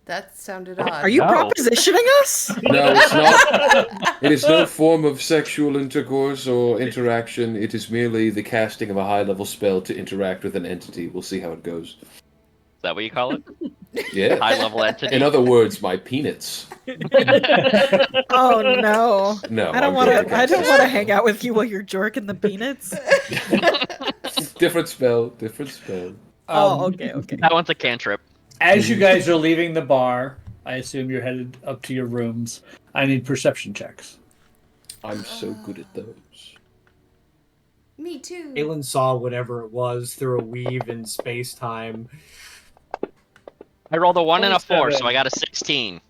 That sounded odd. Are you No. propositioning us? No, it's not. It is no form of sexual intercourse or interaction. It is merely the casting of a high-level spell to interact with an entity. We'll see how it goes. Is that what you call it? Yeah. High level entity. In other words, my peanuts. Oh no. No, I don't I'm want joking. to. I don't want to hang out with you while you're jorking the peanuts. Different spell. Different spell. Oh, okay, okay. That one's a cantrip. As you guys are leaving the bar, I assume you're headed up to your rooms. I need perception checks. I'm so good at those. Me too. Aelin saw whatever it was through a weave in space time. I rolled a 1 and a 4, 27. so I got a 16.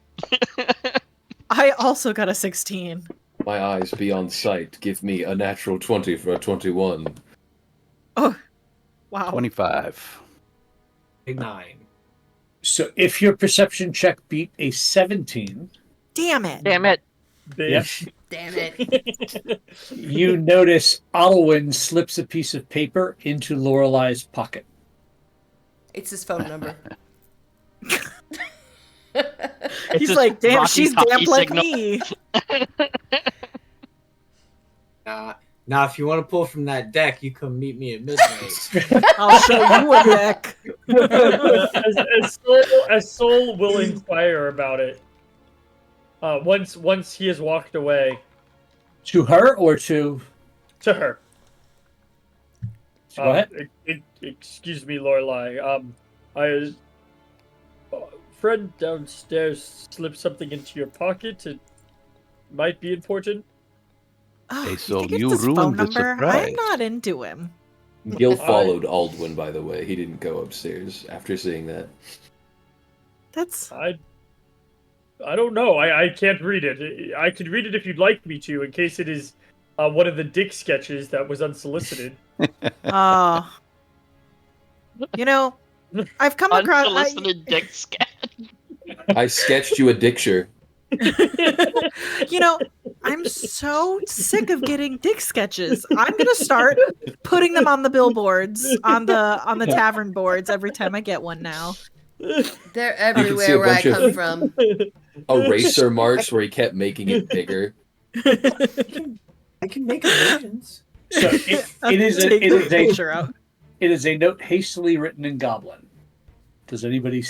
I also got a 16. My eyes beyond sight give me a natural 20 for a 21. Oh, wow. 25. A 9. So if your perception check beat a 17, Damn it. Damn it. Yep. Damn it. you notice Alwyn slips a piece of paper into Lorelai's pocket. It's his phone number. He's just like, damn, Rocky she's Top damp like signal. me. Now, if you want to pull from that deck, you come meet me at midnight. I'll show you a deck. as Soul will inquire about it. Once he has walked away To her or to... to her. Go ahead. Excuse me, Lorelai. I friend downstairs slipped something into your pocket. It might be important. Oh, Hey, you so think it's you his phone ruined the number? surprise. I'm not into him. Gil followed Aldwin, by the way. He didn't go upstairs after seeing that. That's I don't know. I can't read it. I could read it if you'd like me to, in case it is one of the dick sketches that was unsolicited. you know, I've come across. Unsolicited dick sketch. I sketched you a dicture. You know, I'm so sick of getting dick sketches. I'm gonna start putting them on the billboards, on the tavern boards every time I get one now. They're see a everywhere where I bunch of- come from. Eraser marks where he kept making it bigger. I can make illusions. So it is Take the a picture out. it is a note hastily written in Goblin. Does anybody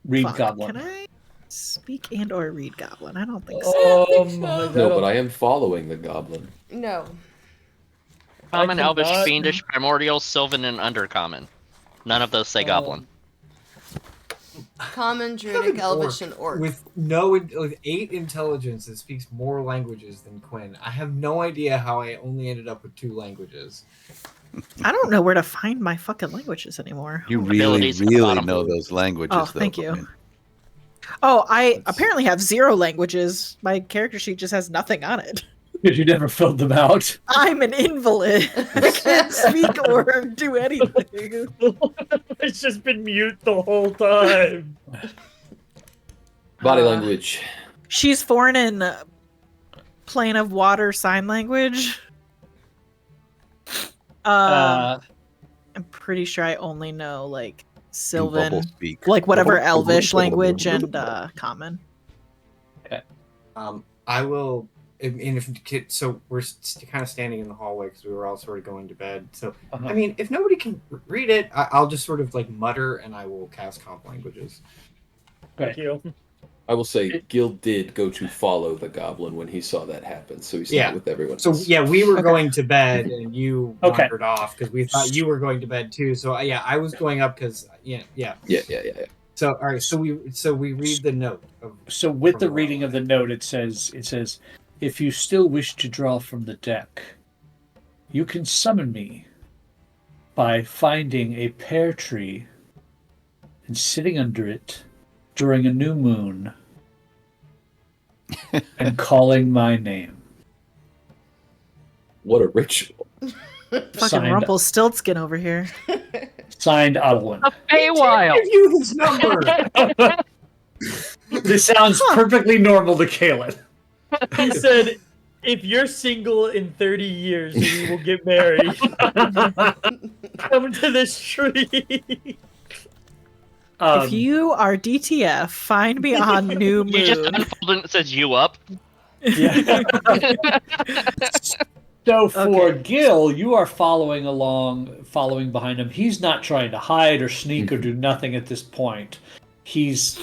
read Fuck, Goblin? Can I? speak and or read Goblin? I don't think so. I don't think so. No, but I am following the goblin. No. Common, Elvish, cannot- Fiendish, Primordial, Sylvan, and Undercommon. None of those say Goblin. Common, Druidic, Elvish, and Orc. With 8 intelligence that speaks more languages than Quinn. I have no idea how I only ended up with 2 languages. I don't know where to find my fucking languages anymore. You really, Abilities at the really bottom. know those languages, Oh, though. thank you. Quinn. Oh, I apparently have 0 languages. My character sheet just has nothing on it. Because you never filled them out. I'm an invalid. I can't speak or do anything. It's just been mute the whole time. Body language. She's foreign in plane of water sign language. I'm pretty sure I only know like Sylvan, Bubble speak. like whatever Bubble- Elvish bubble- language bubble- and bubble. Common. I will. And if so, we're kind of standing in the hallway because we were all sort of going to bed. So I mean, if nobody can read it, I'll just sort of like mutter, and I will cast comp languages. Thank you. I will say, Gil did go to follow the goblin when he saw that happen, so he's Yeah. not with everyone So else. yeah, we were Okay. going to bed, and you Okay. wandered off because we thought you were going to bed too. So yeah, I was going up because yeah. Yeah. So all right, so we read the note. So with the From reading of the note, it says, if you still wish to draw from the deck, you can summon me by finding a pear tree and sitting under it during a new moon and calling my name. What a ritual. Fucking Signed- Rumpelstiltskin over here. Signed, Otwin. Feywild! Give you his number. This sounds perfectly normal to Kaelin. He said, if you're single in 30 years, we will get married. Come to this tree. If you are DTF, find me on New You just Moon. unfold and it says you up. Yeah. So for Okay. Gil, you are following behind him. He's not trying to hide or sneak or do nothing at this point. He's,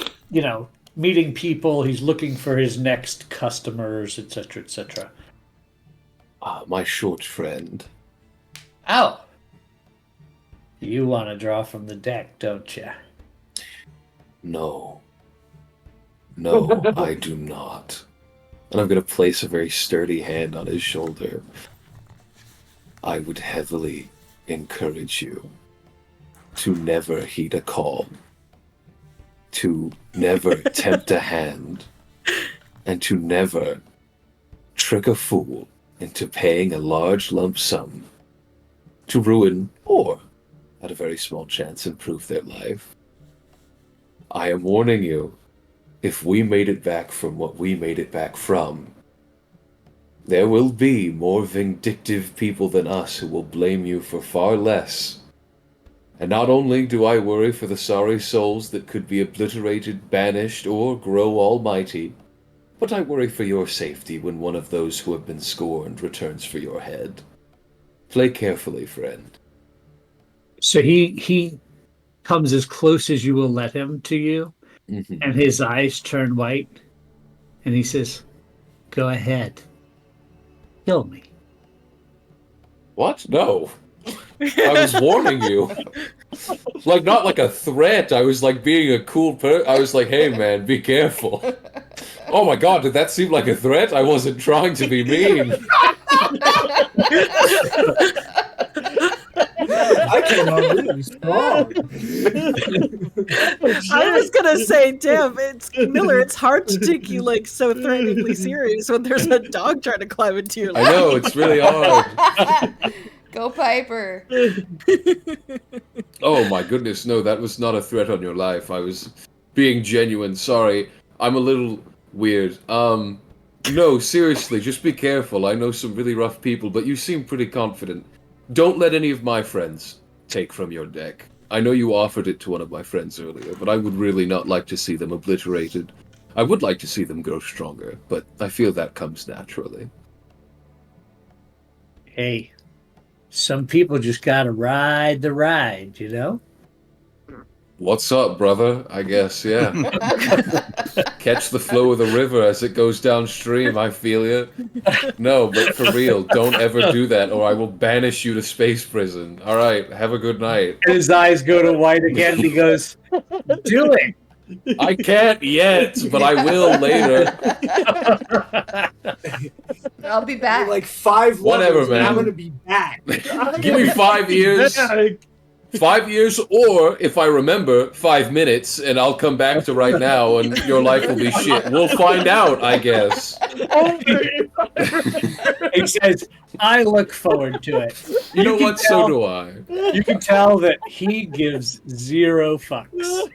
meeting people. He's looking for his next customers, etc., etc. My short friend. Oh, you want to draw from the deck, don't you? No. No, I do not. And I'm going to place a very sturdy hand on his shoulder. I would heavily encourage you to never heed a call, to never tempt a hand, and to never trick a fool into paying a large lump sum to ruin or, at a very small chance, improve their life. I am warning you, if we made it back from what we made it back from, there will be more vindictive people than us who will blame you for far less. And not only do I worry for the sorry souls that could be obliterated, banished, or grow almighty, but I worry for your safety when one of those who have been scorned returns for your head. Play carefully, friend. So he comes as close as you will let him to you, Mhm. and his eyes turn white, and he says, "Go ahead, kill me." What? No. I was warning you. Like, not like a threat. I was like being a cool person. I was like, hey man, be careful. Oh my god, did that seem like a threat? I wasn't trying to be mean. I came out really strong. I was gonna say, damn, it's Miller. It's hard to take you like so threateningly serious when there's a dog trying to climb into your I lap. know, it's really hard. Go Piper. Oh my goodness, no, that was not a threat on your life. I was being genuine. Sorry. I'm a little weird. No, seriously, just be careful. I know some really rough people, but you seem pretty confident. Don't let any of my friends take from your deck. I know you offered it to one of my friends earlier, but I would really not like to see them obliterated. I would like to see them grow stronger, but I feel that comes naturally. Hey, some people just gotta ride the ride, you know? What's up, brother? I guess, yeah. Catch the flow of the river as it goes downstream. I feel you. No, but for real, don't ever do that, or I will banish you to space prison. All right, have a good night. And his eyes go to white again, and he goes, "Do it." I can't yet, but I will later. I'll be back. Like 5 Whatever, levels, and I'm man. gonna be back. Give me 5 years. 5 years, or if I remember, 5 minutes, and I'll come back to right now, and your life will be shit. We'll find out, I guess. He says, "I look forward to it." You know can what? So do I. You can tell that he gives 0 fucks.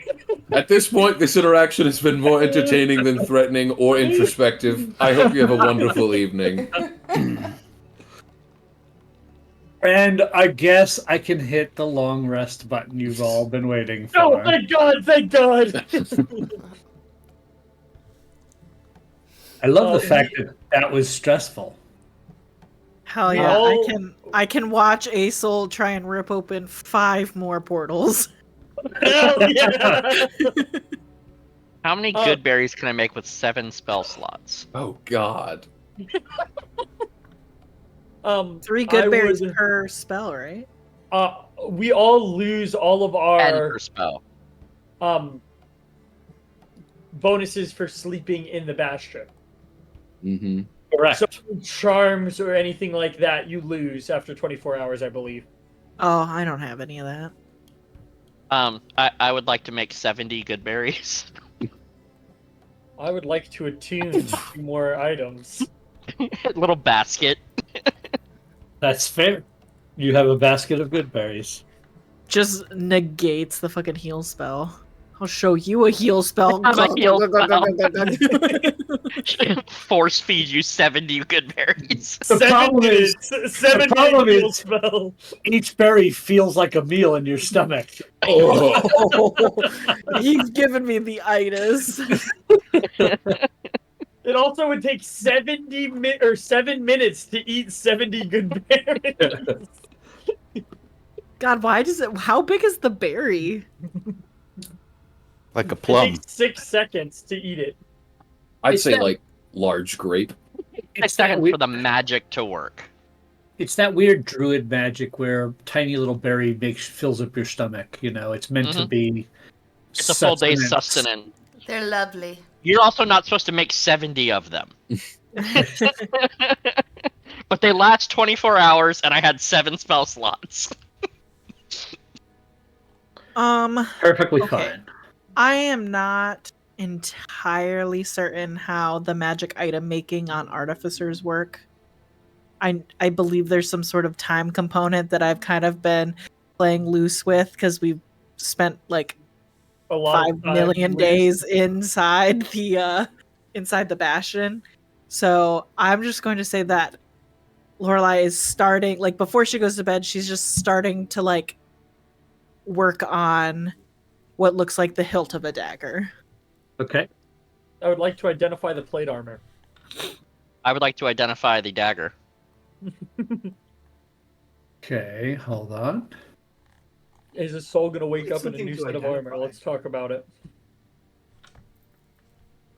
At this point, this interaction has been more entertaining than threatening or introspective. I hope you have a wonderful evening. And I guess I can hit the long rest button you've all been waiting for. Oh, thank God! Thank God! I love the fact that that was stressful. Hell yeah! I can watch Asol try and rip open 5 more portals. Hell yeah! How many good berries can I make with 7 spell slots? Oh, God. 3 good berries per spell, right? We all lose all of 10 our per spell. bonuses for sleeping in the bastion. Mm-hmm. Correct. So charms or anything like that, you lose after 24 hours, I believe. Oh, I don't have any of that. I would like to make 70 good berries. I would like to attune 2 more items. Little basket. That's fair. You have a basket of good berries. Just negates the fucking heal spell. I'll show you a heal spell. I'm a heal Force feed you 70 good berries. The problem is, 7 the problem heal is- spell. each berry feels like a meal in your stomach. You've given me the itis. It also would take 7 minutes to eat 70 good berries. God, why does it? How big is the berry? Like a It plum. takes 6 seconds to eat it. I'd It's say, that- like, large grape. 6 seconds for the magic to work. It's that weird druid magic where tiny little berry fills up your stomach. You know, it's meant to be. It's a full day's sustenance. They're lovely. You're also not supposed to make 70 of them. But they last 24 hours, and I had 7 spell slots. Perfectly Okay. fine. I am not entirely certain how the magic item making on artificers work. I believe there's some sort of time component that I've kind of been playing loose with because we've spent like A lot 5 of time million loose. days inside the bastion. So I'm just going to say that Lorelai is starting, like, before she goes to bed, she's just starting to like work on what looks like the hilt of a dagger. Okay. I would like to identify the plate armor. I would like to identify the dagger. Okay, hold on. Is his soul going to wake It's up in a something new to set of armor? identify. Let's talk about it.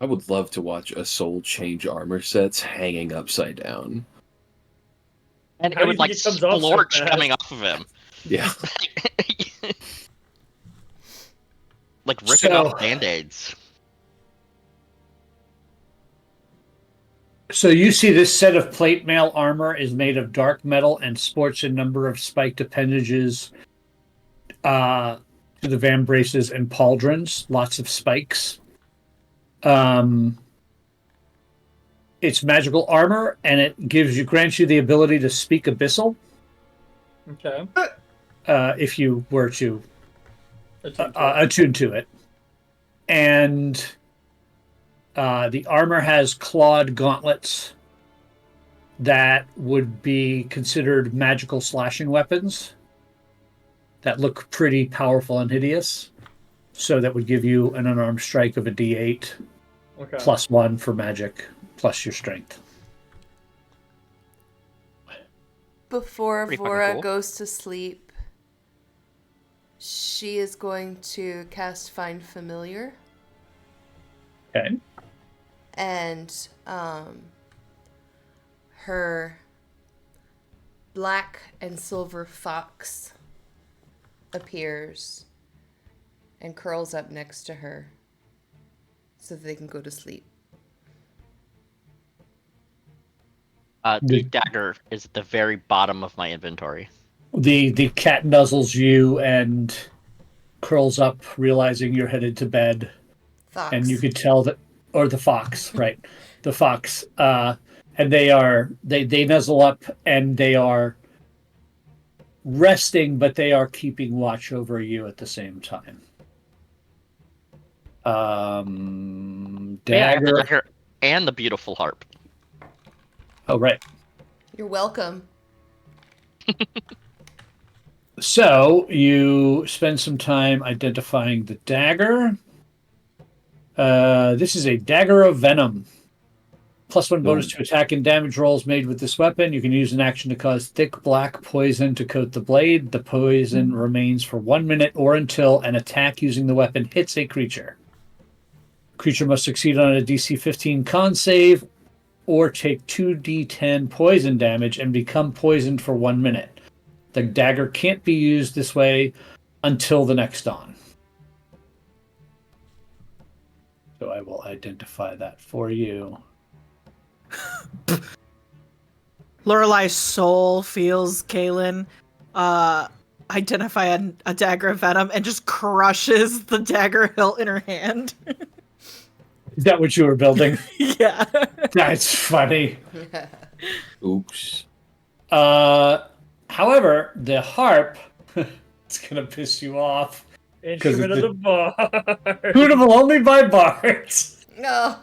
I would love to watch a soul change armor sets hanging upside down. And How it do would you like think it comes off so splorch fast? coming off of him. Yeah. Like ripping So- off band-aids. So you see this set of plate mail armor is made of dark metal and sports a number of spiked appendages to the vambraces and pauldrons, lots of spikes. It's magical armor, and it grants you the ability to speak abyssal Okay. if you were to Attune to it. attune to it. And the armor has clawed gauntlets that would be considered magical slashing weapons that look pretty powerful and hideous. So that would give you an unarmed strike of a d8 Okay. +1 for magic plus your strength. Before Pretty fucking Vora cool. goes to sleep, she is going to cast Find Familiar. Okay. And her black and silver fox appears and curls up next to her so that they can go to sleep. The dagger is at the very bottom of my inventory. The cat nuzzles you and curls up, realizing you're headed to bed. Fox. And you could tell that, or the fox, right? The fox. And they nuzzle up and they are resting, but they are keeping watch over you at the same time. Yeah, I have the Dagger. dagger and the beautiful harp. Oh, right. You're welcome. So you spend some time identifying the dagger. This is a dagger of venom. +1 bonus to attack and damage rolls made with this weapon. You can use an action to cause thick black poison to coat the blade. The poison remains for 1 minute or until an attack using the weapon hits a creature. Creature must succeed on a DC 15 con save or take 2d10 poison damage and become poisoned for 1 minute. The dagger can't be used this way until the next dawn. So I will identify that for you. Lorelai's soul feels Kaylin identify a dagger of venom and just crushes the dagger hilt in her hand. Is that what you were building? Yeah. That's funny. Oops. However, the harp, it's going to piss you off. Instrument of the bard. Tunable only by bards. No.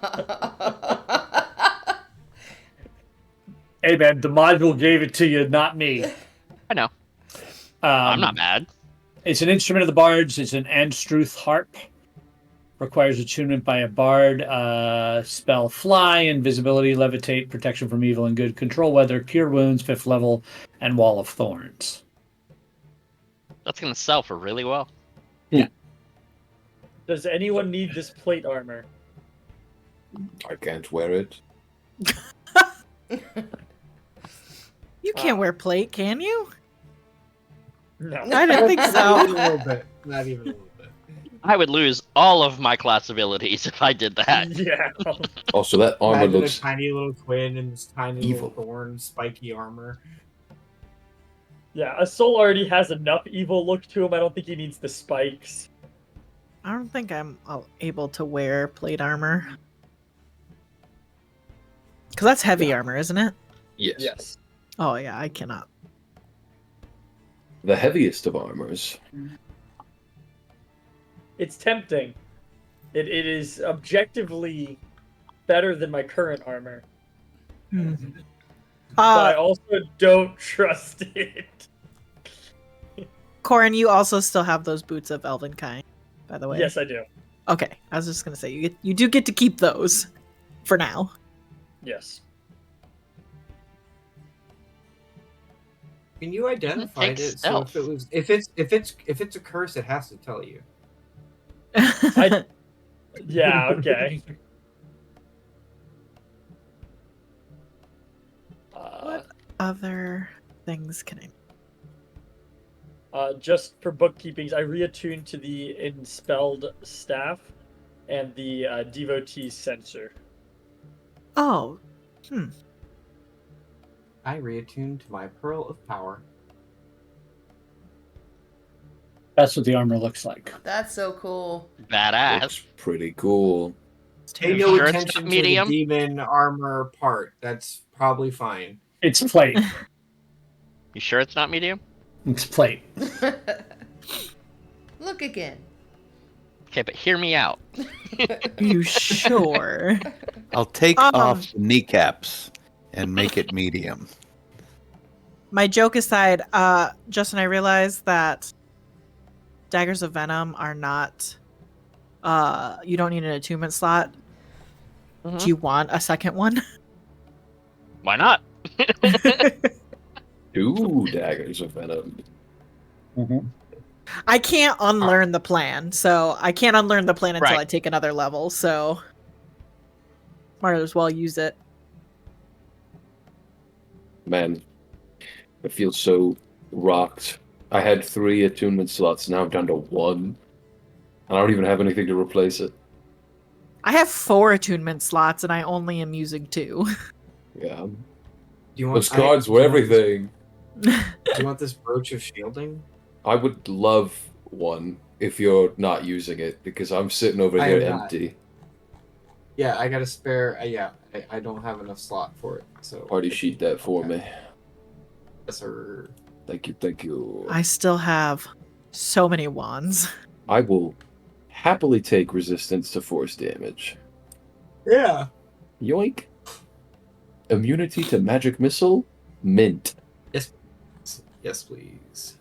Hey, man, the module gave it to you, not me. I know. I'm not mad. It's an instrument of the bards. It's an Anstruth harp. Requires attunement by a bard. Spell fly, invisibility, levitate, protection from evil and good, control weather, cure wounds, 5th level, and wall of thorns. That's going to sell for really well. Yeah. Does anyone need this plate armor? I can't wear it. You can't wear plate, can you? No. I didn't think Not so. even a little bit. Not even a little bit. I would lose all of my class abilities if I did that. Yeah. Also, that armor Imagine looks a tiny little Quinn and this tiny evil. little thorn, spiky armor. Yeah, a soul already has enough evil look to him. I don't think he needs the spikes. I don't think I'm able to wear plate armor. Because that's heavy armor, isn't it? yes. Yes. Oh, yeah, I cannot. The heaviest of armors. It's tempting. It is objectively better than my current armor. But I also don't trust it. Corin, you also still have those boots of Elvenkind, by the way. Yes, I do. Okay, I was just gonna say you do get to keep those for now. Yes. I mean, you identified takes it, so stealth? if it's a curse, it has to tell you. Yeah, okay. What other things can I? Just for bookkeeping, I reattuned to the Enspelled Staff and the Devotee Sensor. Oh, I reattuned to my Pearl of Power. That's what the armor looks like. That's so cool. Badass. Looks pretty cool. Pay You no sure it's attention not to the medium? demon armor part. That's probably fine. It's plate. You sure it's not medium? It's plate. Look again. Okay, but hear me out. you sure? I'll take Um. off the kneecaps and make it medium. My joke aside, Justin, I realized that daggers of venom are not. You don't need an attunement slot. Do you want a second one? Why not? 2 daggers of venom. I can't unlearn the plan, so I can't unlearn the plan until Right. I take another level, so might as well use it. Man, I feel so rocked. I had 3 attunement slots, now I'm down to 1. I don't even have anything to replace it. I have 4 attunement slots and I only am using 2. Yeah. Do you want Those cards were everything. Do you want this brooch of shielding? I would love one if you're not using it, because I'm sitting over I here am not. empty. Yeah, I got a spare. I don't have enough slot for it. So Party sheet that for me. Yes, sir. Thank you, thank you. I still have so many wands. I will happily take resistance to force damage. Yeah. Yoink. Immunity to magic missile? Mint. Yes, please.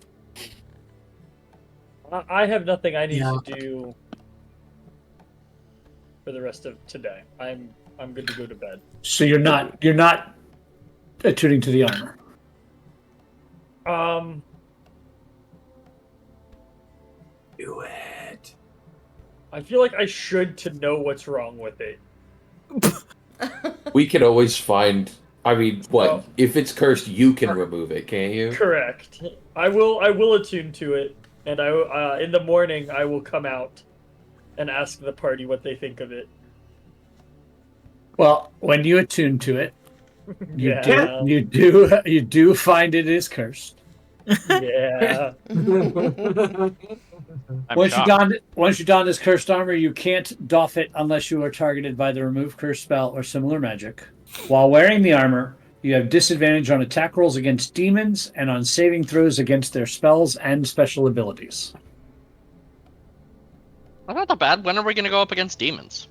I have nothing I need Yeah. to do for the rest of today. I'm good to go to bed. So you're not attuning to the armor. Do it. I feel like I should to know what's wrong with it. We can always find. I mean, what? Oh. If it's cursed, you can remove it, can't you? Correct. I will attune to it, and I in the morning I will come out and ask the party what they think of it. Well, when you attune to it, you Yeah. you do find it is cursed. Yeah. I'm Once shocked. you don this cursed armor, you can't doff it unless you are targeted by the remove curse spell or similar magic. While wearing the armor, you have disadvantage on attack rolls against demons and on saving throws against their spells and special abilities. That's not that bad. When are we going to go up against demons?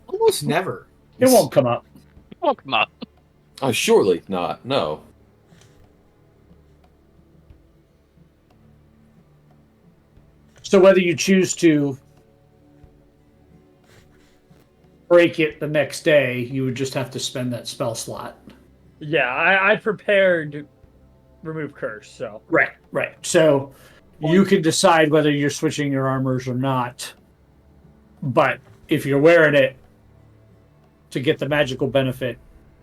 Almost never. It won't come up. Oh, come on. Oh, surely not. No. So whether you choose to break it the next day, you would just have to spend that spell slot. Yeah, I prepared remove curse, so Right. So you can decide whether you're switching your armors or not. But if you're wearing it to get the magical benefit,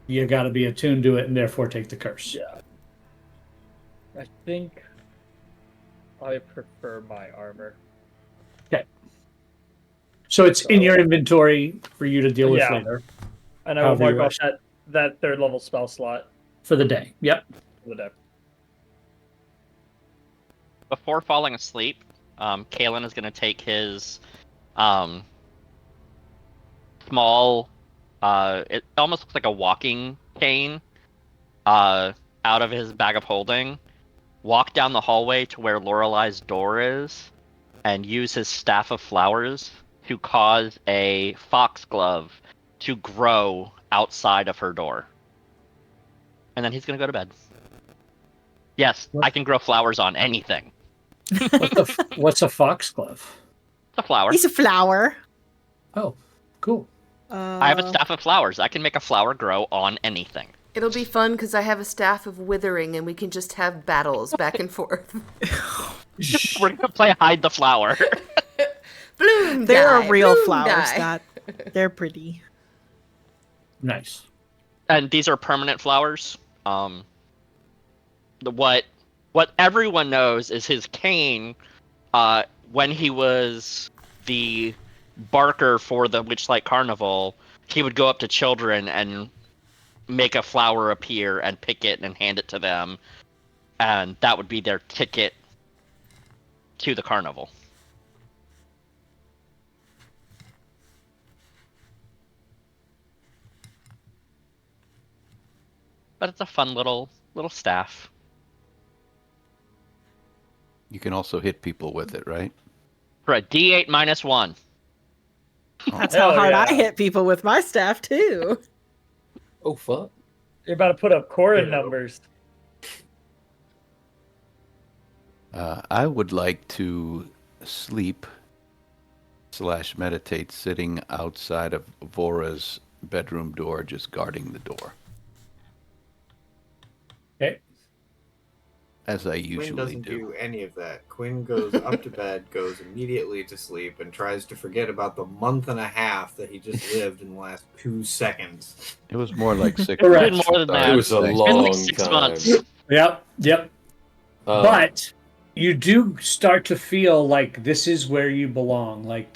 you got to be attuned to it and therefore take the curse. yeah. I think I prefer my armor. Okay. So it's in your inventory for you to deal with Yeah. later And I will However you mark off wish. that third level spell slot for the day. Yep. for the day. Before falling asleep, Kalen is going to take his small, it almost looks like a walking cane, out of his bag of holding, walk down the hallway to where Lorelei's door is, and use his staff of flowers to cause a foxglove to grow outside of her door. And then he's going to go to bed. Yes, I can grow flowers on anything. What's a foxglove? It's a flower. He's a flower. Oh, cool. I have a staff of flowers. I can make a flower grow on anything. It'll be fun because I have a staff of withering and we can just have battles back and forth. We're gonna play hide the flower. Bloom There die, are real bloom flowers die. that they're pretty. Nice. And these are permanent flowers. What everyone knows is his cane. When he was the barker for the Witchlight Carnival, he would go up to children and make a flower appear and pick it and hand it to them, and that would be their ticket to the carnival. But it's a fun little staff. You can also hit people with it, right? For a D8 -1. That's Hell how hard yeah. I hit people with my staff too. Oh, fuck. You're about to put up Corin numbers. I would like to sleep / meditate sitting outside of Vora's bedroom door, just guarding the door. Okay. as I Quinn usually doesn't do any of that. Quinn goes up to bed, goes immediately to sleep, and tries to forget about the month and a half that he just lived in the last 2 seconds. It was more like 6 It's Correct. been more than Sorry, that. It was a thanks. It's been like long 6 time. months. Yep. Um, But you do start to feel like this is where you belong. Like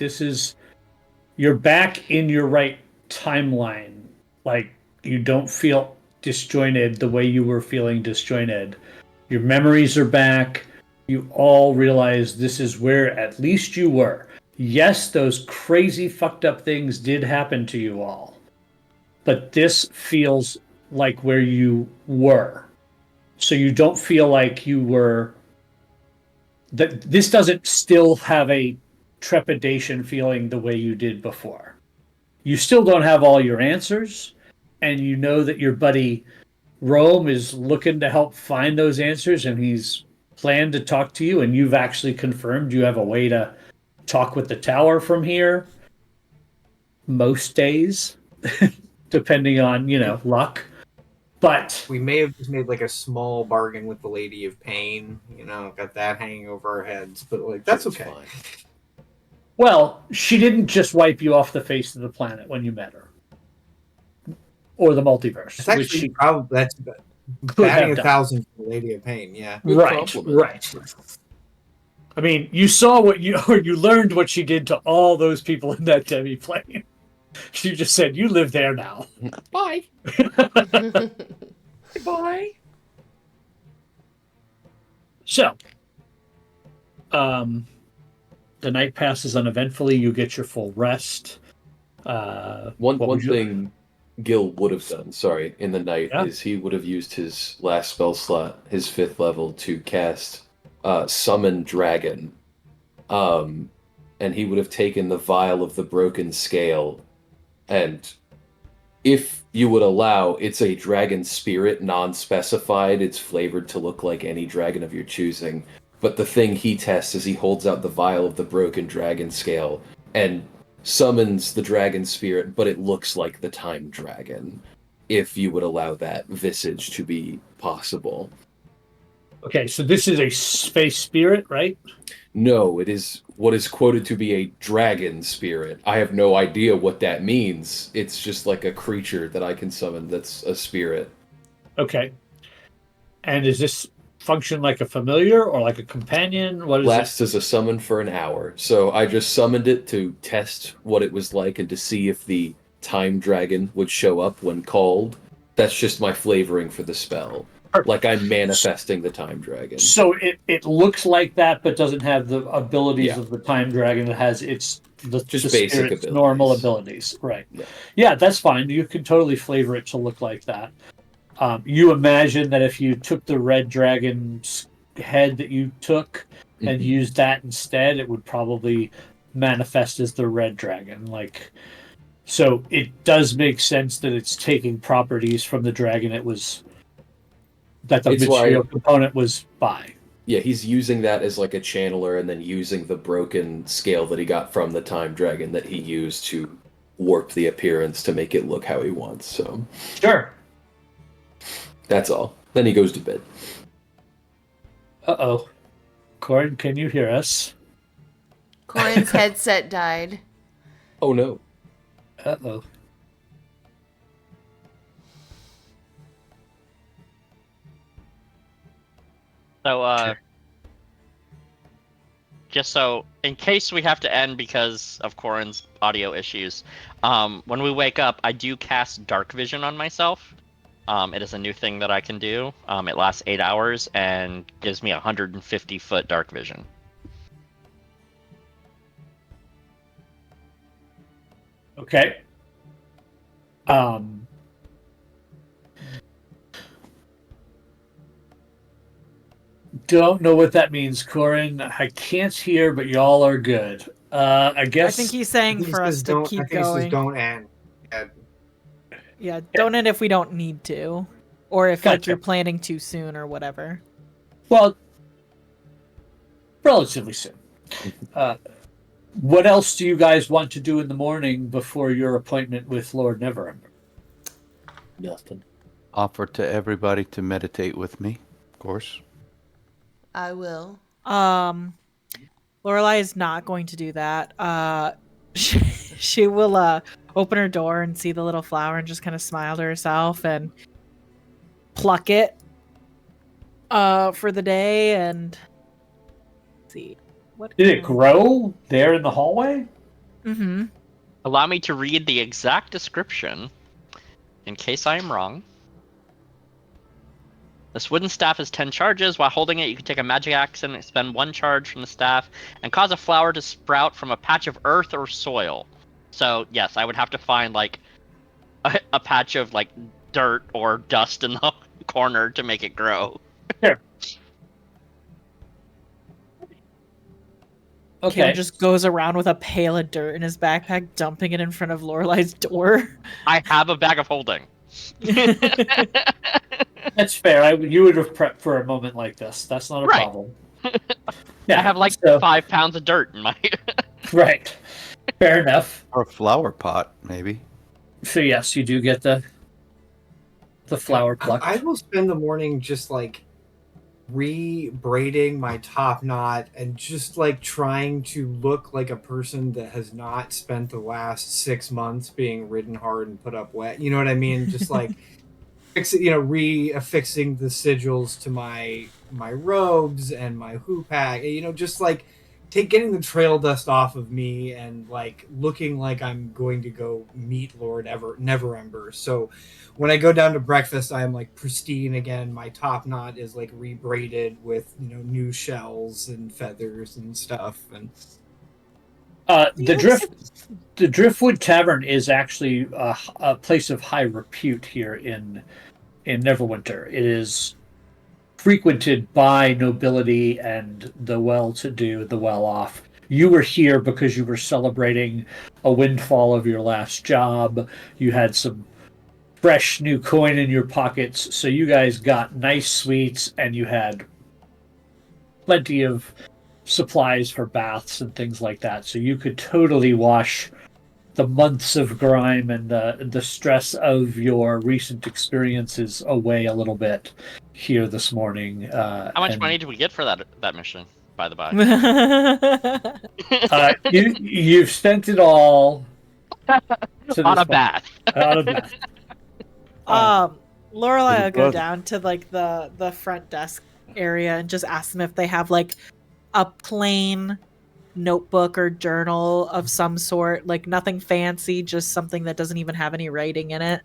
you're back in your right timeline. Like you don't feel disjointed the way you were feeling disjointed. Your memories are back. You all realize this is where at least you were. Yes, those crazy fucked up things did happen to you all, but this feels like where you were. So you don't feel like you were that this doesn't still have a trepidation feeling the way you did before. You still don't have all your answers, and you know that your buddy Rome is looking to help find those answers, and he's planned to talk to you, and you've actually confirmed you have a way to talk with the tower from here most days, depending on, luck. But We may have just made like a small bargain with the Lady of Pain, got that hanging over our heads, but like that's it's okay. fine. well, she didn't just wipe you off the face of the planet when you met her. Or the multiverse, It's which actually she probably that's could batting have a done. thousand for the Lady of Pain. Yeah, Good Right, compliment. right. I mean, you saw what or you learned what she did to all those people in that demi-plane. She just said, "You live there now." Bye. Bye. So, the night passes uneventfully. You get your full rest. One thing Gil would have done, in the night Yeah. is he would have used his last spell slot, his 5th level, to cast Summon Dragon. And he would have taken the vial of the broken scale, and if you would allow, it's a dragon spirit, non-specified. It's flavored to look like any dragon of your choosing. But the thing he tests is he holds out the vial of the broken dragon scale and summons the dragon spirit, but it looks like the time dragon, if you would allow that visage to be possible. Okay, so this is a space spirit, right? No, it is what is quoted to be a dragon spirit. I have no idea what that means. It's just like a creature that I can summon that's a spirit. Okay. And does this function like a familiar or like a companion? What is Lasts as a summon for an hour. So I just summoned it to test what it was like and to see if the time dragon would show up when called. That's just my flavoring for the spell. Like I'm manifesting the time dragon. So it looks like that, but doesn't have the abilities Yeah. of the time dragon. It has Just the basic spirit's abilities. normal abilities. Right. Yeah. Yeah, that's fine. You can totally flavor it to look like that. You imagine that if you took the red dragon's head that you took and Mhm. used that instead, it would probably manifest as the red dragon. So it does make sense that it's taking properties from the dragon that the It's material like- component was by. Yeah, he's using that as like a channeler and then using the broken scale that he got from the time dragon that he used to warp the appearance to make it look how he wants. So Sure. that's all. Then he goes to bed. Uh-oh. Corin, can you hear us? Corin's headset died. Oh no. Uh-oh. So, just so, in case we have to end because of Corin's audio issues, when we wake up, I do cast Dark Vision on myself. It is a new thing that I can do. It lasts 8 hours and gives me 150-foot Dark Vision. Okay. Don't know what that means, Corin. I can't hear, but y'all are good. I guess. I think he's saying for us to keep going. Don't end. Yeah. Yeah, don't end if we don't need to, or if Gotcha. you're planning too soon or whatever. Well, relatively soon. What else do you guys want to do in the morning before your appointment with Lord Neverember? Nothing. Offer to everybody to meditate with me, of course. I will. Lorelai is not going to do that. She will open her door and see the little flower and just kind of smile to herself and pluck it for the day and see what Did it grow there in the hallway? Mm-hmm. Allow me to read the exact description, in case I am wrong. This wooden staff has 10 charges. While holding it, you can take a magic action and expend 1 charge from the staff and cause a flower to sprout from a patch of earth or soil. So, yes, I would have to find, like, a patch of, like, dirt or dust in the corner to make it grow. Here. Caleb Okay. just goes around with a pail of dirt in his backpack, dumping it in front of Lorelai's door. I have a bag of holding. That's fair. You would have prepped for a moment like this. That's not a Right. problem. Yeah, I have, like, so- 5 pounds of dirt in my... Right. Fair enough. Or a flower pot, maybe. So yes, you do get the flower plucked. I will spend the morning just like re-braiding my top knot and just like trying to look like a person that has not spent the last 6 months being ridden hard and put up wet. You know what I mean? Just like re-affixing the sigils to my robes and my hoopag. Just like getting the trail dust off of me and like looking like I'm going to go meet Lord Neverember. So when I go down to breakfast, I am like pristine again. My top knot is like rebraided with new shells and feathers and stuff. And the Driftwood Tavern is actually a place of high repute here in Neverwinter. It is frequented by nobility and the well-to-do, the well-off. You were here because you were celebrating a windfall of your last job. You had some fresh new coin in your pockets, so you guys got nice sweets, and you had plenty of supplies for baths and things like that. So you could totally wash the months of grime and the stress of your recent experiences away a little bit here this morning. How much money did we get for that mission, by the by? You've spent it all On a bath. On a bath. Lorelai will go down to like the front desk area and just ask them if they have like a plain notebook or journal of some sort, like nothing fancy, just something that doesn't even have any writing in it.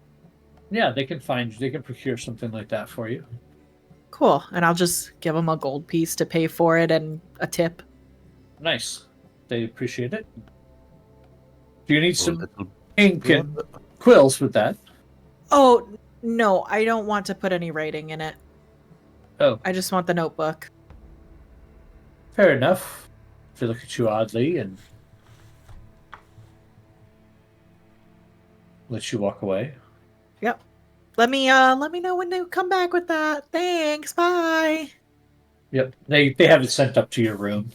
Yeah, they can procure something like that for you. Cool. And I'll just give them a gold piece to pay for it and a tip. Nice. They appreciate it. Do you need some ink and quills with that? Oh, no, I don't want to put any writing in it. Oh. I just want the notebook. Fair enough. They look at you oddly and let you walk away. Yep. Let me know when they come back with that. Thanks. Bye. Yep. They have it sent up to your room.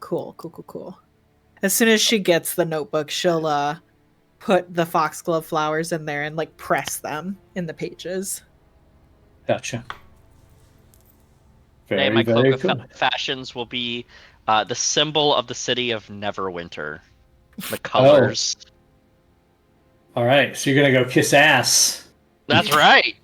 Cool. As soon as she gets the notebook, she'll put the foxglove flowers in there and like press them in the pages. Gotcha. Today, my cloak of fashions will be the symbol of the city of Neverwinter. The colors. Oh. All right, so you're gonna go kiss ass. That's right.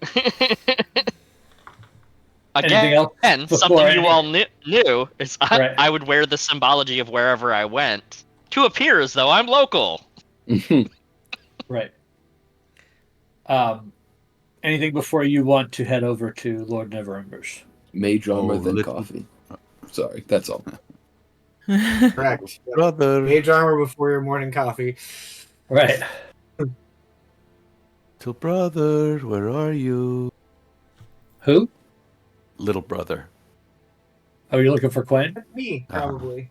Again, something you all knew is I would wear the symbology of wherever I went to appear as though I'm local. Right. Anything before you want to head over to Lord Neverember's? Mage armor, then coffee. Sorry, that's all. Correct. Brother. Mage armor before your morning coffee. Right. Little brother, where are you? Who? Little brother. Oh, you're looking for Quinn? Me, probably.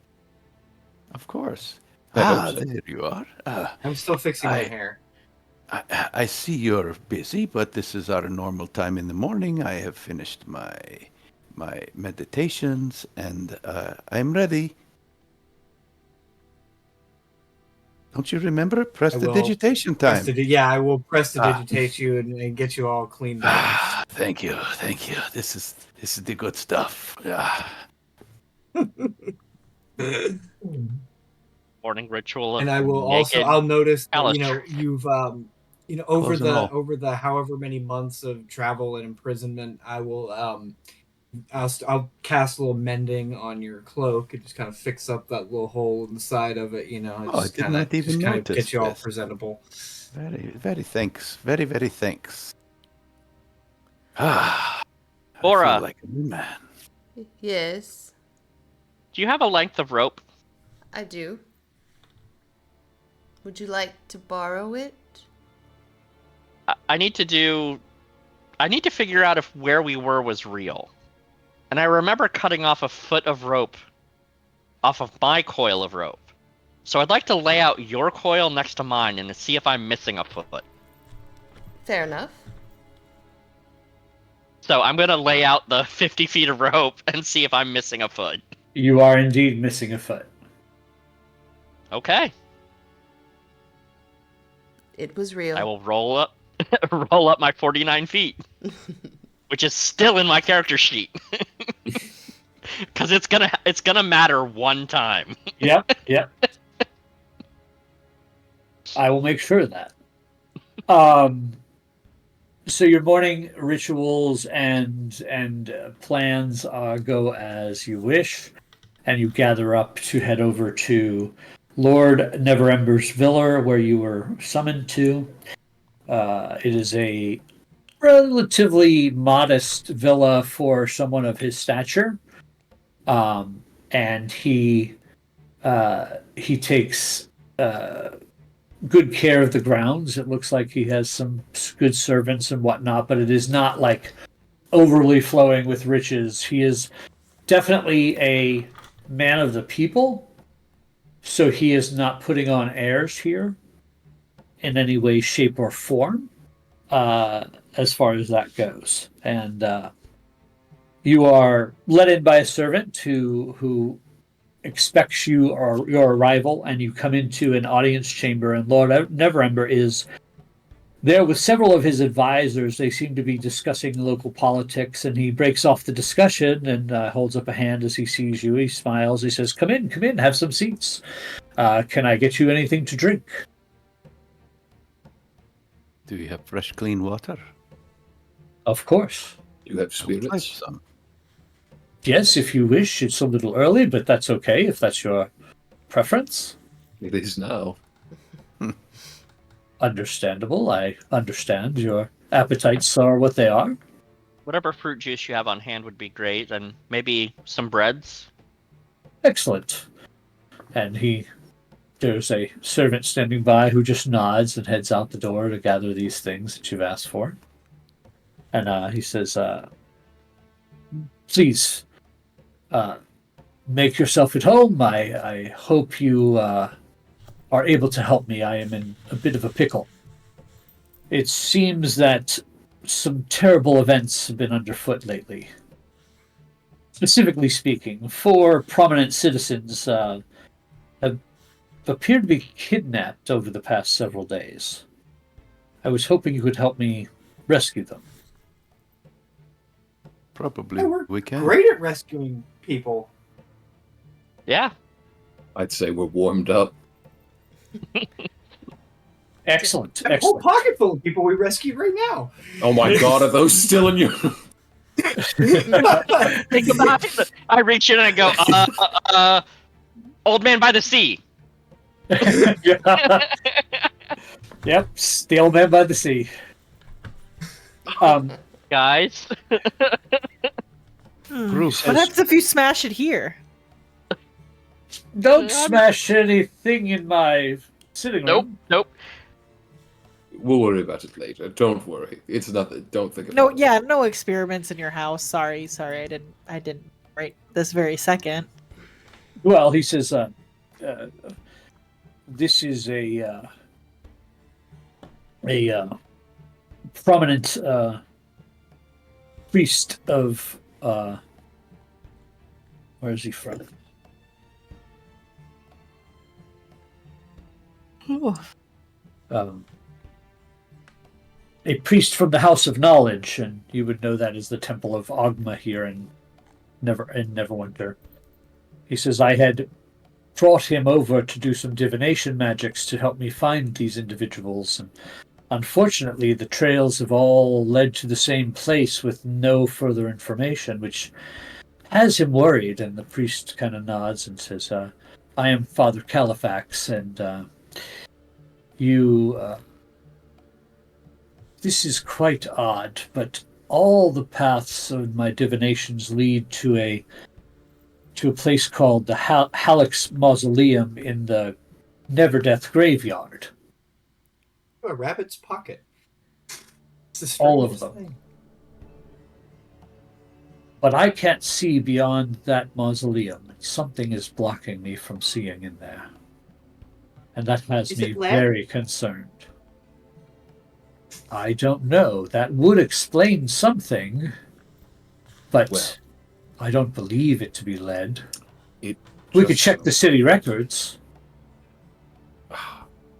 Of course. So. There you are. I'm still fixing my hair. I see you're busy, but this is our normal time in the morning. I have finished my meditations, and I'm ready. Don't you remember? Prestidigitation time. I will prestidigitate you and get you all cleaned up. Thank you. This is the good stuff. Morning ritual And of I will also naked I'll notice that Calistry. you've Close and all. over the however many months of travel and imprisonment, I will I'll cast a little mending on your cloak and just kind of fix up that little hole in the side of it. Oh, I did not even just kind of notice get you all this. presentable. Very, very thanks. Very, very thanks. Ah, I feel Bora, like a new man. Yes, do you have a length of rope? I do. Would you like to borrow it? I need to figure out if where we were was real. And I remember cutting off a foot of rope off of my coil of rope. So I'd like to lay out your coil next to mine and to see if I'm missing a foot. Fair enough. So I'm going to lay out the 50 feet of rope and see if I'm missing a foot. You are indeed missing a foot. Okay. It was real. I will roll up roll up my 49 feet. Which is still in my character sheet. Cuz it's going to matter one time. Yep. I will make sure of that. So your morning rituals and plans go as you wish, and you gather up to head over to Lord Neverember's villa, where you were summoned to. It is a relatively modest villa for someone of his stature, and he takes good care of the grounds. It looks like he has some good servants and whatnot, but it is not like overly flowing with riches. He is definitely a man of the people, so he is not putting on airs here in any way, shape, or form, as far as that goes. And you are let in by a servant who expects your arrival, and you come into an audience chamber, and Lord Neverember is there with several of his advisors. They seem to be discussing local politics, and he breaks off the discussion and holds up a hand as he sees you. He smiles. He says, come in, have some seats. Can I get you anything to drink? Do you have fresh, clean water? Of course. You have I would like spirits? some. Yes, if you wish. It's a little early, but that's okay if that's your preference. It is now. Understandable. I understand your appetites are what they are. Whatever fruit juice you have on hand would be great, and maybe some breads. Excellent. And there's a servant standing by who just nods and heads out the door to gather these things that you've asked for. And he says, please, make yourself at home. I hope you are able to help me. I am in a bit of a pickle. It seems that some terrible events have been underfoot lately. Specifically speaking, 4 prominent citizens have appeared to be kidnapped over the past several days. I was hoping you could help me rescue them. Probably Yeah, we're we can. great at rescuing people. Yeah. I'd say we're warmed up. Excellent. I have a whole Excellent. pocket full of people we rescued right now. Oh my god, are those still in your... Think about it. I reach in and I go, old man by the sea. Yep, Stale Man by the Sea. Guys. Bruce, What happens if you smash it here? Don't smash anything in my sitting room. Nope. We'll worry about it later. Don't worry. It's nothing. Don't think about No, it. yeah, no experiments in your house. Sorry, I didn't right this very second. Well, he says, this is a prominent priest of where is he from? A priest from the House of Knowledge, and you would know that as the Temple of Ogma here in Neverwinter. He says, I had brought him over to do some divination magics to help me find these individuals, and unfortunately the trails have all led to the same place with no further information, which has him worried. And the priest kind of nods and says, I am Father Califax, and this is quite odd, but all the paths of my divinations lead to a place called the Halleck's Mausoleum in the Neverdeath Graveyard. A rabbit's pocket. All of them. But I can't see beyond that mausoleum. Something is blocking me from seeing in there. And that has me very concerned. I don't know. That would explain something, but I don't believe it to be lead. We could check the city records.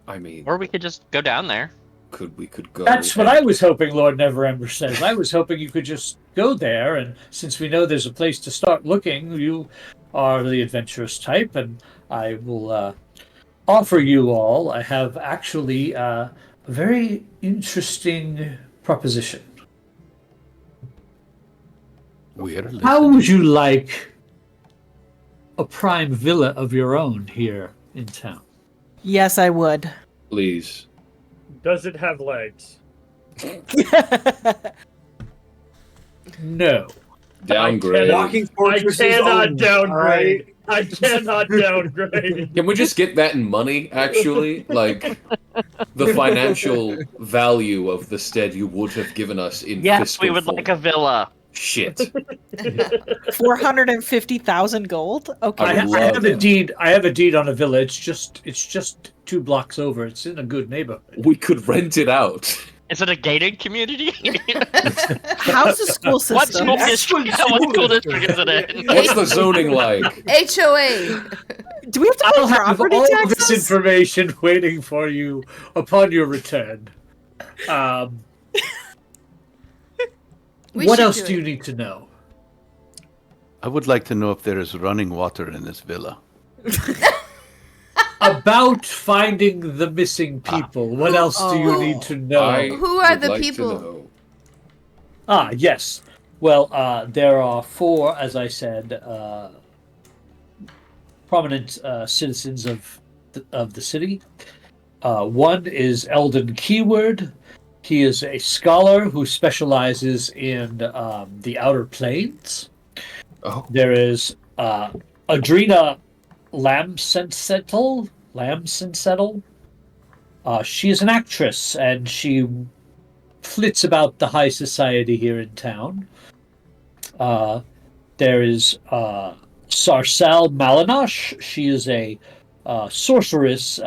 I mean, or we could just go down there. We could go. That's what I was hoping Lord Neverember says. I was hoping you could just go there, and since we know there's a place to start looking, you are the adventurous type, and I will offer you all. I have actually a very interesting proposition. How would you like a prime villa of your own here in town? Yes, I would. Please. Does it have legs? No. Downgrade. I cannot downgrade. I cannot downgrade. Can we just get that in money, actually? Like, the financial value of the stead you would have given us in Yes, we would form. like a villa. Shit. 450,000 gold? Okay. I have a deed. I have a deed on a villa. It's just 2 blocks over. It's in a good neighborhood. We could rent it out. Is it a gated community? How's the school system? What school district is it in? What's the zoning like? HOA. Do we have to pay I'll have property all taxes? this information waiting for you upon your return. What else do you need to know? I would like to know if there is running water in this villa. About finding the missing people. What else do you need to know? Who are the people? Yes. Well, there are 4, as I said, prominent citizens of the city. One is Eldon Keyword. He is a scholar who specializes in the Outer Planes. Oh. There is Adrena Lamsensettle. She is an actress, and she flits about the high society here in town. There is Sarsal Malinosh. She is a sorceress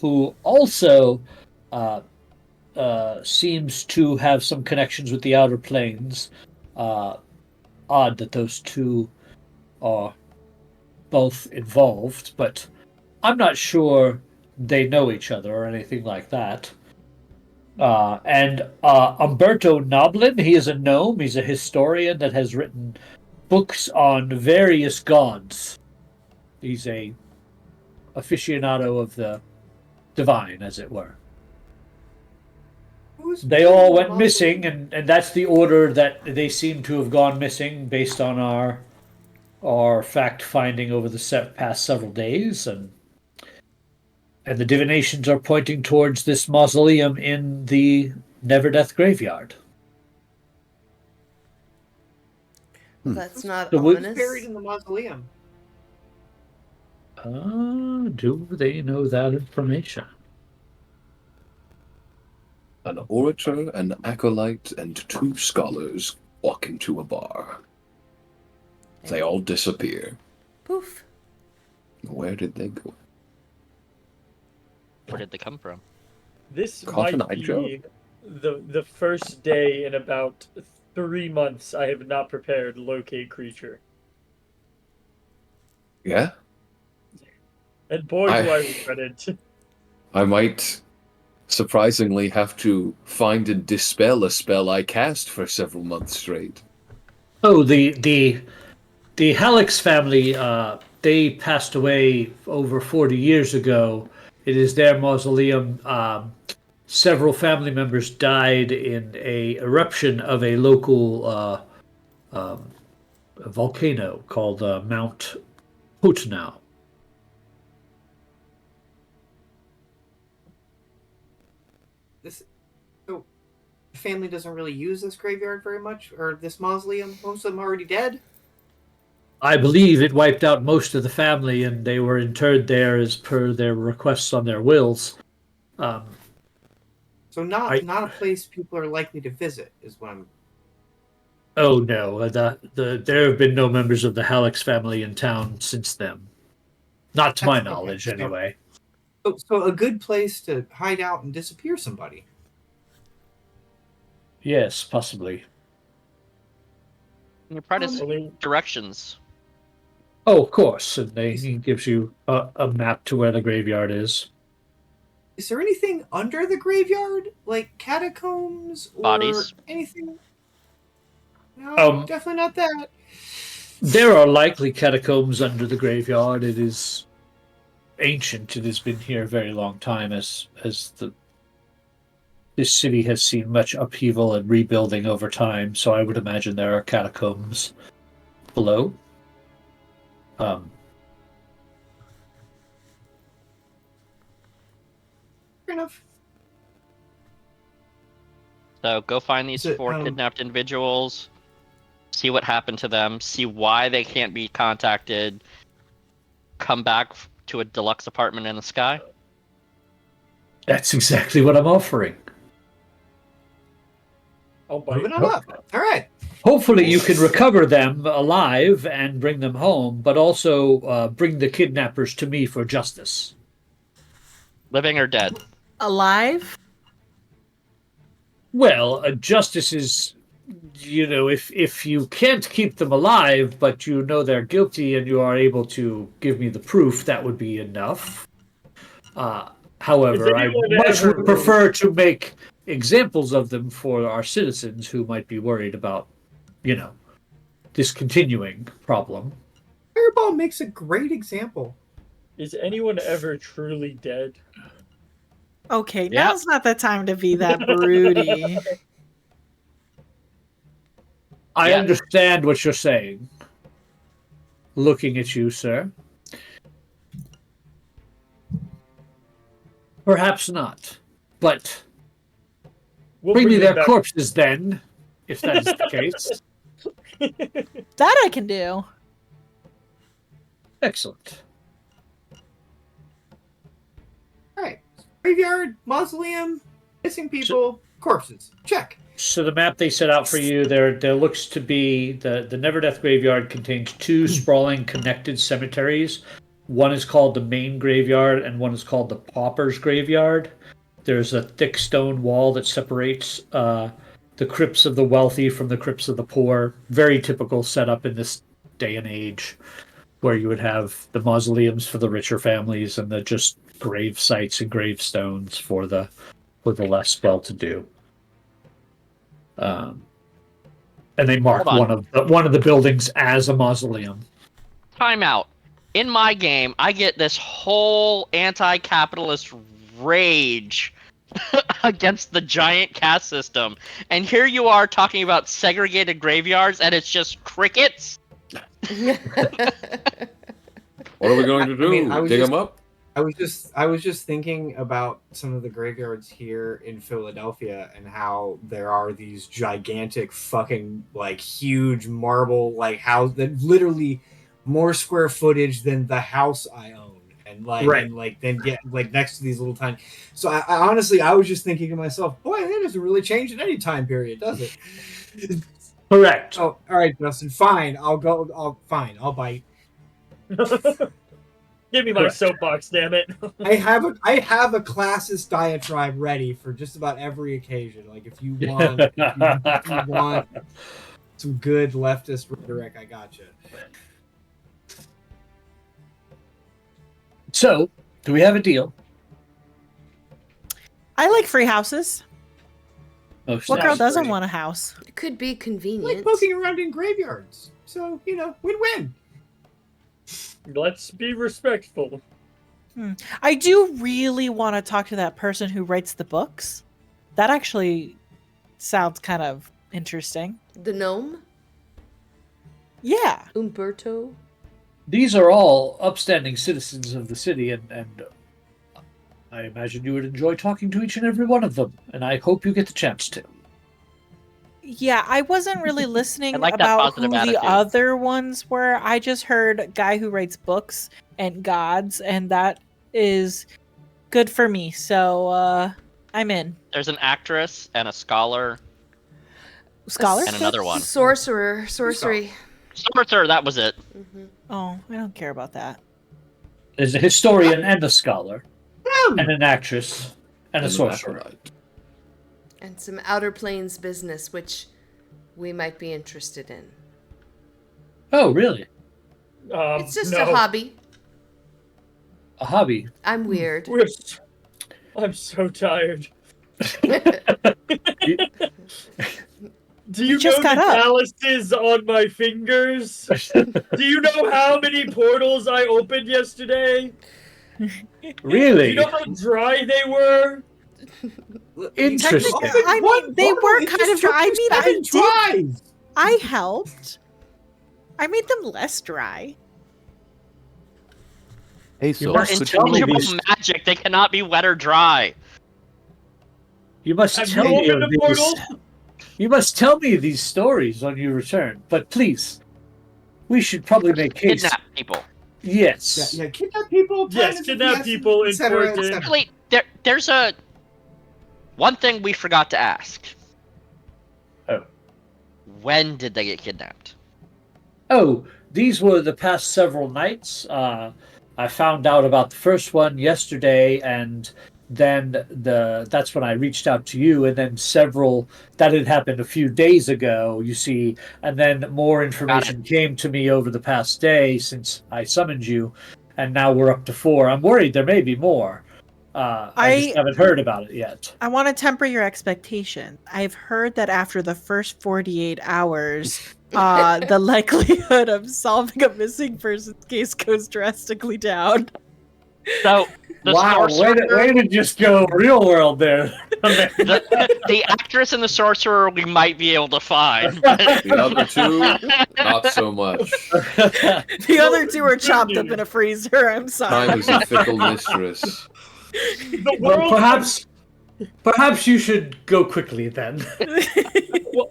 who also seems to have some connections with the Outer Planes. Odd that those two are both involved, but I'm not sure they know each other or anything like that. And Umberto Noblin, he is a gnome. He's a historian that has written books on various gods. He's a aficionado of the divine, as it were. They all went missing, and that's the order that they seem to have gone missing based on our fact-finding over the past several days, and the divinations are pointing towards this mausoleum in the Neverdeath Graveyard. That's not So ominous. Buried in the mausoleum. Do they know that information? An orator, an acolyte, and 2 scholars walk into a bar. They all disappear. Poof. Where did they go? Where did they come from? This Cotton might Eye Joe? be the first day in about 3 months I have not prepared locate creature. Yeah? And boy, do I regret it. I might surprisingly have to find and dispel a spell I cast for several months straight. Oh, the Hallex family they passed away over 40 years ago. It is their mausoleum. Several family members died in a eruption of a local a volcano called Mount Putnau. This so the family doesn't really use this graveyard very much, or this mausoleum. Most of them are already dead. I believe it wiped out most of the family, and they were interred there as per their requests on their wills. Um, So I not a place people are likely to visit is what I'm. oh no, there have been no members of the Hallex family in town since then. Not to my That's okay. knowledge, anyway. So a good place to hide out and disappear somebody. Yes, possibly. You practice Only- directions. Oh, of course, and he gives you a map to where the graveyard is. Is there anything under the graveyard, like catacombs or Bodies. anything? No, Um, definitely not that. There are likely catacombs under the graveyard. It is ancient. It has been here a very long time, as this city has seen much upheaval and rebuilding over time. So I would imagine there are catacombs below. Fair enough. So go find these Is it, 4 kidnapped individuals, see what happened to them, see why they can't be contacted, come back to a deluxe apartment in the sky. That's exactly what I'm offering. I'll bite. Moving on up. All right. Hopefully, you can recover them alive and bring them home, but also bring the kidnappers to me for justice. Living or dead? Alive? Well, justice is, if you can't keep them alive, but you know they're guilty and you are able to give me the proof, that would be enough. However, I much would prefer to make examples of them for our citizens who might be worried about, this continuing problem. Fireball makes a great example. Is anyone ever truly dead? Okay, Yep. now's not the time to be that broody. I Yeah. understand what you're saying. Looking at you, sir. Perhaps not. But We'll bring me them their back. corpses then, if that is the case. That I can do. Excellent. All right. Graveyard, mausoleum, missing people, corpses. Check. So the map they set out for you, there looks to be the Never Death Graveyard contains 2 sprawling connected cemeteries. One is called the Main Graveyard, and one is called the Pauper's Graveyard. There's a thick stone wall that separates the crypts of the wealthy from the crypts of the poor. Very typical setup in this day and age, where you would have the mausoleums for the richer families and the just grave sites and gravestones for the less well-to-do. And they mark Hold one of the buildings as a mausoleum. Time out. In my game, I get this whole anti-capitalist rage against the giant caste system, and here you are talking about segregated graveyards, and it's just crickets. What are we going to do? Dig them up? I was just thinking about some of the graveyards here in Philadelphia and how there are these gigantic fucking huge marble house that literally more square footage than the house I own, and then get next to these little tiny. So I honestly I was just thinking to myself, boy, that doesn't really change in any time period, does it? Correct. Oh, all right, Justin. Fine, I'll go. I'll bite. Give me my soapbox, damn it. I have a classist diatribe ready for just about every occasion. Like if you want some good leftist rhetoric, I gotcha. So, do we have a deal? I like free houses. Most What girl definitely. doesn't want a house? It could be I like convenient. poking around in graveyards, so win-win. Let's be respectful. I do really want to talk to that person who writes the books. That actually sounds kind of interesting. The gnome? Yeah. Umberto? These are all upstanding citizens of the city, and I imagine you would enjoy talking to each and every one of them, and I hope you get the chance to. Yeah, I wasn't really listening I like that about who positive the attitude. other ones were. I just heard guy who writes books and gods, and that is good for me. So I'm in. There's an actress and a scholar Scholar? and another one. Sorcerer. Sorcery. Sorcerer, that was it. Oh, I don't care about that. There's a historian and a scholar, and an actress, and a And sorcerer. acolyte. And some Outer Planes business, which we might be interested in. Oh, really? It's just no. a hobby. A hobby? I'm weird. I'm so tired. You- Do you just know got the up. calluses on my fingers? Do you know how many portals I opened yesterday? Do Really? you know how dry they were? Interesting. I mean, they were kind of dry. I mean, I did. I helped. I made them less dry. Hey, You so must They're could tell me intangible these- magic. They cannot be wet or dry. You must Have tell you me opened of a these. portal? You must tell me these stories when you return. But please, we should probably make haste. Kidnap people. Yes. Yeah, kidnap people. Yes, time is of kidnap the essence, people, et cetera, et important. cetera. Actually, there's a one thing we forgot to ask. Oh. When did they get kidnapped? Oh, these were the past several nights. I found out about the first one yesterday, and then that's when I reached out to you, and then several that had happened a few days ago, you see, and then more information came to me over the past day since I summoned you, and now we're up to 4. I'm worried there may be more. I just haven't heard about it yet. I want to temper your expectation. I've heard that after the first 48 hours, the likelihood of solving a missing person's case goes drastically down. So the Wow, sorcerer, way to just go real world there. the actress and the sorcerer we might be able to find. But The other two, not so much. The other two are chopped up in a freezer. I'm sorry. Time is a fickle mistress. The Well, world perhaps you should go quickly then. Well,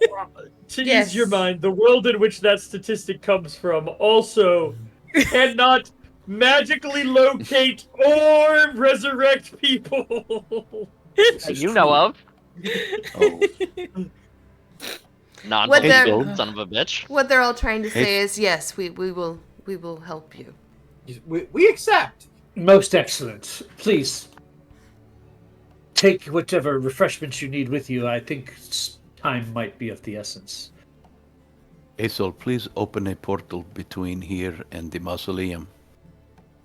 to Yes. ease your mind, the world in which that statistic comes from also cannot magically locate or resurrect people. This is you true. know of Oh, non-believable son of a bitch. What they're all trying to say is, yes, we will help you. We accept. Most excellent. Please take whatever refreshments you need with you. I think time might be of the essence. Aesol, please open a portal between here and the mausoleum.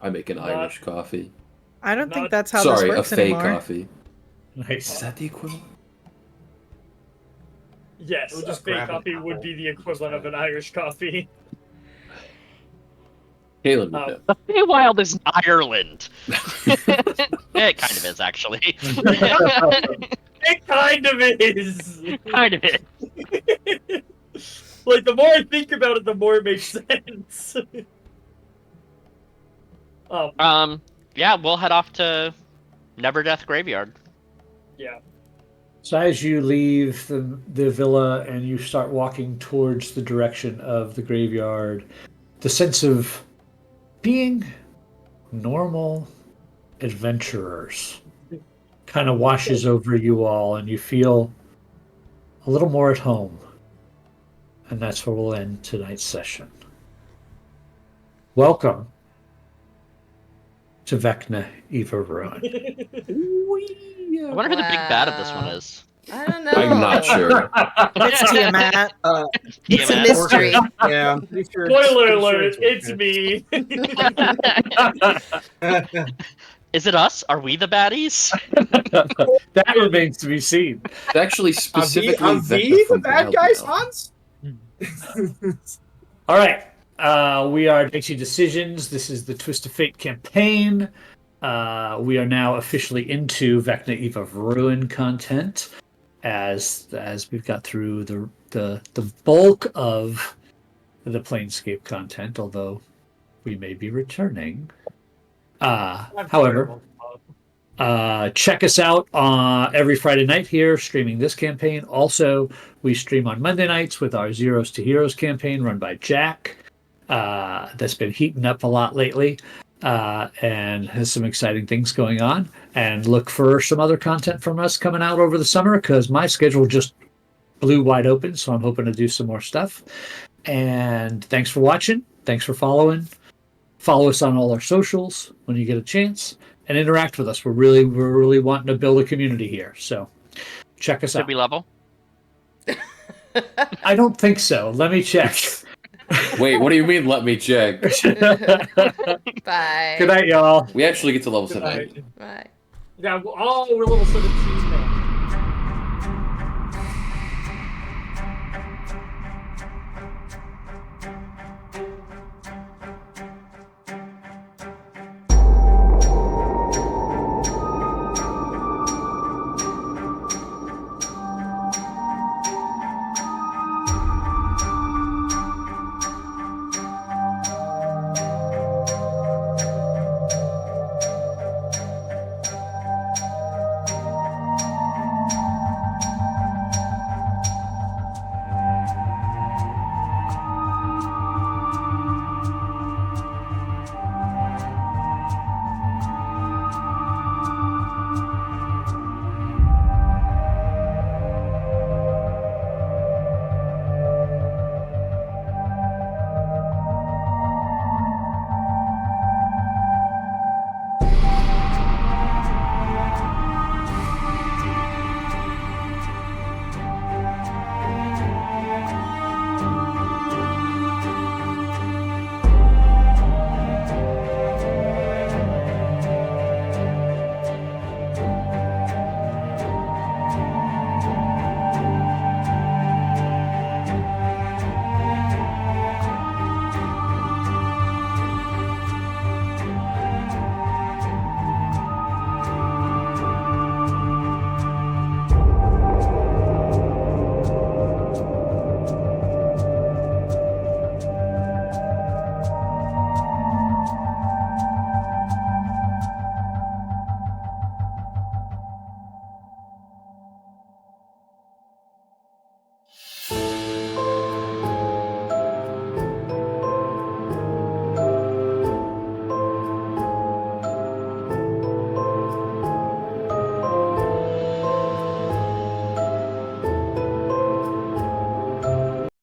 I make an Irish coffee. I don't think Not- that's how Sorry, this a works fake anymore. coffee. Is Nice. that the equivalent? Yes, We'll a just fake grab an coffee would apple. be the equivalent of an Irish coffee. Caleb would Oh. know. The Feywild is Ireland. It kind of is, actually. It kind of is. Kind of is. Like, the more I think about it, the more it makes sense. Yeah, we'll head off to Neverdeath Graveyard. Yeah. So as you leave the villa and you start walking towards the direction of the graveyard, the sense of being normal adventurers kind of washes over you all, and you feel a little more at home. And that's where we'll end tonight's session. Welcome to Vecna Eva Ruin. I wonder who the big bad of this one is. I don't know. I'm not sure. It's Tiamat. It's a Damn it. mystery. Yeah, I'm pretty sure. Spoiler pretty sure alert, it's me. Is it us? Are we the baddies? That remains to be seen. It's actually Are specifically we Vecna the from bad Wild guys, now. Hans? All right. We are Dicey Decisions. This is the Twist of Fate campaign. We are now officially into Vecna Eve of Ruin content, as we've got through the bulk of the Planescape content. Although we may be returning. However, check us out every Friday night here, streaming this campaign. Also, we stream on Monday nights with our Zeros to Heroes campaign run by Jack. That's been heating up a lot lately and has some exciting things going on. And look for some other content from us coming out over the summer because my schedule just blew wide open. So I'm hoping to do some more stuff. And thanks for watching. Thanks for following. Follow us on all our socials when you get a chance and interact with us. We're really wanting to build a community here. So check us Should out. we level? I don't think so. Let me check. Wait, what do you mean? Let me check. Bye. Good night, y'all. We actually get to level Good night. 7. Bye. Yeah, we're level 17.